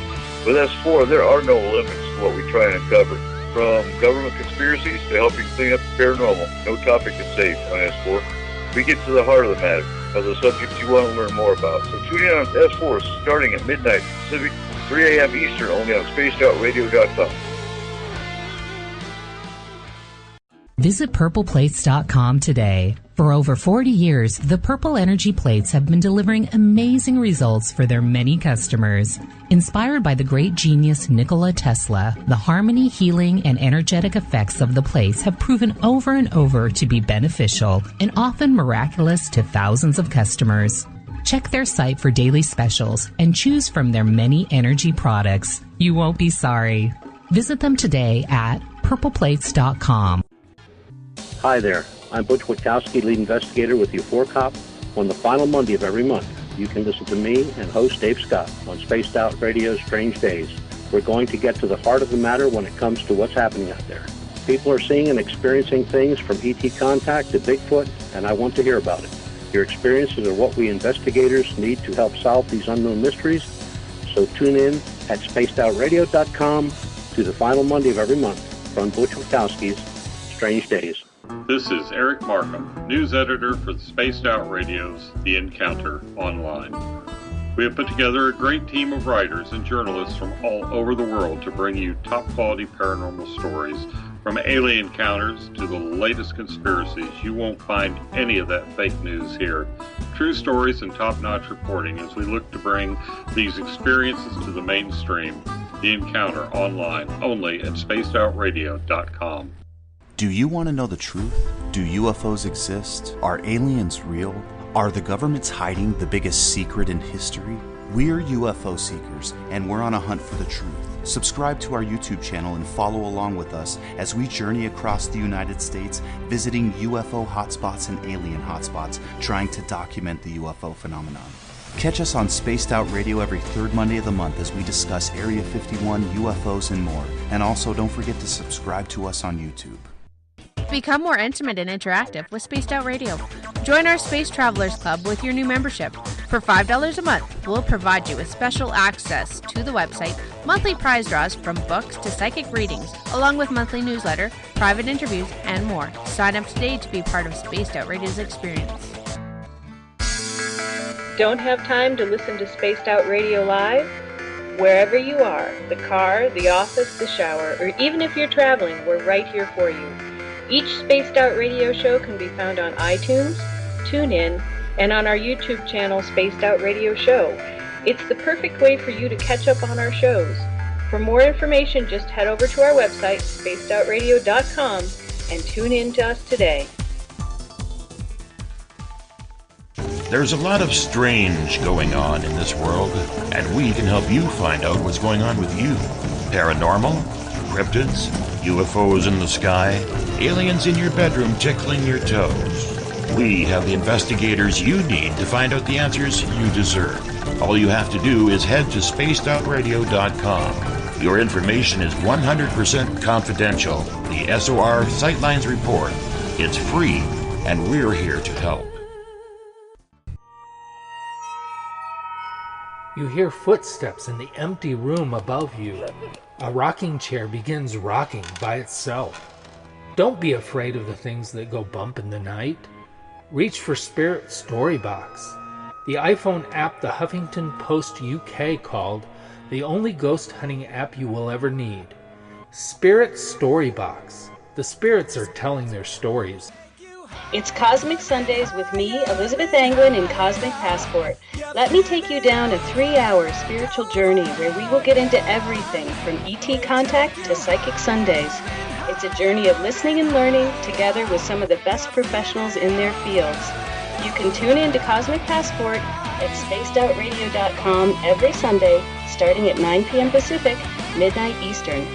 With S4, there are no limits to what we try and uncover. From government conspiracies to helping clean up the paranormal, no topic is safe on S4. We get to the heart of the matter, of the subjects you want to learn more about. So tune in on S4 starting at midnight Pacific, 3 a.m. Eastern, only on SpacedOutRadio.com. Visit purpleplates.com today. For over 40 years, the Purple Energy Plates have been delivering amazing results for their many customers. Inspired by the great genius Nikola Tesla, the harmony, healing, and energetic effects of the plates have proven over and over to be beneficial and often miraculous to thousands of customers. Check their site for daily specials and choose from their many energy products. You won't be sorry. Visit them today at purpleplates.com. Hi there. I'm Butch Witkowski, lead investigator with U4Cop. On the final Monday of every month, you can listen to me and host Dave Scott on Spaced Out Radio's Strange Days. We're going to get to the heart of the matter when it comes to what's happening out there. People are seeing and experiencing things from ET contact to Bigfoot, and I want to hear about it. Your experiences are what we investigators need to help solve these unknown mysteries. So tune in at spacedoutradio.com to the final Monday of every month from Butch Witkowski's Strange Days. This is Eric Markham, news editor for the Spaced Out Radio's The Encounter Online. We have put together a great team of writers and journalists from all over the world to bring you top-quality paranormal stories. From alien encounters to the latest conspiracies, you won't find any of that fake news here. True stories and top-notch reporting as we look to bring these experiences to the mainstream. The Encounter Online, only at spacedoutradio.com. Do you want to know the truth? Do UFOs exist? Are aliens real? Are the governments hiding the biggest secret in history? We're UFO seekers, and we're on a hunt for the truth. Subscribe to our YouTube channel and follow along with us as we journey across the United States, visiting UFO hotspots and alien hotspots, trying to document the UFO phenomenon. Catch us on Spaced Out Radio every third Monday of the month as we discuss Area 51, UFOs, and more. And also, don't forget to subscribe to us on YouTube. Become more intimate and interactive with Spaced Out Radio. Join our Space Travelers Club with your new membership. For $5 a month, we'll provide you with special access to the website, monthly prize draws from books to psychic readings, along with monthly newsletter, private interviews, and more. Sign up today to be part of Spaced Out Radio's experience. Don't have time to listen to Spaced Out Radio live? Wherever you are, the car, the office, the shower, or even if you're traveling, we're right here for you. Each Spaced Out Radio show can be found on iTunes, TuneIn, and on our YouTube channel, Spaced Out Radio Show. It's the perfect way for you to catch up on our shows. For more information, just head over to our website, spacedoutradio.com, and tune in to us today. There's a lot of strange going on in this world, and we can help you find out what's going on with you. Paranormal, cryptids, UFOs in the sky, aliens in your bedroom tickling your toes. We have the investigators you need to find out the answers you deserve. All you have to do is head to spacedoutradio.com. Your information is 100% confidential. The SOR Sightlines report. It's free, and we're here to help. You hear footsteps in the empty room above you. A rocking chair begins rocking by itself. Don't be afraid of the things that go bump in the night. Reach for Spirit Storybox, the iPhone app the Huffington Post UK called the only ghost hunting app you will ever need. Spirit Storybox. The spirits are telling their stories. It's Cosmic Sundays with me, Elizabeth Anglin, in Cosmic Passport. Let me take you down a 3-hour spiritual journey where we will get into everything from ET contact to Psychic Sundays. It's a journey of listening and learning together with some of the best professionals in their fields. You can tune in to Cosmic Passport at spacedoutradio.com every Sunday, starting at 9 p.m. Pacific, midnight Eastern.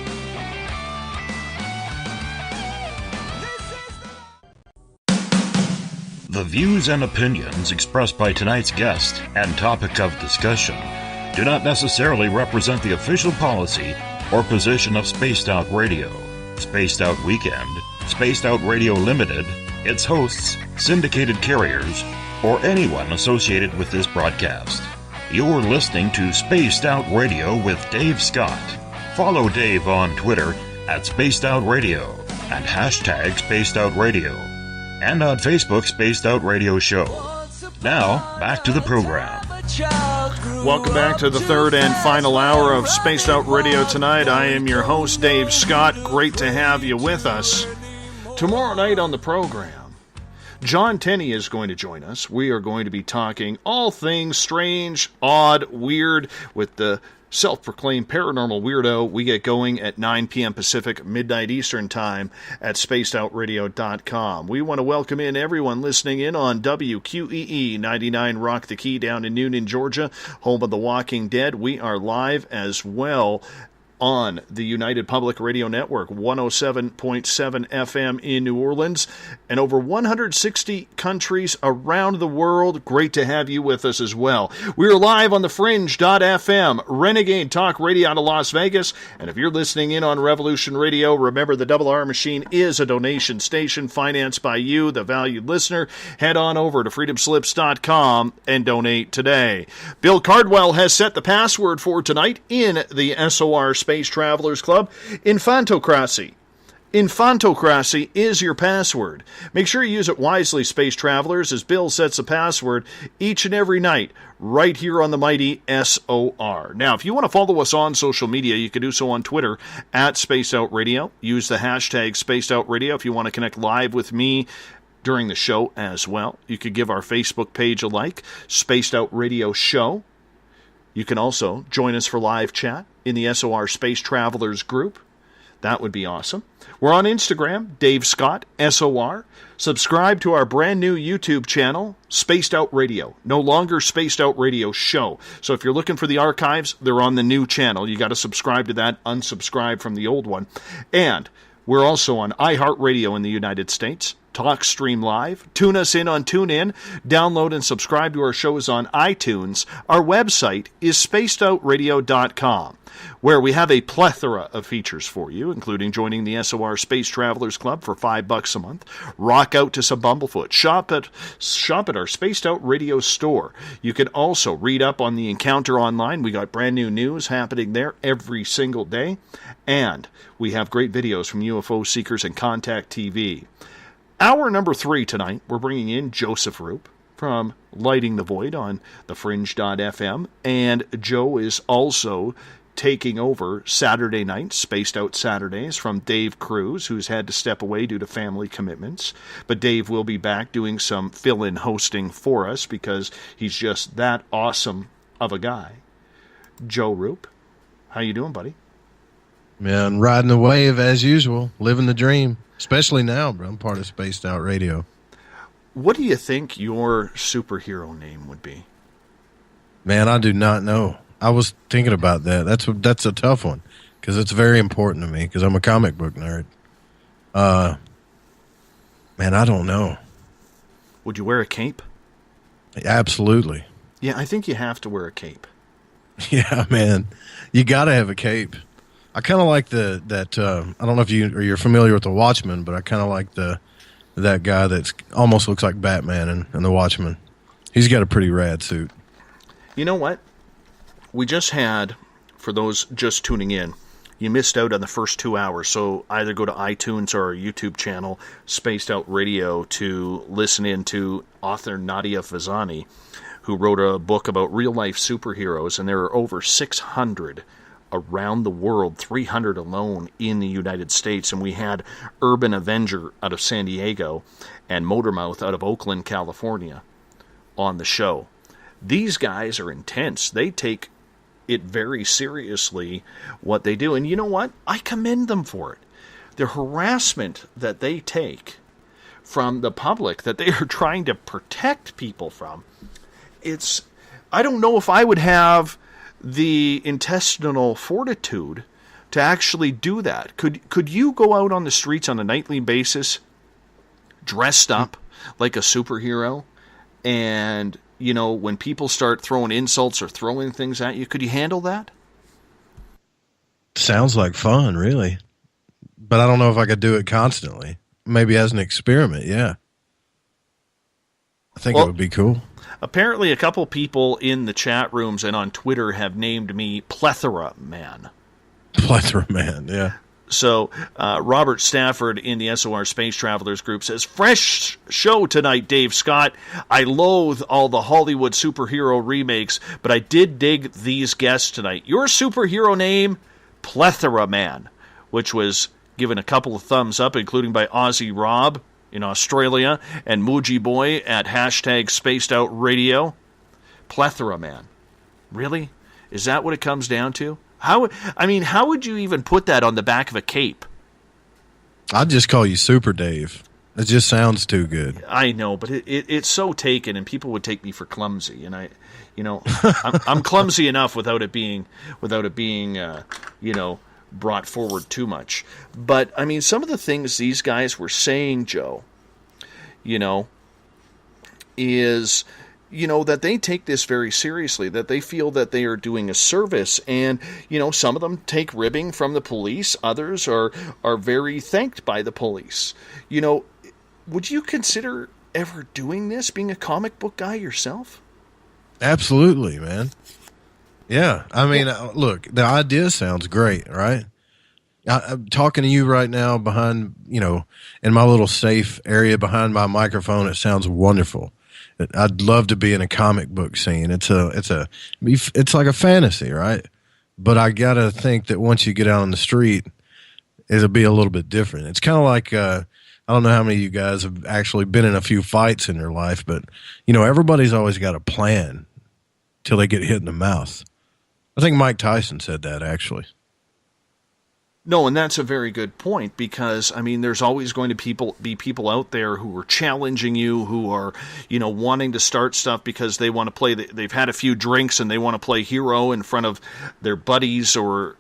The views and opinions expressed by tonight's guest and topic of discussion do not necessarily represent the official policy or position of Spaced Out Radio, Spaced Out Weekend, Spaced Out Radio Limited, its hosts, syndicated carriers, or anyone associated with this broadcast. You're listening to Spaced Out Radio with Dave Scott. Follow Dave on Twitter at Spaced Out Radio and hashtag Spaced Out Radio. And on Facebook, Spaced Out Radio Show. Now, back to the program. Welcome back to the third and final hour of Spaced Out Radio tonight. I am your host, Dave Scott. Great to have you with us. Tomorrow night on the program, John Tenney is going to join us. We are going to be talking all things strange, odd, weird with the self-proclaimed paranormal weirdo. We get going at 9 p.m. Pacific, midnight Eastern time at spacedoutradio.com. We want to welcome in everyone listening in on WQEE 99 Rock the Key down in Noonan, Georgia, home of The Walking Dead. We are live as well on the United Public Radio Network, 107.7 FM in New Orleans, and over 160 countries around the world. Great to have you with us as well. We're live on the Fringe.fm, Renegade Talk Radio out of Las Vegas, and if you're listening in on Revolution Radio, remember the Double R Machine is a donation station financed by you, the valued listener. Head on over to freedomslips.com and donate today. Bill Cardwell has set the password for tonight in the SOR Space Travelers Club. Infantocracy. Infantocracy is your password. Make sure you use it wisely, Space Travelers, as Bill sets the password each and every night right here on the mighty SOR. Now, if you want to follow us on social media, you can do so on Twitter at Spaced Out Radio. Use the hashtag Spaced Out Radio if you want to connect live with me during the show as well. You could give our Facebook page a like, Spaced Out Radio Show. You can also join us for live chat in the SOR Space Travelers group. That would be awesome. We're on Instagram, Dave Scott, SOR. Subscribe to our brand new YouTube channel, Spaced Out Radio. No longer Spaced Out Radio Show. So if you're looking for the archives, they're on the new channel. You got to subscribe to that, unsubscribe from the old one. And we're also on iHeartRadio in the United States, TalkStream Live. Tune us in on TuneIn. Download and subscribe to our shows on iTunes. Our website is spacedoutradio.com, where we have a plethora of features for you, including joining the SOR Space Travelers Club for $5 a month. Rock out to some Bumblefoot. Shop at our Spaced Out Radio store. You can also read up on the Encounter online. We got brand new news happening there every single day. And we have great videos from UFO Seekers and Contact TV. Hour number 3 tonight, we're bringing in Joseph Roop from Lighting the Void on the Fringe.fm. And Joe is also taking over Saturday night, Spaced Out Saturdays, from Dave Cruz, who's had to step away due to family commitments. But Dave will be back doing some fill-in hosting for us because he's just that awesome of a guy. Joe Roop, how you doing, buddy? Man, riding the wave as usual, living the dream. Especially now, bro. I'm part of Spaced Out Radio. What do you think your superhero name would be? Man, I do not know. I was thinking about that. That's a tough one because it's very important to me because I'm a comic book nerd. Man, I don't know. Would you wear a cape? Absolutely. Yeah, I think you have to wear a cape. Yeah, man. You got to have a cape. I kind of like I don't know if you're familiar with The Watchmen, but I kind of like that guy that's almost looks like Batman in The Watchmen. He's got a pretty rad suit. You know what? We just had, for those just tuning in, you missed out on the first 2 hours, so either go to iTunes or our YouTube channel, Spaced Out Radio, to listen in to author Nadia Fezzani, who wrote a book about real-life superheroes, and there are over 600 around the world, 300 alone in the United States. And we had Urban Avenger out of San Diego and Motormouth out of Oakland, California on the show. These guys are intense. They take it very seriously, what they do. And you know what? I commend them for it. The harassment that they take from the public, that they are trying to protect people from, I don't know if I would have the intestinal fortitude to actually do that. Could you go out on the streets on a nightly basis dressed up like a superhero, and when people start throwing insults or throwing things at you, could you handle that? Sounds like fun, really. But I don't know if I could do it constantly. Maybe as an experiment, yeah. I think it would be cool. Apparently, a couple people in the chat rooms and on Twitter have named me Plethora Man. Plethora Man, yeah. So, Robert Stafford in the SOR Space Travelers group says, fresh show tonight, Dave Scott. I loathe all the Hollywood superhero remakes, but I did dig these guests tonight. Your superhero name, Plethora Man, which was given a couple of thumbs up, including by Aussie Rob in Australia and Muji Boy at hashtag Spaced Out Radio. Plethora, man. Really? Is that what it comes down to? How would you even put that on the back of a cape? I'd just call you Super Dave. It just sounds too good. I know, but it's so taken, and people would take me for clumsy, and I'm clumsy enough without it being brought forward too much. But I mean, some of the things these guys were saying, Joe, is that they take this very seriously, that they feel that they are doing a service, and some of them take ribbing from the police, others are very thanked by the police. Would you consider ever doing this, being a comic book guy yourself? Absolutely, man. Yeah, I mean, look, the idea sounds great, right? I'm talking to you right now behind, in my little safe area behind my microphone. It sounds wonderful. I'd love to be in a comic book scene. It's like a fantasy, right? But I gotta think that once you get out on the street, it'll be a little bit different. It's kind of like I don't know how many of you guys have actually been in a few fights in your life, but everybody's always got a plan till they get hit in the mouth. I think Mike Tyson said that, actually. No, and that's a very good point, because there's always going to be people out there who are challenging you, who are wanting to start stuff because they want to play. They've had a few drinks and they want to play hero in front of their buddies, or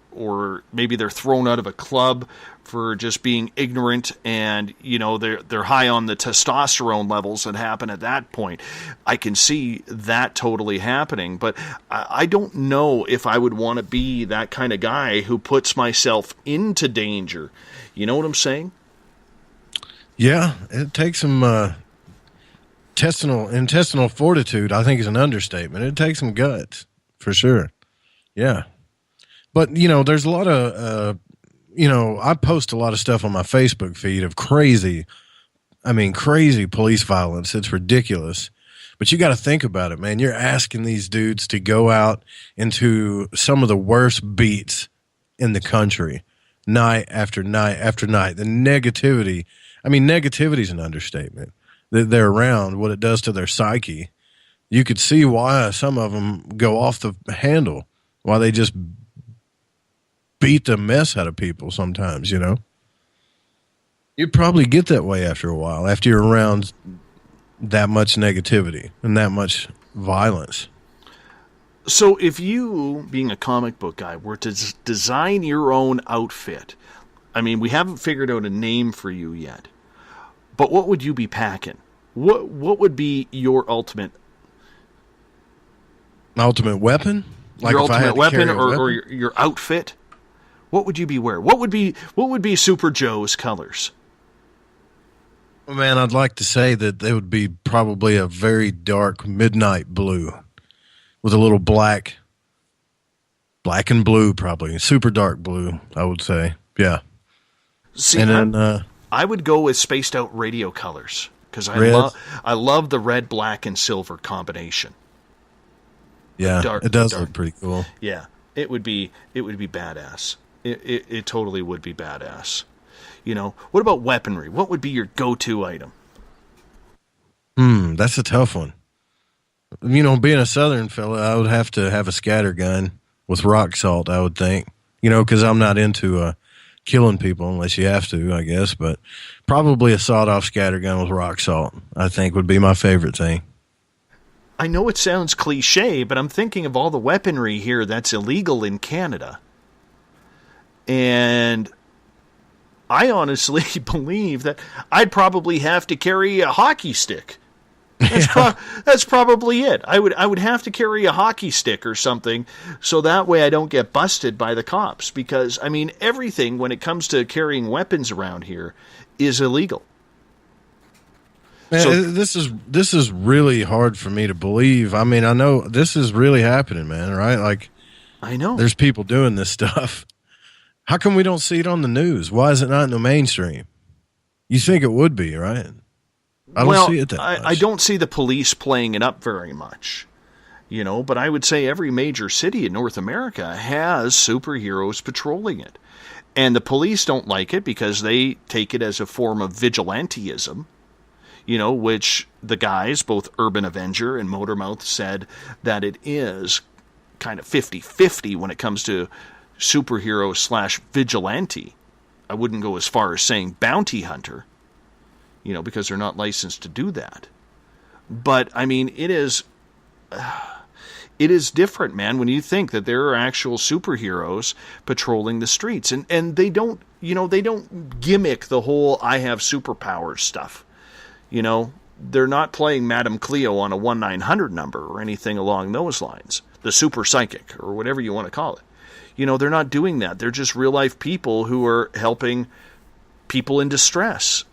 maybe they're thrown out of a club for just being ignorant, and they're high on the testosterone levels that happen at that point. I can see that totally happening, but I don't know if I would want to be that kind of guy who puts myself into danger. You know what I'm saying? Yeah, it takes some intestinal fortitude. I think is an understatement. It takes some guts for sure. Yeah, but there's a lot of I post a lot of stuff on my Facebook feed of crazy police violence. It's ridiculous. But you got to think about it, man. You're asking these dudes to go out into some of the worst beats in the country, night after night after night. The negativity, negativity is an understatement. They're around, what it does to their psyche. You could see why some of them go off the handle, why they just beat the mess out of people sometimes, You'd probably get that way after a while, after you're around that much negativity and that much violence. So if you, being a comic book guy, were to design your own outfit, we haven't figured out a name for you yet, but what would you be packing? What would be your ultimate weapon? Like your ultimate weapon, or your outfit? What would you be wearing? What would be Super Joe's colors? Well, man, I'd like to say that they would be probably a very dark midnight blue with a little black and blue, probably super dark blue, I would say. Yeah. See, and then I would go with Spaced Out Radio colors, because I love the red, black, and silver combination. Yeah, it does look pretty cool. Yeah, it would be badass. It totally would be badass. What about weaponry? What would be your go-to item? That's a tough one. Being a Southern fella, I would have to have a scatter gun with rock salt, I would think. Because I'm not into killing people unless you have to, I guess. But probably a sawed-off scatter gun with rock salt, I think, would be my favorite thing. I know it sounds cliche, but I'm thinking of all the weaponry here that's illegal in Canada. And I honestly believe that I'd probably have to carry a hockey stick. That's probably it. I would have to carry a hockey stick or something, so that way I don't get busted by the cops. Because everything when it comes to carrying weapons around here is illegal. Man, so this is really hard for me to believe. I know this is really happening, man. Right? Like, I know there's people doing this stuff. How come we don't see it on the news? Why is it not in the mainstream? You think it would be, right? I don't see it that much. I don't see the police playing it up very much, but I would say every major city in North America has superheroes patrolling it. And the police don't like it because they take it as a form of vigilantism, which the guys, both Urban Avenger and Motormouth, said that it is kind of 50-50 when it comes to superhero / vigilante. I wouldn't go as far as saying bounty hunter, because they're not licensed to do that. But, I mean, it is different, man, when you think that there are actual superheroes patrolling the streets. And they don't, they don't gimmick the whole I have superpowers stuff. They're not playing Madame Cleo on a 1-900 number or anything along those lines. The super psychic or whatever you want to call it. They're not doing that. They're just real life people who are helping people in distress.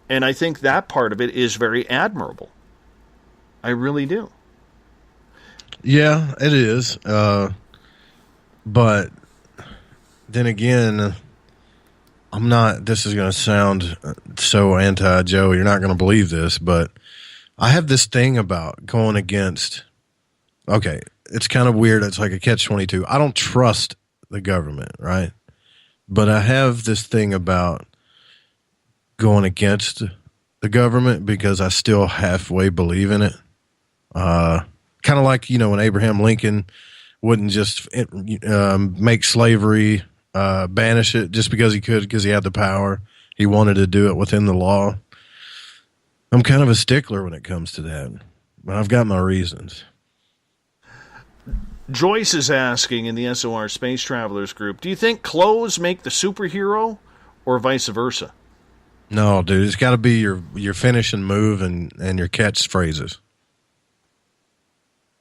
And I think that part of it is very admirable. I really do. Yeah, it is. But then again, I'm not, this is going to sound so anti-Joe, you're not going to believe this, but I have this thing about going against, okay, it's kind of weird. It's like a catch-22. I don't trust the government, right? But I have this thing about going against the government because I still halfway believe in it. Kind of like, when Abraham Lincoln wouldn't just make slavery, banish it just because he could, because he had the power. He wanted to do it within the law. I'm kind of a stickler when it comes to that, but I've got my reasons. Joyce is asking in the SOR Space Travelers group, do you think clothes make the superhero or vice versa? No, dude, it's got to be your finish and move and your catchphrases.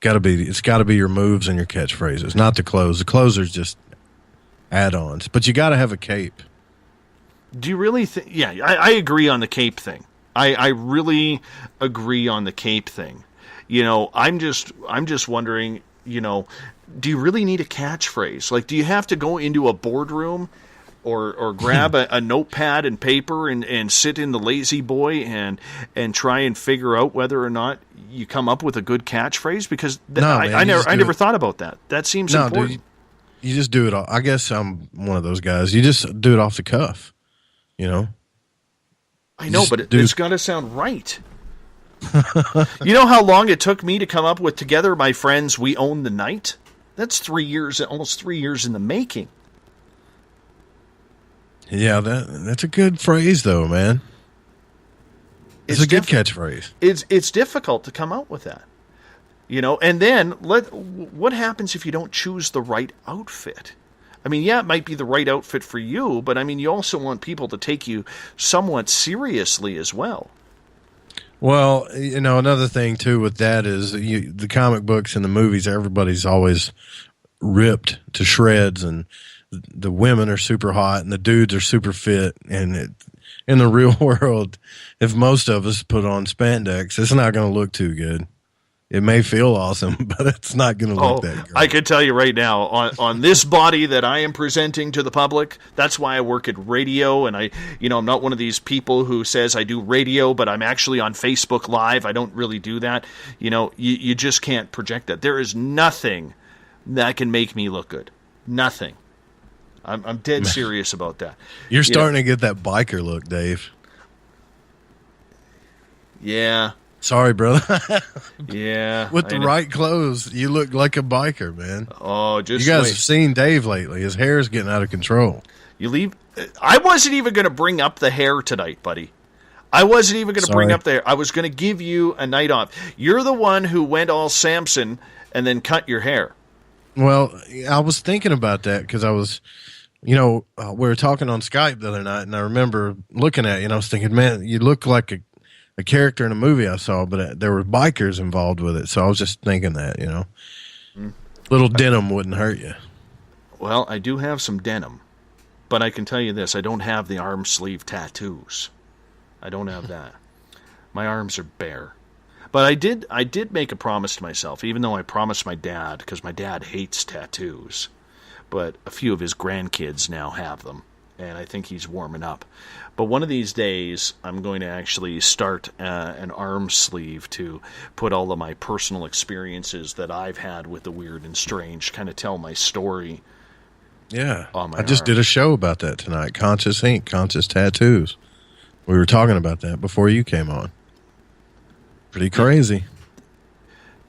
It's got to be your moves and your catchphrases, not the clothes. The clothes are just add-ons, but you got to have a cape. Do you really think? Yeah, I agree on the cape thing. I really agree on the cape thing. I'm just wondering, do you really need a catchphrase? Like, do you have to go into a boardroom or grab a notepad and paper and sit in the lazy boy and try and figure out whether or not you come up with a good catchphrase? Because I never thought about that. That seems important. Dude, you just do it all. I guess I'm one of those guys. You just do it off the cuff, I know, but it's got to sound right. You know how long it took me to come up with "Together, my friends, we own the night"? That's 3 years, almost 3 years in the making. Yeah, that's a good phrase, though, man. It's a good catchphrase. It's difficult to come out with that, And then what happens if you don't choose the right outfit? I mean, yeah, it might be the right outfit for you, but I mean, you also want people to take you somewhat seriously as well. Well, another thing too with that is the comic books and the movies, everybody's always ripped to shreds, and the women are super hot and the dudes are super fit. And in the real world, if most of us put on spandex, it's not going to look too good. It may feel awesome, but it's not going to look that great. I can tell you right now, on this body that I am presenting to the public, that's why I work at radio, and I'm not one of these people who says I do radio, but I'm actually on Facebook Live. I don't really do that. You just can't project that. There is nothing that can make me look good. Nothing. I'm dead serious about that. You're starting to get that biker look, Dave. Yeah. Sorry, brother. Yeah. With the right clothes, you look like a biker, man. Oh, you guys have seen Dave lately. His hair is getting out of control. I wasn't even going to bring up the hair tonight, buddy. I wasn't even going to bring up the hair. I was going to give you a night off. You're the one who went all Samson and then cut your hair. Well, I was thinking about that because I was, we were talking on Skype the other night, and I remember looking at you, and I was thinking, man, you look like a character in a movie I saw, but there were bikers involved with it. So I was just thinking that, little denim wouldn't hurt you. Well, I do have some denim, but I can tell you this, I don't have the arm sleeve tattoos. I don't have that. My arms are bare. But I did make a promise to myself, even though I promised my dad, because my dad hates tattoos. But a few of his grandkids now have them, and I think he's warming up. But one of these days, I'm going to actually start an arm sleeve to put all of my personal experiences that I've had with the weird and strange, kind of tell my story. Yeah. on my I just arm. did a show about that tonight. Conscious Ink, Conscious Tattoos. We were talking about that before you came on. Pretty crazy.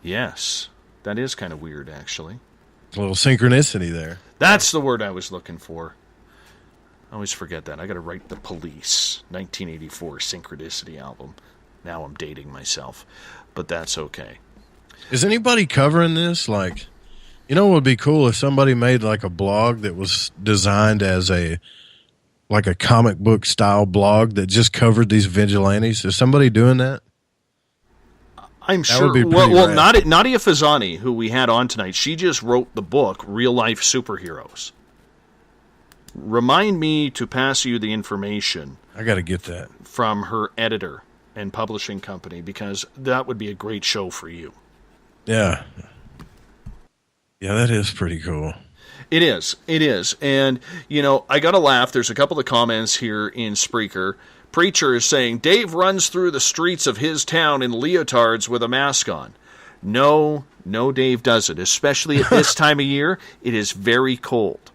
Yes. That is kind of weird, actually. A little synchronicity there. That's the word I was looking for. I always forget that. I got to write The Police, 1984 Synchronicity album. Now I'm dating myself, but that's okay. Is anybody covering this? Like, you know what would be cool if somebody made like a blog that was designed as a comic book style blog that just covered these vigilantes? Is somebody doing that? I'm That sure. would be Well, rad. Nadia Fezzani, who we had on tonight, she just wrote the book Real Life Superheroes. Remind me to pass you the information. I got to get that from her editor and publishing company, because that would be a great show for you. Yeah. Yeah, that is pretty cool. It is. It is. And, you know, I got to laugh. There's a couple of comments here in Spreaker. Preacher is saying, Dave runs through the streets of his town in leotards with a mask on. No, Dave doesn't. Especially at this time of year, it is very cold.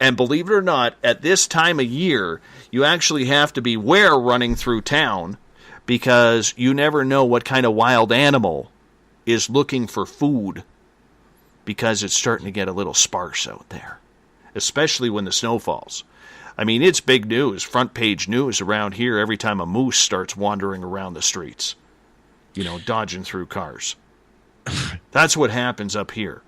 And believe it or not, at this time of year, you actually have to beware running through town, because you never know what kind of wild animal is looking for food, because it's starting to get a little sparse out there, especially when the snow falls. I mean, it's big news, front page news around here every time a moose starts wandering around the streets, you know, dodging through cars. That's what happens up here.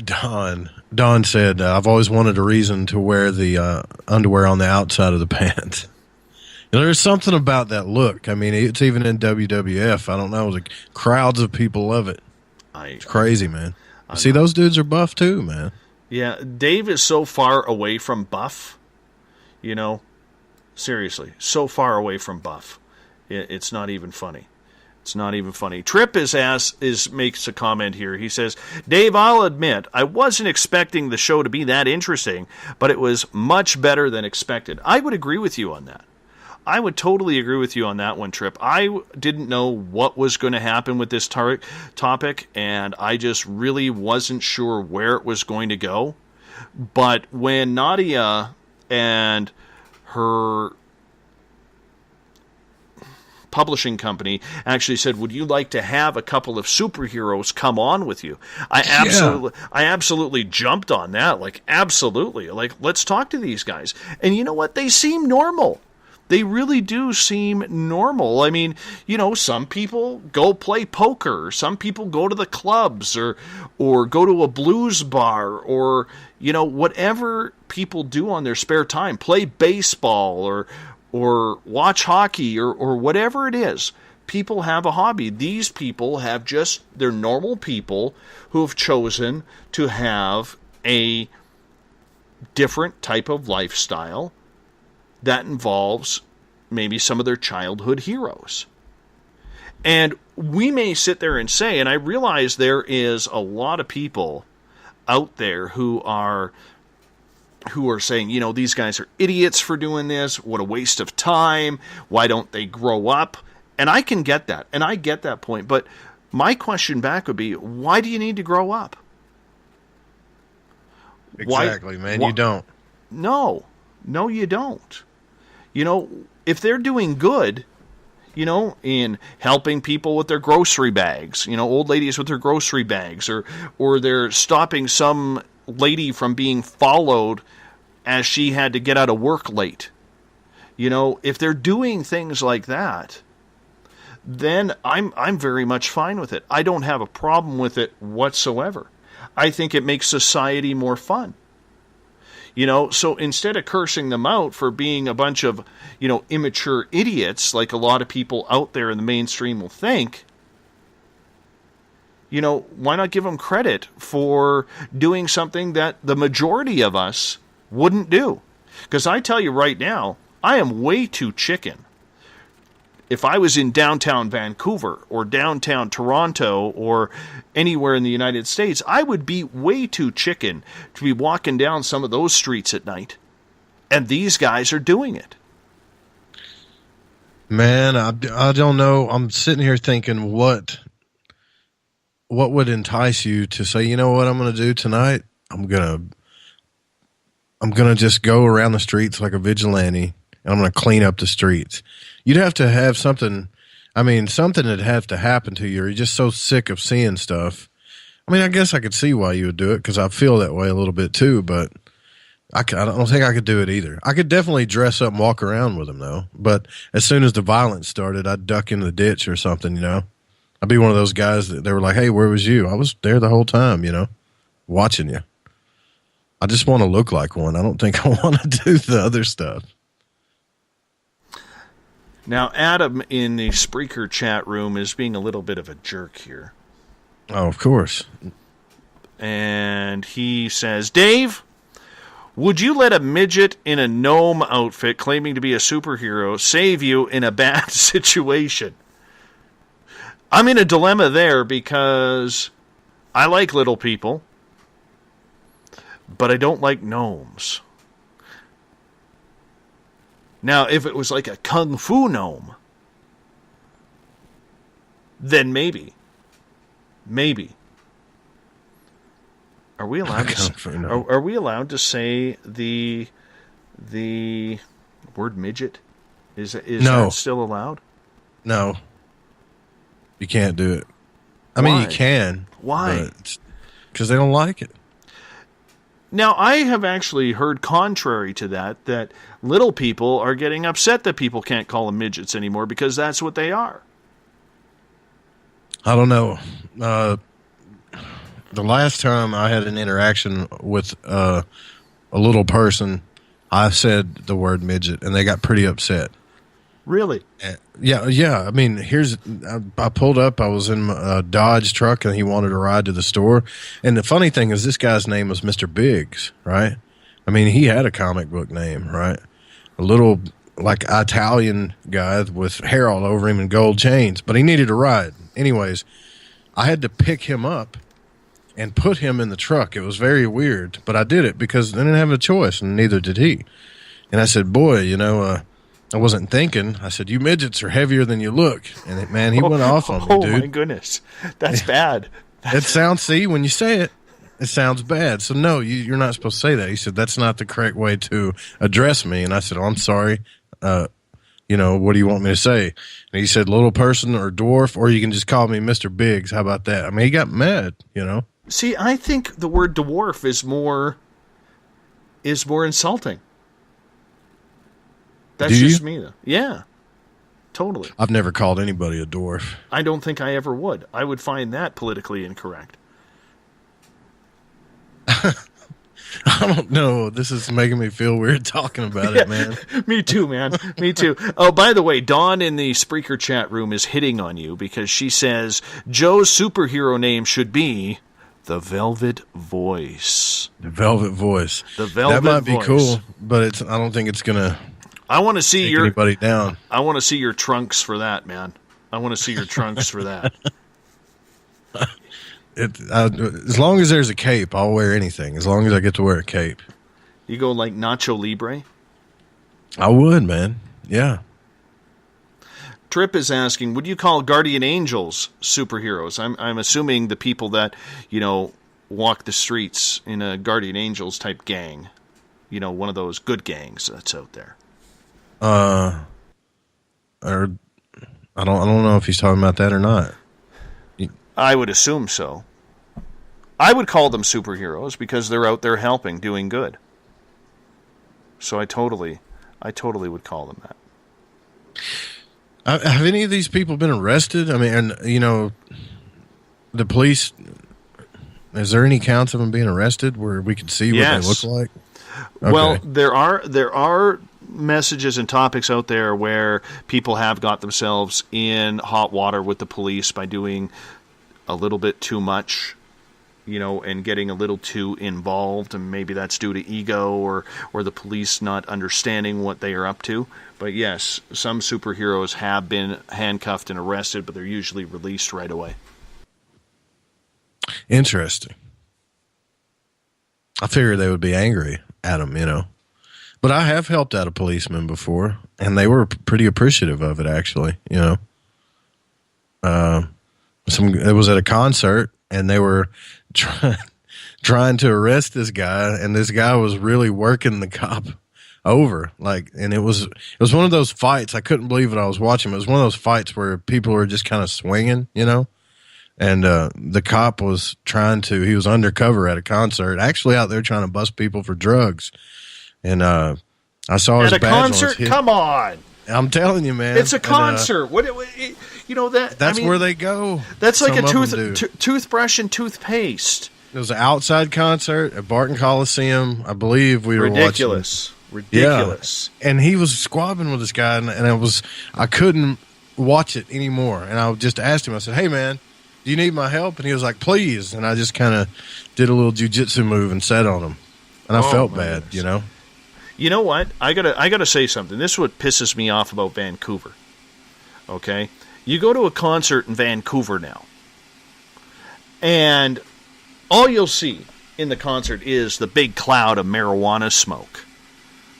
Don said, I've always wanted a reason to wear the underwear on the outside of the pants. You know, there's something about that look. I mean, it's even in WWF. I don't know. Like, crowds of people love it. It's crazy, man. See, those dudes are buff too, man. Yeah, Dave is so far away from buff. You know, seriously, so far away from buff. It's not even funny. It's not even funny. Tripp makes a comment here. He says, Dave, I'll admit, I wasn't expecting the show to be that interesting, but it was much better than expected. I would agree with you on that. I would totally agree with you on that one, Tripp. I didn't know what was going to happen with this topic, and I just really wasn't sure where it was going to go. But when Nadia and her publishing company actually said, would you like to have a couple of superheroes come on with you? I absolutely jumped on that. Like, absolutely. Like, let's talk to these guys. And you know what? They seem normal. They really do seem normal. I mean, you know, some people go play poker. Some people go to the clubs or go to a blues bar, or, you know, whatever people do on their spare time. Play baseball or watch hockey or whatever it is. People have a hobby. These people have just, they're normal people who have chosen to have a different type of lifestyle that involves maybe some of their childhood heroes. And we may sit there and say, and I realize there is a lot of people out there who are saying, you know, these guys are idiots for doing this. What a waste of time. Why don't they grow up? And I can get that. And I get that point. But my question back would be, why do you need to grow up? Exactly, man. You don't. No, you don't. You know, if they're doing good, you know, in helping people with their grocery bags, you know, old ladies with their grocery bags, or they're stopping some lady from being followed as she had to get out of work late. You know, if they're doing things like that, then I'm very much fine with it. I don't have a problem with it whatsoever. I think it makes society more fun. You know, so instead of cursing them out for being a bunch of, you know, immature idiots like a lot of people out there in the mainstream will think, you know, why not give them credit for doing something that the majority of us wouldn't do? Because I tell you right now, I am way too chicken. If I was in downtown Vancouver or downtown Toronto or anywhere in the United States, I would be way too chicken to be walking down some of those streets at night. And these guys are doing it. Man, I don't know. I'm sitting here thinking, what would entice you to say, you know what I'm going to do tonight? I'm going to I'm going to just go around the streets like a vigilante, and I'm going to clean up the streets. You'd have to have something. I mean, something would have to happen to you, or you're just so sick of seeing stuff. I mean, I guess I could see why you would do it, because I feel that way a little bit too, but I don't think I could do it either. I could definitely dress up and walk around with them, though. But as soon as the violence started, I'd duck into the ditch or something, you know. I'd be one of those guys that they were like, hey, where was you? I was there the whole time, you know, watching you. I just want to look like one. I don't think I want to do the other stuff. Now, Adam in the Spreaker chat room is being a little bit of a jerk here. Oh, of course. And he says, Dave, would you let a midget in a gnome outfit claiming to be a superhero save you in a bad situation? I'm in a dilemma there because I like little people, but I don't like gnomes. Now, if it was like a kung fu gnome, then maybe. Maybe. Are we allowed are we allowed to say the word midget? Is No. that still allowed? No. You can't do it. I mean, you can. Why? Because they don't like it. Now, I have actually heard contrary to that little people are getting upset that people can't call them midgets anymore because that's what they are. I don't know. The last time I had an interaction with a little person, I said the word midget, and they got pretty upset. Really? Yeah. I mean, I pulled up. I was in a Dodge truck, and he wanted to ride to the store. And the funny thing is, this guy's name was Mr. Biggs, right? I mean, he had a comic book name, right? A little, like, Italian guy with hair all over him and gold chains, but he needed a ride. Anyways, I had to pick him up and put him in the truck. It was very weird, but I did it because I didn't have a choice, and neither did he. And I said, boy, you know, I wasn't thinking. I said, you midgets are heavier than you look. And, man, he went off on me, dude. Oh, my goodness. That's bad. It sounds, see, when you say it, it sounds bad. So, no, you're not supposed to say that. He said, that's not the correct way to address me. And I said, oh, I'm sorry. You know, what do you want me to say? And he said, little person or dwarf, or you can just call me Mr. Biggs. How about that? I mean, he got mad, you know. See, I think the word dwarf is more insulting. That's just me, though. Yeah, totally. I've never called anybody a dwarf. I don't think I ever would. I would find that politically incorrect. I don't know. This is making me feel weird talking about it, man. Me too, man. Me too. Oh, by the way, Dawn in the Spreaker chat room is hitting on you because she says Joe's superhero name should be the Velvet Voice. The Velvet Voice. The Velvet Voice. That might be cool, but I don't think it's gonna. I want to see anybody down. I want to see your trunks for that, man. I want to see your trunks for that. As long as there's a cape, I'll wear anything. As long as I get to wear a cape. You go like Nacho Libre? I would, man. Yeah. Trip is asking, would you call guardian angels superheroes? I'm assuming the people that, you know, walk the streets in a guardian angels type gang. You know, one of those good gangs that's out there. Or I don't know if he's talking about that or not. I would assume so. I would call them superheroes because they're out there helping, doing good. So I totally would call them that. Have any of these people been arrested? I mean, and you know, the police. Is there any counts of them being arrested where we can see what they look like? Okay. Well, there are messages and topics out there where people have got themselves in hot water with the police by doing a little bit too much, you know, and getting a little too involved, and maybe that's due to ego or the police not understanding what they are up to. But yes, some superheroes have been handcuffed and arrested, but they're usually released right away. Interesting. I figured they would be angry at him, you know. But I have helped out a policeman before, and they were pretty appreciative of it, actually, you know. It was at a concert, and they were trying to arrest this guy, and this guy was really working the cop over. Like, and it was one of those fights. I couldn't believe it. I was watching. It was one of those fights where people were just kind of swinging, you know. And the cop was he was undercover at a concert, actually out there trying to bust people for drugs. And I saw his badge on his concert. Come on, I'm telling you, man, it's a concert. That's where they go. That's like a toothbrush and toothpaste. It was an outside concert at Barton Coliseum. I believe we were watching. Ridiculous. Yeah. And he was squabbling with this guy, and I couldn't watch it anymore. And I just asked him. I said, "Hey, man, do you need my help?" And he was like, "Please." And I just kind of did a little jiu-jitsu move and sat on him. And I felt bad, you know. You know what? I gotta say something. This is what pisses me off about Vancouver. Okay? You go to a concert in Vancouver now, and all you'll see in the concert is the big cloud of marijuana smoke.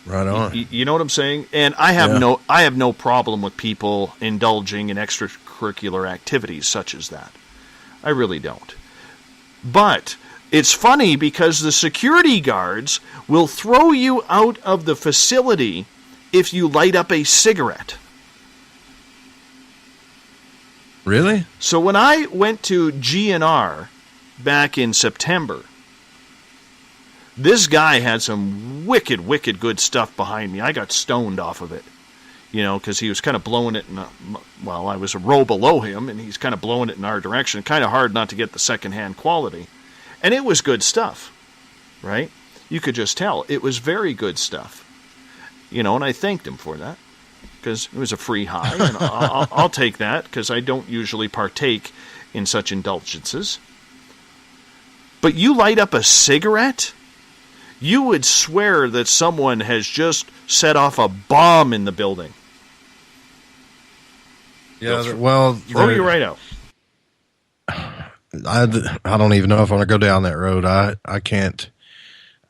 Right on. You know what I'm saying? And I have no problem with people indulging in extracurricular activities such as that. I really don't. But it's funny because the security guards will throw you out of the facility if you light up a cigarette. Really? So when I went to GNR back in September, this guy had some wicked good stuff behind me. I got stoned off of it, you know, because he was kind of blowing it I was a row below him, and he's kind of blowing it in our direction. Kind of hard not to get the secondhand quality. And it was good stuff, right? You could just tell. It was very good stuff, you know, and I thanked him for that because it was a free high, and I'll take that because I don't usually partake in such indulgences. But you light up a cigarette, you would swear that someone has just set off a bomb in the building. Yeah, throw you right out. I don't even know if I want to go down that road. I can't.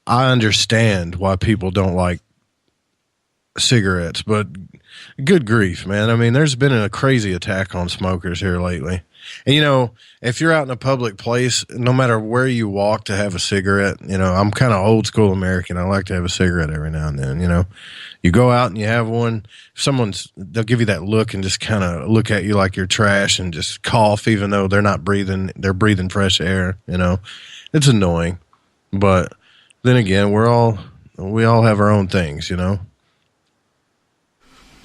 I understand why people don't like cigarettes, but good grief, man. I mean, there's been a crazy attack on smokers here lately. And, you know, if you're out in a public place, no matter where you walk to have a cigarette, you know, I'm kind of old school American. I like to have a cigarette every now and then, you know. You go out and you have one, they'll give you that look and just kind of look at you like you're trash and just cough even though they're not breathing, they're breathing fresh air, you know. It's annoying. But then again, we all have our own things, you know.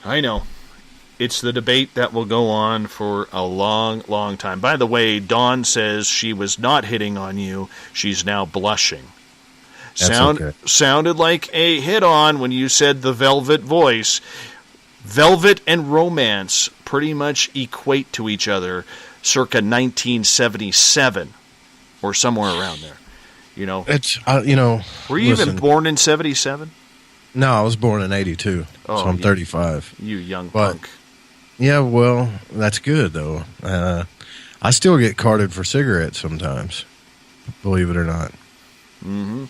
I know. It's the debate that will go on for a long, long time. By the way, Dawn says she was not hitting on you. She's now blushing. Sounded like a hit-on when you said the velvet voice. Velvet and romance pretty much equate to each other circa 1977 or somewhere around there. You know, it's you know. Were you even born in 77? No, I was born in 82, so I'm 35. You young punk. Yeah, well, that's good though. I still get carded for cigarettes sometimes, believe it or not. Mm-hmm.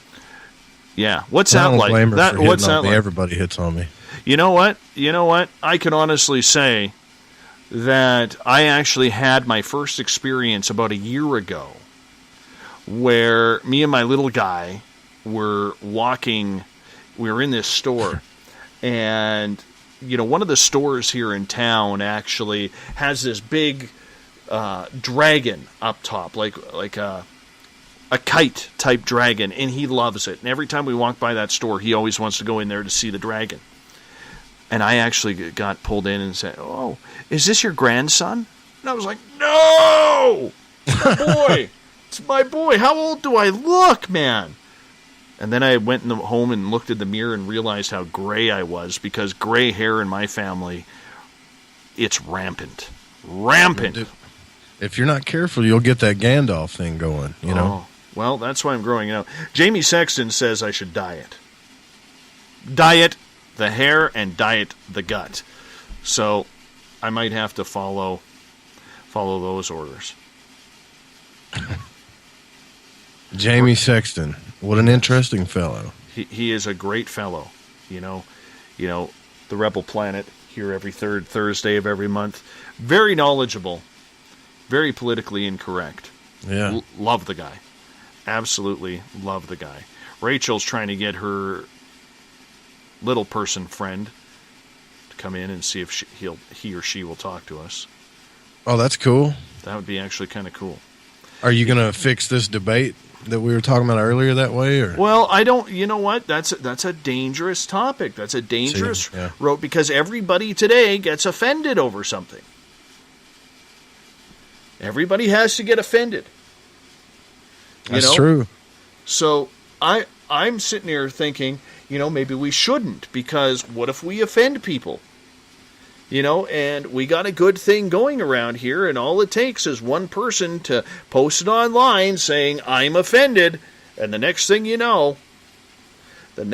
Yeah, what's that like? What's that like? Everybody hits on me. You know what? I can honestly say that I actually had my first experience about a year ago where me and my little guy were walking. We were in this store, and, you know, one of the stores here in town actually has this big dragon up top, like a kite-type dragon, and he loves it. And every time we walk by that store, he always wants to go in there to see the dragon. And I actually got pulled in and said, "Oh, is this your grandson?" And I was like, "No! It's my boy! It's my boy! How old do I look, man?" And then I went home and looked at the mirror and realized how gray I was, because gray hair in my family, it's rampant. Rampant. If you're not careful, you'll get that Gandalf thing going, you know? Well, that's why I'm growing it out. Jamie Sexton says I should diet. Diet the hair and diet the gut. So I might have to follow those orders. Jamie Sexton, what an interesting fellow. He is a great fellow. You know, the Rebel Planet here every third Thursday of every month. Very knowledgeable, very politically incorrect. Yeah. Love the guy. Absolutely love the guy. Rachel's trying to get her little person friend to come in and see if he or she will talk to us. Oh, that's cool. That would be actually kind of cool. Are you going to fix this debate that we were talking about earlier that way? Or? Well, I don't. You know what? That's a dangerous topic. That's a dangerous road because everybody today gets offended over something. Everybody has to get offended. That's true. So I'm sitting here thinking, maybe we shouldn't, because what if we offend people? And we got a good thing going around here, and all it takes is one person to post it online saying, I'm offended, and the next thing you know, it's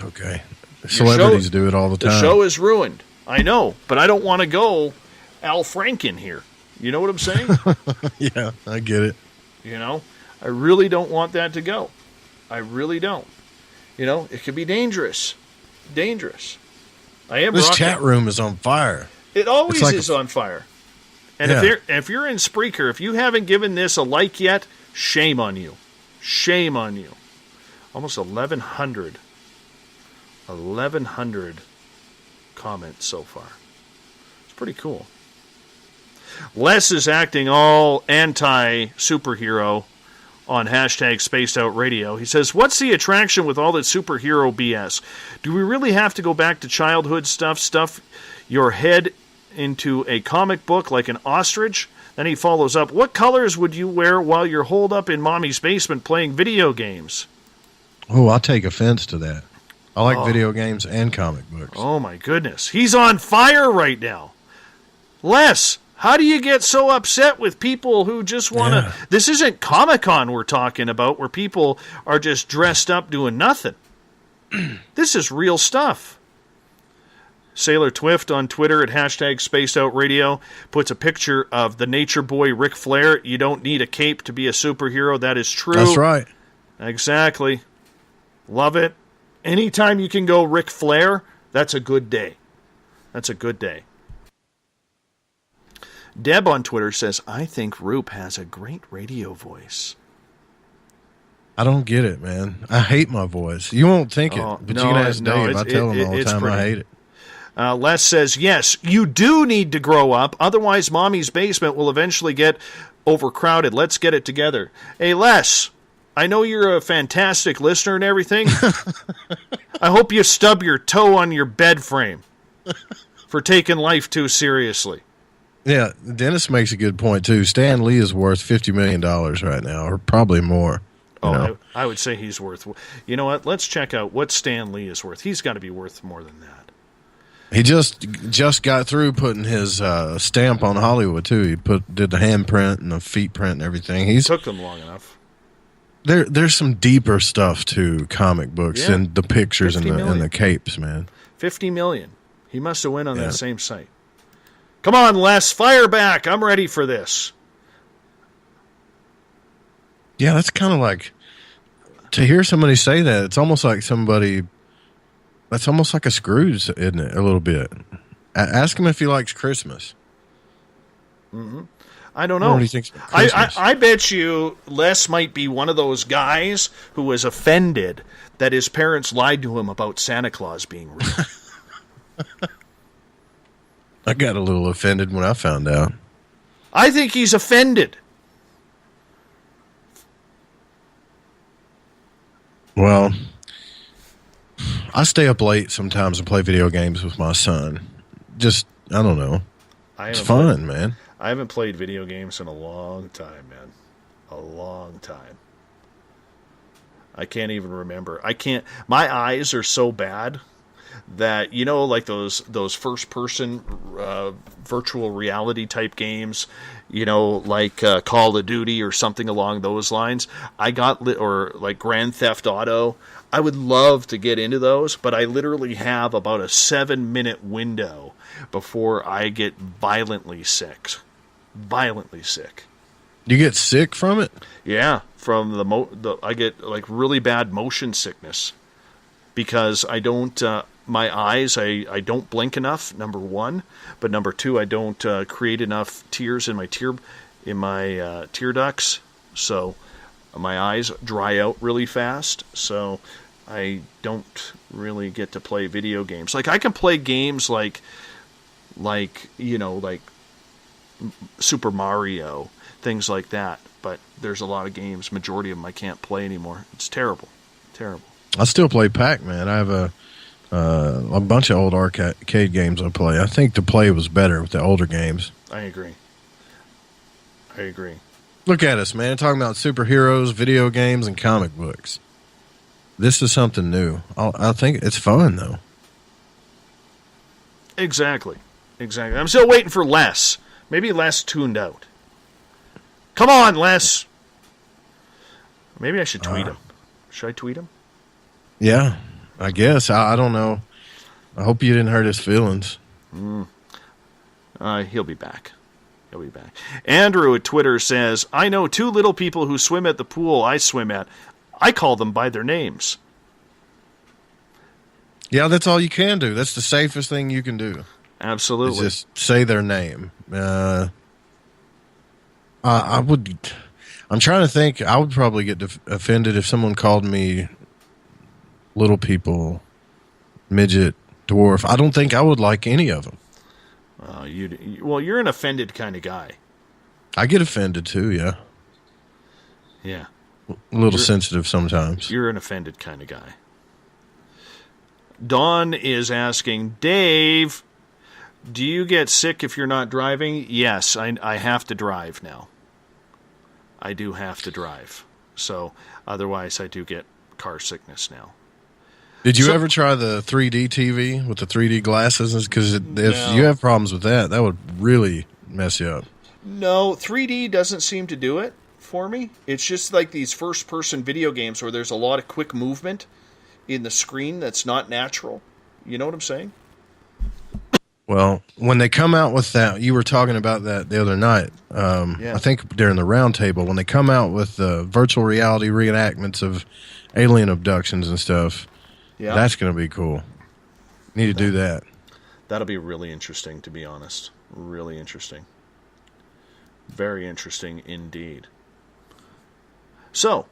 okay. Celebrities do it all the time. The show is ruined. I know, but I don't want to go Al Franken here. You know what I'm saying? Yeah, I get it. I really don't want that to go. I really don't. It could be dangerous. Dangerous. This chat room is on fire. It always is on fire. And if you're in Spreaker, if you haven't given this a like yet, shame on you. Shame on you. Almost 1,100 comments so far. It's pretty cool. Les is acting all anti-superhero on hashtag Spaced Out Radio. He says, what's the attraction with all that superhero BS? Do we really have to go back to childhood stuff your head into a comic book like an ostrich? Then he follows up, what colors would you wear while you're holed up in mommy's basement playing video games? Oh, I'll take offense to that. I like video games and comic books. Oh, my goodness. He's on fire right now. Les, how do you get so upset with people who just want to... Yeah. This isn't Comic-Con we're talking about, where people are just dressed up doing nothing. This is real stuff. Sailor Twift on Twitter at hashtag SpacedOutRadio puts a picture of the nature boy Ric Flair. You don't need a cape to be a superhero. That is true. That's right. Exactly. Love it. Anytime you can go Ric Flair, that's a good day. That's a good day. Deb on Twitter says, I think Roop has a great radio voice. I don't get it, man. I hate my voice. You won't think it, but you can ask Dave. I tell him all the time I hate it. Les says, yes, you do need to grow up. Otherwise, mommy's basement will eventually get overcrowded. Let's get it together. Hey, Les, I know you're a fantastic listener and everything. I hope you stub your toe on your bed frame for taking life too seriously. Yeah, Dennis makes a good point, too. Stan Lee is worth $50 million right now, or probably more. I would say he's worth... You know what? Let's check out what Stan Lee is worth. He's got to be worth more than that. He just got through putting his stamp on Hollywood, too. He did the handprint and the feet print and everything. It took them long enough. There's some deeper stuff to comic books and the pictures and the capes, man. 50 million. He must have went on that same site. Come on, Les, fire back. I'm ready for this. Yeah, that's kind of like, to hear somebody say that, it's almost like that's almost like a Scrooge, isn't it? A little bit. Ask him if he likes Christmas. Mm-hmm. I don't know. What do you think? I bet you Les might be one of those guys who was offended that his parents lied to him about Santa Claus being real. I got a little offended when I found out. I think he's offended. Well, I stay up late sometimes and play video games with my son. Just, I don't know. It's fun, man. I haven't played video games in a long time, man. A long time. I can't even remember. My eyes are so bad that, like those first-person virtual reality type games, like Call of Duty or something along those lines. Or like Grand Theft Auto. I would love to get into those, but I literally have about a 7-minute window before I get violently sick. Violently sick. You get sick from it? Yeah, from I get like really bad motion sickness because I don't. My eyes, I don't blink enough, number one. But number two, I don't create enough tears in my tear tear ducts, so my eyes dry out really fast, so I don't really get to play video games. Like, I can play games like Super Mario, things like that, but there's a lot of games, majority of them I can't play anymore. It's terrible. I still play Pac-Man. I have a bunch of old arcade games I play. I think the play was better with the older games. I agree. Look at us, man, talking about superheroes, video games, and comic books. This is something new. I think it's fun, though. Exactly. I'm still waiting for Les. Maybe Les tuned out. Come on, Les. Maybe I should tweet him. Should I tweet him? Yeah, I guess. I don't know. I hope you didn't hurt his feelings. He'll be back. Andrew at Twitter says, I know 2 little people who swim at the pool I swim at. I call them by their names. Yeah, that's all you can do. That's the safest thing you can do. Absolutely. Just say their name. I'm trying to think. I would probably get offended if someone called me little people, midget, dwarf. I don't think I would like any of them. You're an offended kind of guy. I get offended too, yeah. Yeah. A little sensitive sometimes. You're an offended kind of guy. Dawn is asking, Dave, do you get sick if you're not driving? Yes, I have to drive now. I do have to drive. So, otherwise I do get car sickness now. Did you ever try the 3D TV with the 3D glasses? Because if you have problems with that, that would really mess you up. No, 3D doesn't seem to do it for me. It's just like these first-person video games where there's a lot of quick movement in the screen that's not natural. You know what I'm saying? Well, when they come out with that, you were talking about that the other night. I think during the round table, when they come out with the virtual reality reenactments of alien abductions and stuff, that's going to be cool. Need to do that. That'll be really interesting, to be honest. Really interesting. Very interesting indeed. So,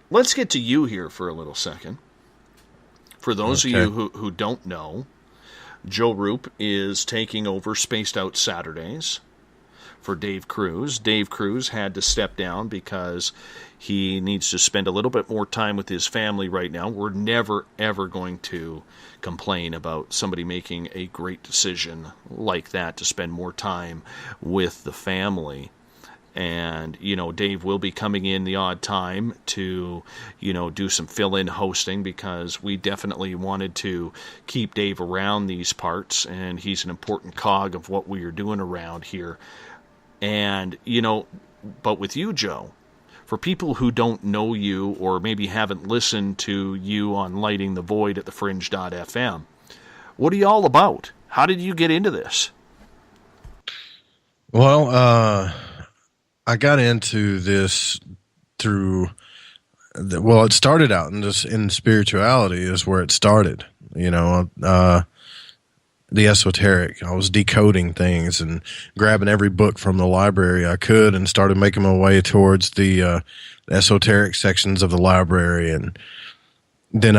let's get to you here for a little second. For those of you who don't know, Joe Roop is taking over Spaced Out Saturdays for Dave Cruz. Dave Cruz had to step down because he needs to spend a little bit more time with his family right now. We're never, ever going to complain about somebody making a great decision like that to spend more time with the family. And, Dave will be coming in the odd time to, do some fill-in hosting because we definitely wanted to keep Dave around these parts, and he's an important cog of what we are doing around here. And, but with you, Joe, for people who don't know you or maybe haven't listened to you on Lighting the Void at thefringe.fm, what are you all about? How did you get into this? Well, I got into this through, it started out in spirituality is where it started, the esoteric. I was decoding things and grabbing every book from the library I could and started making my way towards the esoteric sections of the library. And then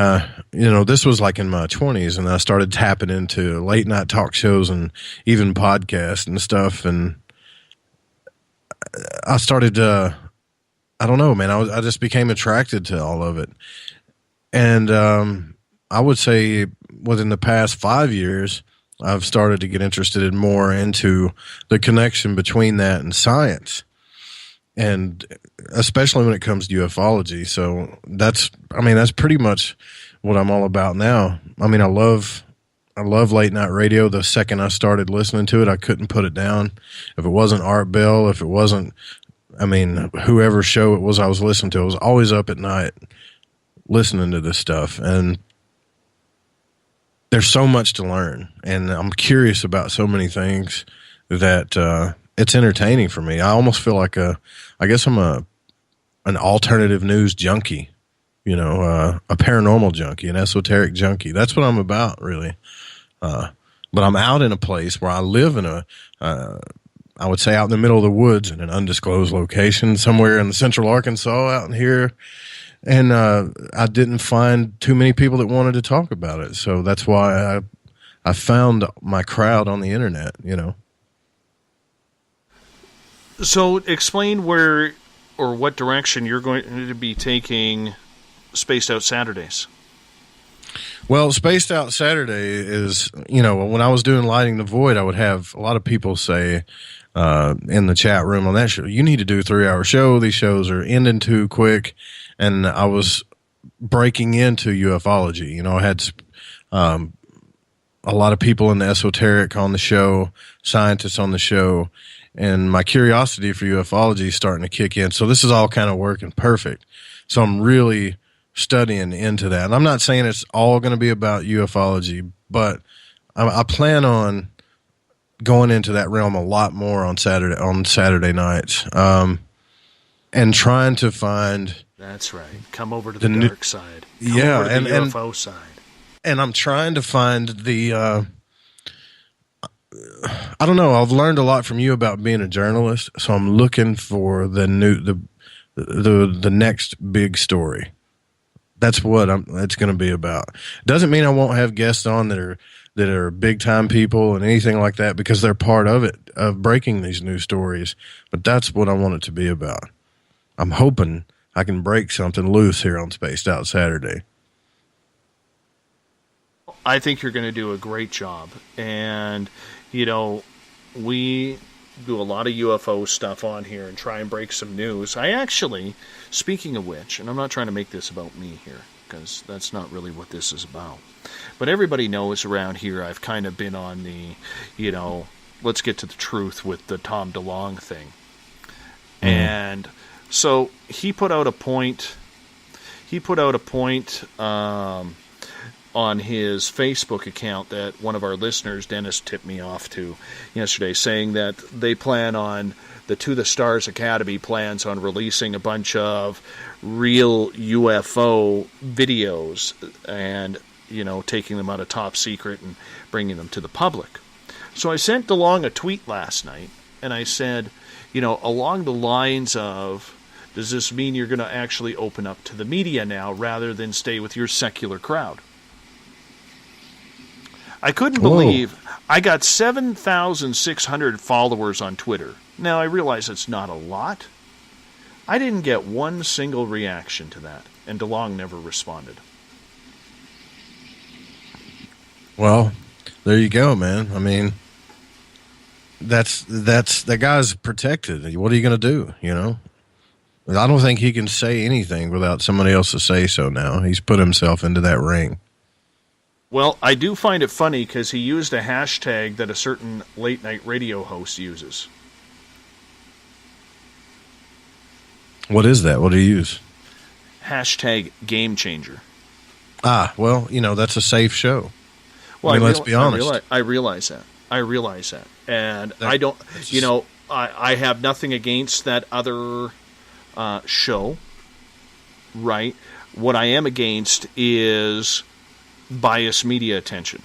this was like in my 20s, and I started tapping into late night talk shows and even podcasts and stuff. And I started, I don't know, man. I just became attracted to all of it. And I would say within the past 5 years, I've started to get interested more into the connection between that and science. And especially when it comes to ufology. So that's pretty much what I'm all about now. I mean, I love late night radio. The second I started listening to it, I couldn't put it down. If it wasn't Art Bell, if it wasn't, whoever show it was I was listening to, I was always up at night listening to this stuff. And there's so much to learn. And I'm curious about so many things that it's entertaining for me. I almost feel like I guess I'm an alternative news junkie, a paranormal junkie, an esoteric junkie. That's what I'm about, really. But I'm out in a place where I live in I would say out in the middle of the woods in an undisclosed location somewhere in central Arkansas out in here. And I didn't find too many people that wanted to talk about it. So that's why I found my crowd on the internet, you know. So explain where or what direction you're going to be taking Spaced Out Saturdays. Well, Spaced Out Saturday is, you know, when I was doing Lighting the Void, I would have a lot of people say in the chat room on that show, you need to do a 3-hour show. These shows are ending too quick. And I was breaking into ufology. You know, I had a lot of people in the esoteric on the show, scientists on the show, and my curiosity for ufology is starting to kick in. So this is all kind of working perfect. So I'm really studying into that. And I'm not saying it's all going to be about ufology, but I plan on going into that realm a lot more on Saturday nights, and trying to find. That's right. Come over to the dark side. Come yeah, over to and the UFO side. And I'm trying to find the. I don't know. I've learned a lot from you about being a journalist, so I'm looking for the next big story. That's what it's going to be about. Doesn't mean I won't have guests on that are big time people and anything like that, because they're part of it, of breaking these new stories. But that's what I want it to be about. I'm hoping I can break something loose here on Spaced Out Saturday. I think you're going to do a great job. And, you know, we do a lot of UFO stuff on here and try and break some news. I actually, speaking of which, and I'm not trying to make this about me here, because that's not really what this is about. But everybody knows around here I've kind of been on the, you know, let's get to the truth with the Tom DeLonge thing. Mm. And so he put out a point on his Facebook account that one of our listeners, Dennis, tipped me off to yesterday, saying that they plan on, the To the Stars Academy plans on releasing a bunch of real UFO videos and, you know, taking them out of top secret and bringing them to the public. So I sent DeLonge a tweet last night, and I said, you know, along the lines of, does this mean you're going to actually open up to the media now rather than stay with your secular crowd? I couldn't believe I got 7,600 followers on Twitter. Now, I realize it's not a lot. I didn't get one single reaction to that, and DeLonge never responded. Well, there you go, man. I mean, that's that guy's protected. What are you going to do, you know? I don't think he can say anything without somebody else to say so now. He's put himself into that ring. Well, I do find it funny because he used a hashtag that a certain late-night radio host uses. What is that? What do you use? Hashtag Game Changer. Ah, well, you know, that's a safe show. Well, I mean, let's be honest. I realize that. And I don't, you know, I have nothing against that other show, right? What I am against is biased media attention.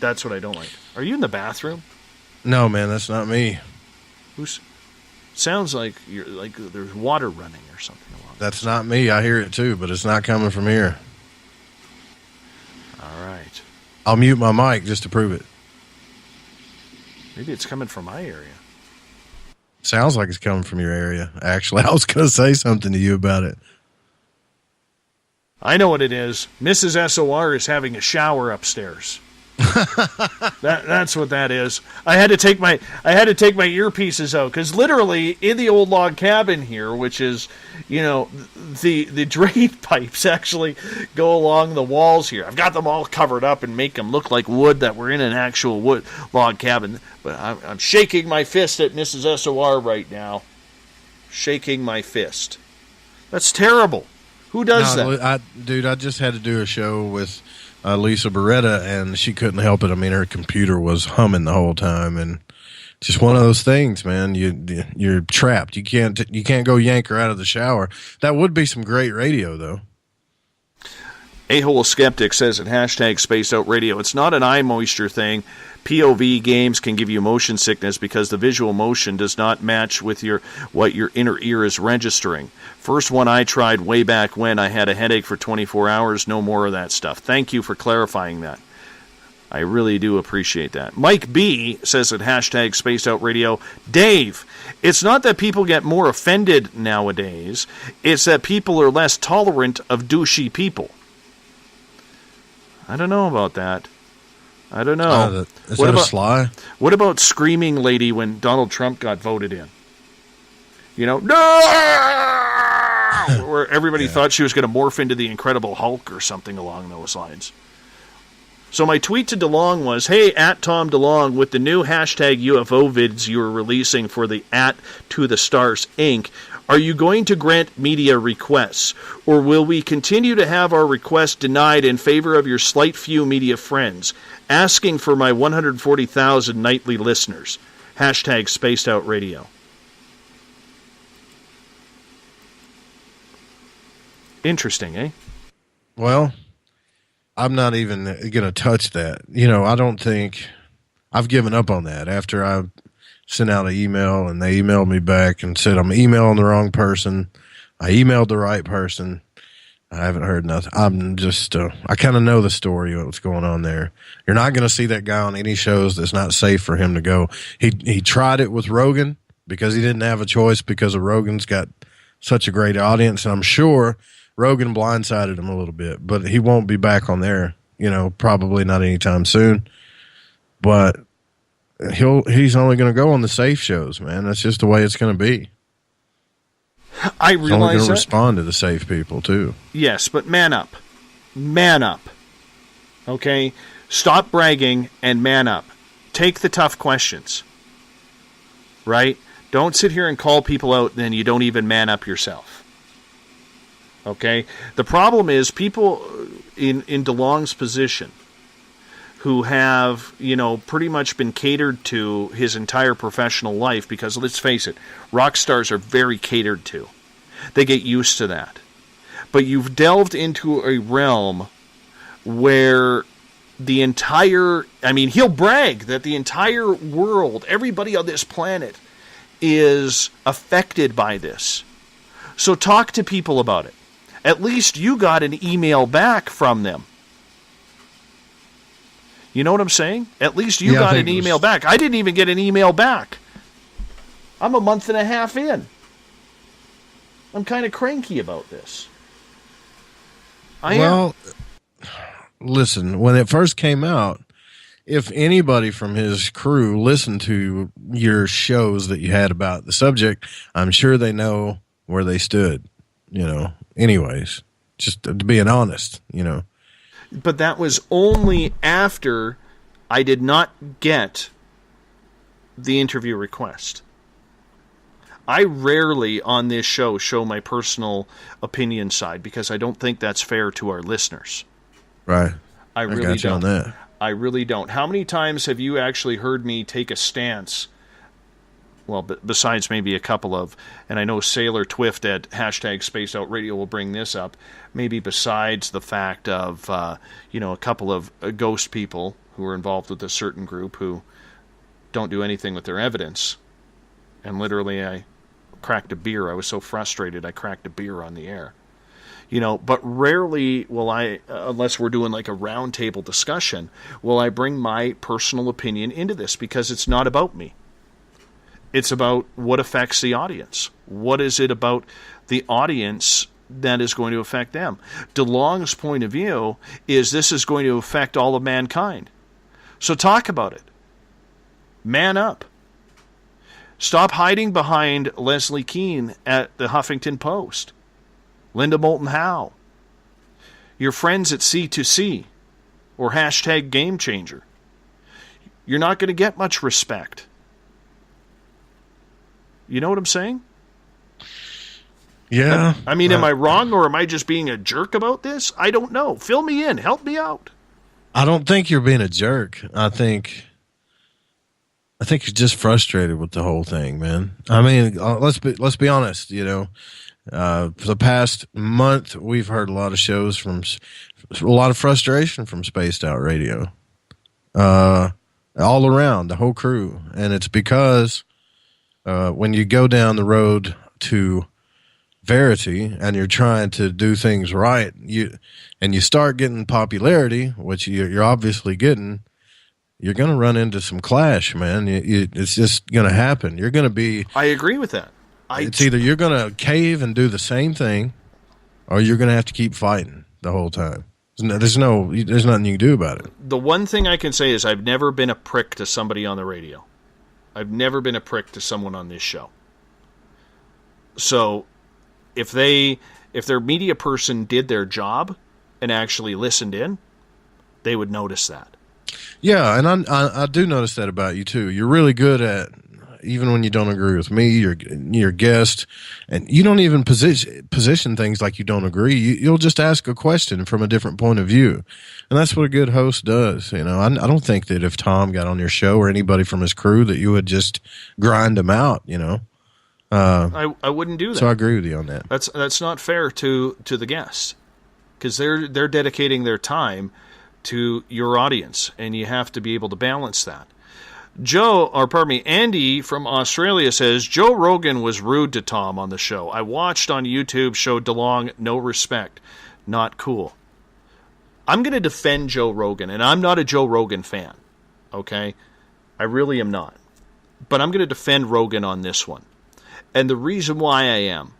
That's what I don't like. Are you in the bathroom? No, man, that's not me. Sounds like you're like there's water running or something. That's not me. I hear it too, but it's not coming from here. All right. I'll mute my mic just to prove it. Maybe it's coming from my area. Sounds like it's coming from your area. Actually, I was going to say something to you about it. I know what it is. Mrs. SOR is having a shower upstairs. That's what that is. I had to take my earpieces out because literally in the old log cabin here, which is, you know, the drain pipes actually go along the walls here. I've got them all covered up and make them look like wood that we're in an actual wood log cabin. But I'm shaking my fist at Mrs. SOR right now. Shaking my fist. That's terrible. Who does that? Dude, I just had to do a show with Lisa Beretta, and she couldn't help it. I mean, her computer was humming the whole time, and just one of those things, man. You're trapped. You can't go yank her out of the shower. That would be some great radio, though. A-Hole Skeptic says at hashtag Spaced Out Radio, it's not an eye moisture thing. POV games can give you motion sickness because the visual motion does not match with what your inner ear is registering. First one I tried way back when, I had a headache for 24 hours. No more of that stuff. Thank you for clarifying that. I really do appreciate that. Mike B says at hashtag Spaced Out Radio, Dave, it's not that people get more offended nowadays. It's that people are less tolerant of douchey people. I don't know about that. I don't know. Is that a sly? What about Screaming Lady when Donald Trump got voted in? You know, no! Where everybody thought she was going to morph into the Incredible Hulk or something along those lines. So my tweet to DeLong was, hey, at Tom DeLong, with the new hashtag UFO vids you are releasing for the at To The Stars Inc., are you going to grant media requests, or will we continue to have our requests denied in favor of your slight few media friends? Asking for my 140,000 nightly listeners. Hashtag Spaced Out Radio. Interesting, eh? Well, I'm not even going to touch that. You know, I don't think I've given up on that after I sent out an email and they emailed me back and said I'm emailing the wrong person. I emailed the right person. I haven't heard nothing. I'm just, I kind of know the story of what's going on there. You're not going to see that guy on any shows that's not safe for him to go. He tried it with Rogan because he didn't have a choice because of Rogan's got such a great audience. And I'm sure Rogan blindsided him a little bit, but he won't be back on there, you know, probably not anytime soon. But he's only going to go on the safe shows, man. That's just the way it's going to be. I realize realize going to that. Respond to the safe people too. Yes, but man up. Man up. Okay? Stop bragging and man up. Take the tough questions. Right? Don't sit here and call people out and then you don't even man up yourself. Okay? The problem is people in DeLong's position who have, you know, pretty much been catered to his entire professional life, because let's face it, rock stars are very catered to. They get used to that. But you've delved into a realm where the entire, I mean, he'll brag that the entire world, everybody on this planet is affected by this. So talk to people about it. At least you got an email back from them. You know what I'm saying? At least you got an email back. I didn't even get an email back. I'm a month and a half in. I'm kind of cranky about this. Listen, when it first came out, if anybody from his crew listened to your shows that you had about the subject, I'm sure they know where they stood, you know, anyways, just being honest, you know. But that was only after I did not get the interview request. I rarely on this show my personal opinion side because I don't think that's fair to our listeners. Right. I really got you don't. on that. I really don't. How many times have you actually heard me take a stance? Well, besides maybe a couple of, and I know Sailor Twift at hashtag Space Out Radio will bring this up, maybe besides the fact of, you know, a couple of ghost people who are involved with a certain group who don't do anything with their evidence. And literally I cracked a beer. I was so frustrated I cracked a beer on the air. You know, but rarely will I, unless we're doing like a roundtable discussion, will I bring my personal opinion into this because it's not about me. It's about what affects the audience. What is it about the audience that is going to affect them? DeLong's point of view is this is going to affect all of mankind. So talk about it. Man up. Stop hiding behind Leslie Keane at the Huffington Post. Linda Moulton Howe. Your friends at C2C or hashtag Game Changer. You're not going to get much respect. You know what I'm saying? Yeah. I mean, am I wrong or am I just being a jerk about this? I don't know. Fill me in. Help me out. I don't think you're being a jerk. I think you're just frustrated with the whole thing, man. I mean, let's be honest, you know. For the past month, we've heard a lot of shows from a lot of frustration from Spaced Out Radio, all around the whole crew. And it's because when you go down the road to Verity and you're trying to do things right, you start getting popularity, which you're obviously getting, you're going to run into some clash, man. It's just going to happen. You're going to be... I agree with that. It's either you're going to cave and do the same thing, or you're going to have to keep fighting the whole time. There's nothing you can do about it. The one thing I can say is I've never been a prick to somebody on the radio. I've never been a prick to someone on this show. So if their media person did their job and actually listened in, they would notice that. Yeah, and I do notice that about you too. You're really good at, even when you don't agree with me, you're guest, and you don't even position things like you don't agree. You'll just ask a question from a different point of view, and that's what a good host does. I don't think that if Tom got on your show or anybody from his crew that you would just grind them out. I wouldn't do that. So I agree with you on that. That's not fair to the guests, because they're dedicating their time to your audience, and you have to be able to balance that. Andy from Australia says, Joe Rogan was rude to Tom on the show. I watched on YouTube, showed DeLong no respect. Not cool. I'm going to defend Joe Rogan, and I'm not a Joe Rogan fan, okay? I really am not. But I'm going to defend Rogan on this one. And the reason why I am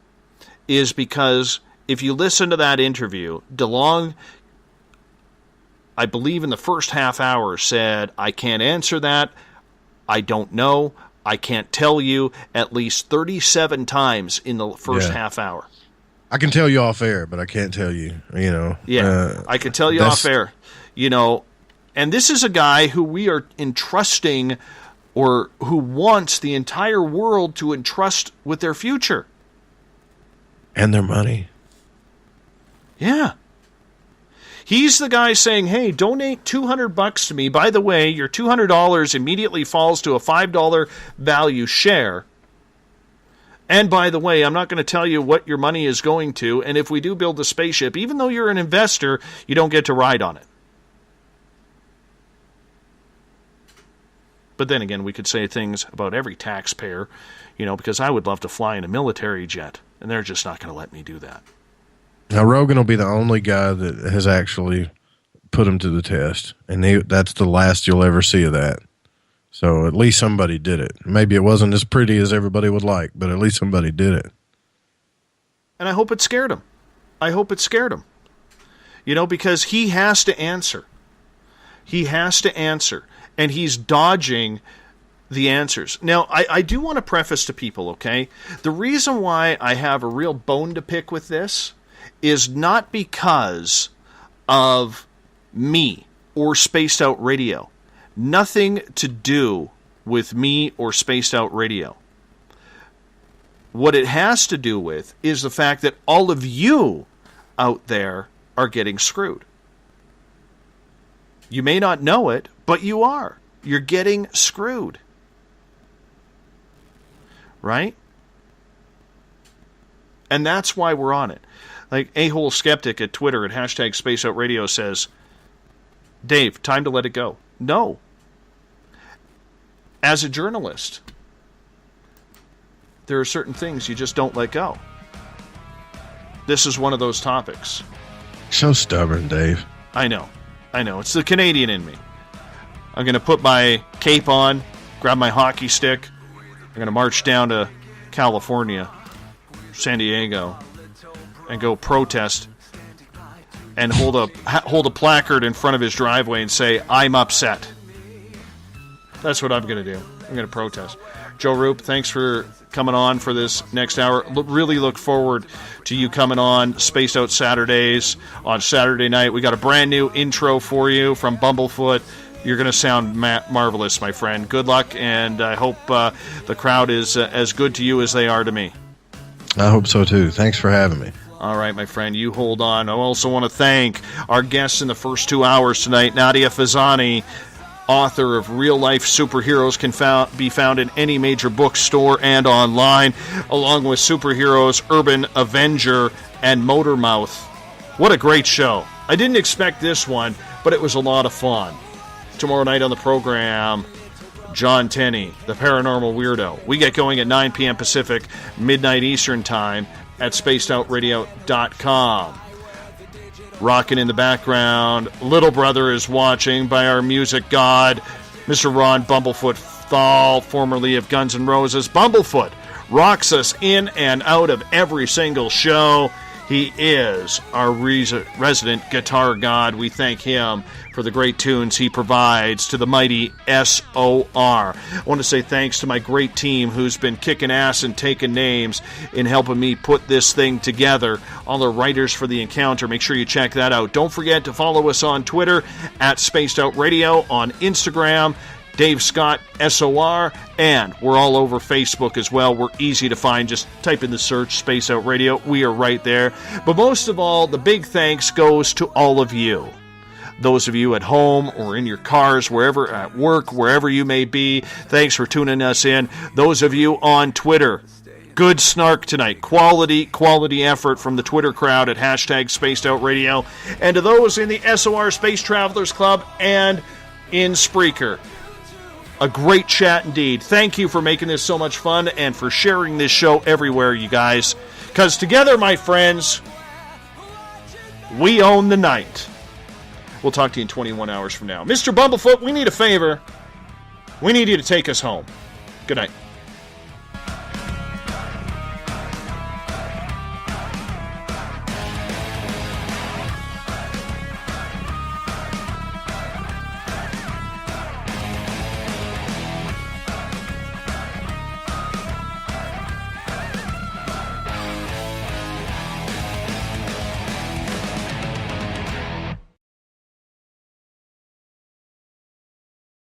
is because if you listen to that interview, DeLong, I believe in the first half hour, said, I can't answer that. I don't know. I can't tell you, at least 37 times in the first half hour. I can tell you off air, but I can't tell you, Yeah, I can tell you off air, and this is a guy who we are entrusting, or who wants the entire world to entrust with their future. And their money. Yeah. He's the guy saying, hey, donate $200 to me. By the way, your $200 immediately falls to a $5 value share. And by the way, I'm not going to tell you what your money is going to. And if we do build the spaceship, even though you're an investor, you don't get to ride on it. But then again, we could say things about every taxpayer, because I would love to fly in a military jet. And they're just not going to let me do that. Now, Rogan will be the only guy that has actually put him to the test, and that's the last you'll ever see of that. So at least somebody did it. Maybe it wasn't as pretty as everybody would like, but at least somebody did it. And I hope it scared him. Because he has to answer. And he's dodging the answers. Now, I do want to preface to people, okay? The reason why I have a real bone to pick with this is not because of me or Spaced Out Radio. Nothing to do with me or Spaced Out Radio. What it has to do with is the fact that all of you out there are getting screwed. You may not know it, but you are. You're getting screwed. Right? And that's why we're on it. Like A-Hole Skeptic at Twitter at hashtag SpaceOutRadio says, Dave, time to let it go. No. As a journalist, there are certain things you just don't let go. This is one of those topics. So stubborn, Dave. I know. It's the Canadian in me. I'm going to put my cape on, grab my hockey stick. I'm going to march down to California, San Diego, and go protest and hold a placard in front of his driveway and say, I'm upset. That's what I'm going to do. I'm going to protest. Joe Roop, thanks for coming on for this next hour. Really look forward to you coming on Spaced Out Saturdays on Saturday night. We got a brand new intro for you from Bumblefoot. You're going to sound marvelous, my friend. Good luck, and I hope the crowd is as good to you as they are to me. I hope so, too. Thanks for having me. All right, my friend, you hold on. I also want to thank our guests in the first 2 hours tonight, Nadia Fezzani, author of Real Life Superheroes, can be found in any major bookstore and online, along with Superheroes, Urban Avenger, and Motormouth. What a great show. I didn't expect this one, but it was a lot of fun. Tomorrow night on the program, John Tenney, the Paranormal Weirdo. We get going at 9 p.m. Pacific, midnight Eastern Time at spacedoutradio.com. Rocking in the background, Little Brother is watching by our music god, Mr. Ron Bumblefoot THAL, formerly of Guns N' Roses. Bumblefoot rocks us in and out of every single show. He is our resident guitar god. We thank him for the great tunes he provides to the mighty SOR. I want to say thanks to my great team who's been kicking ass and taking names in helping me put this thing together. All the writers for the Encounter. Make sure you check that out. Don't forget to follow us on Twitter at Spaced Out Radio, on Instagram, Dave Scott SOR, and we're all over Facebook as well. We're easy to find. Just type in the search Space Out Radio. We are right there. But most of all, the big thanks goes to all of you. Those of you at home or in your cars, wherever, at work, wherever you may be, thanks for tuning us in. Those of you on Twitter, good snark tonight. Quality effort from the Twitter crowd at hashtag Spaced Out Radio. And to those in the SOR Space Travelers Club and in Spreaker, a great chat indeed. Thank you for making this so much fun and for sharing this show everywhere, you guys. Because together, my friends, we own the night. We'll talk to you in 21 hours from now. Mr. Bumblefoot, we need a favor. We need you to take us home. Good night.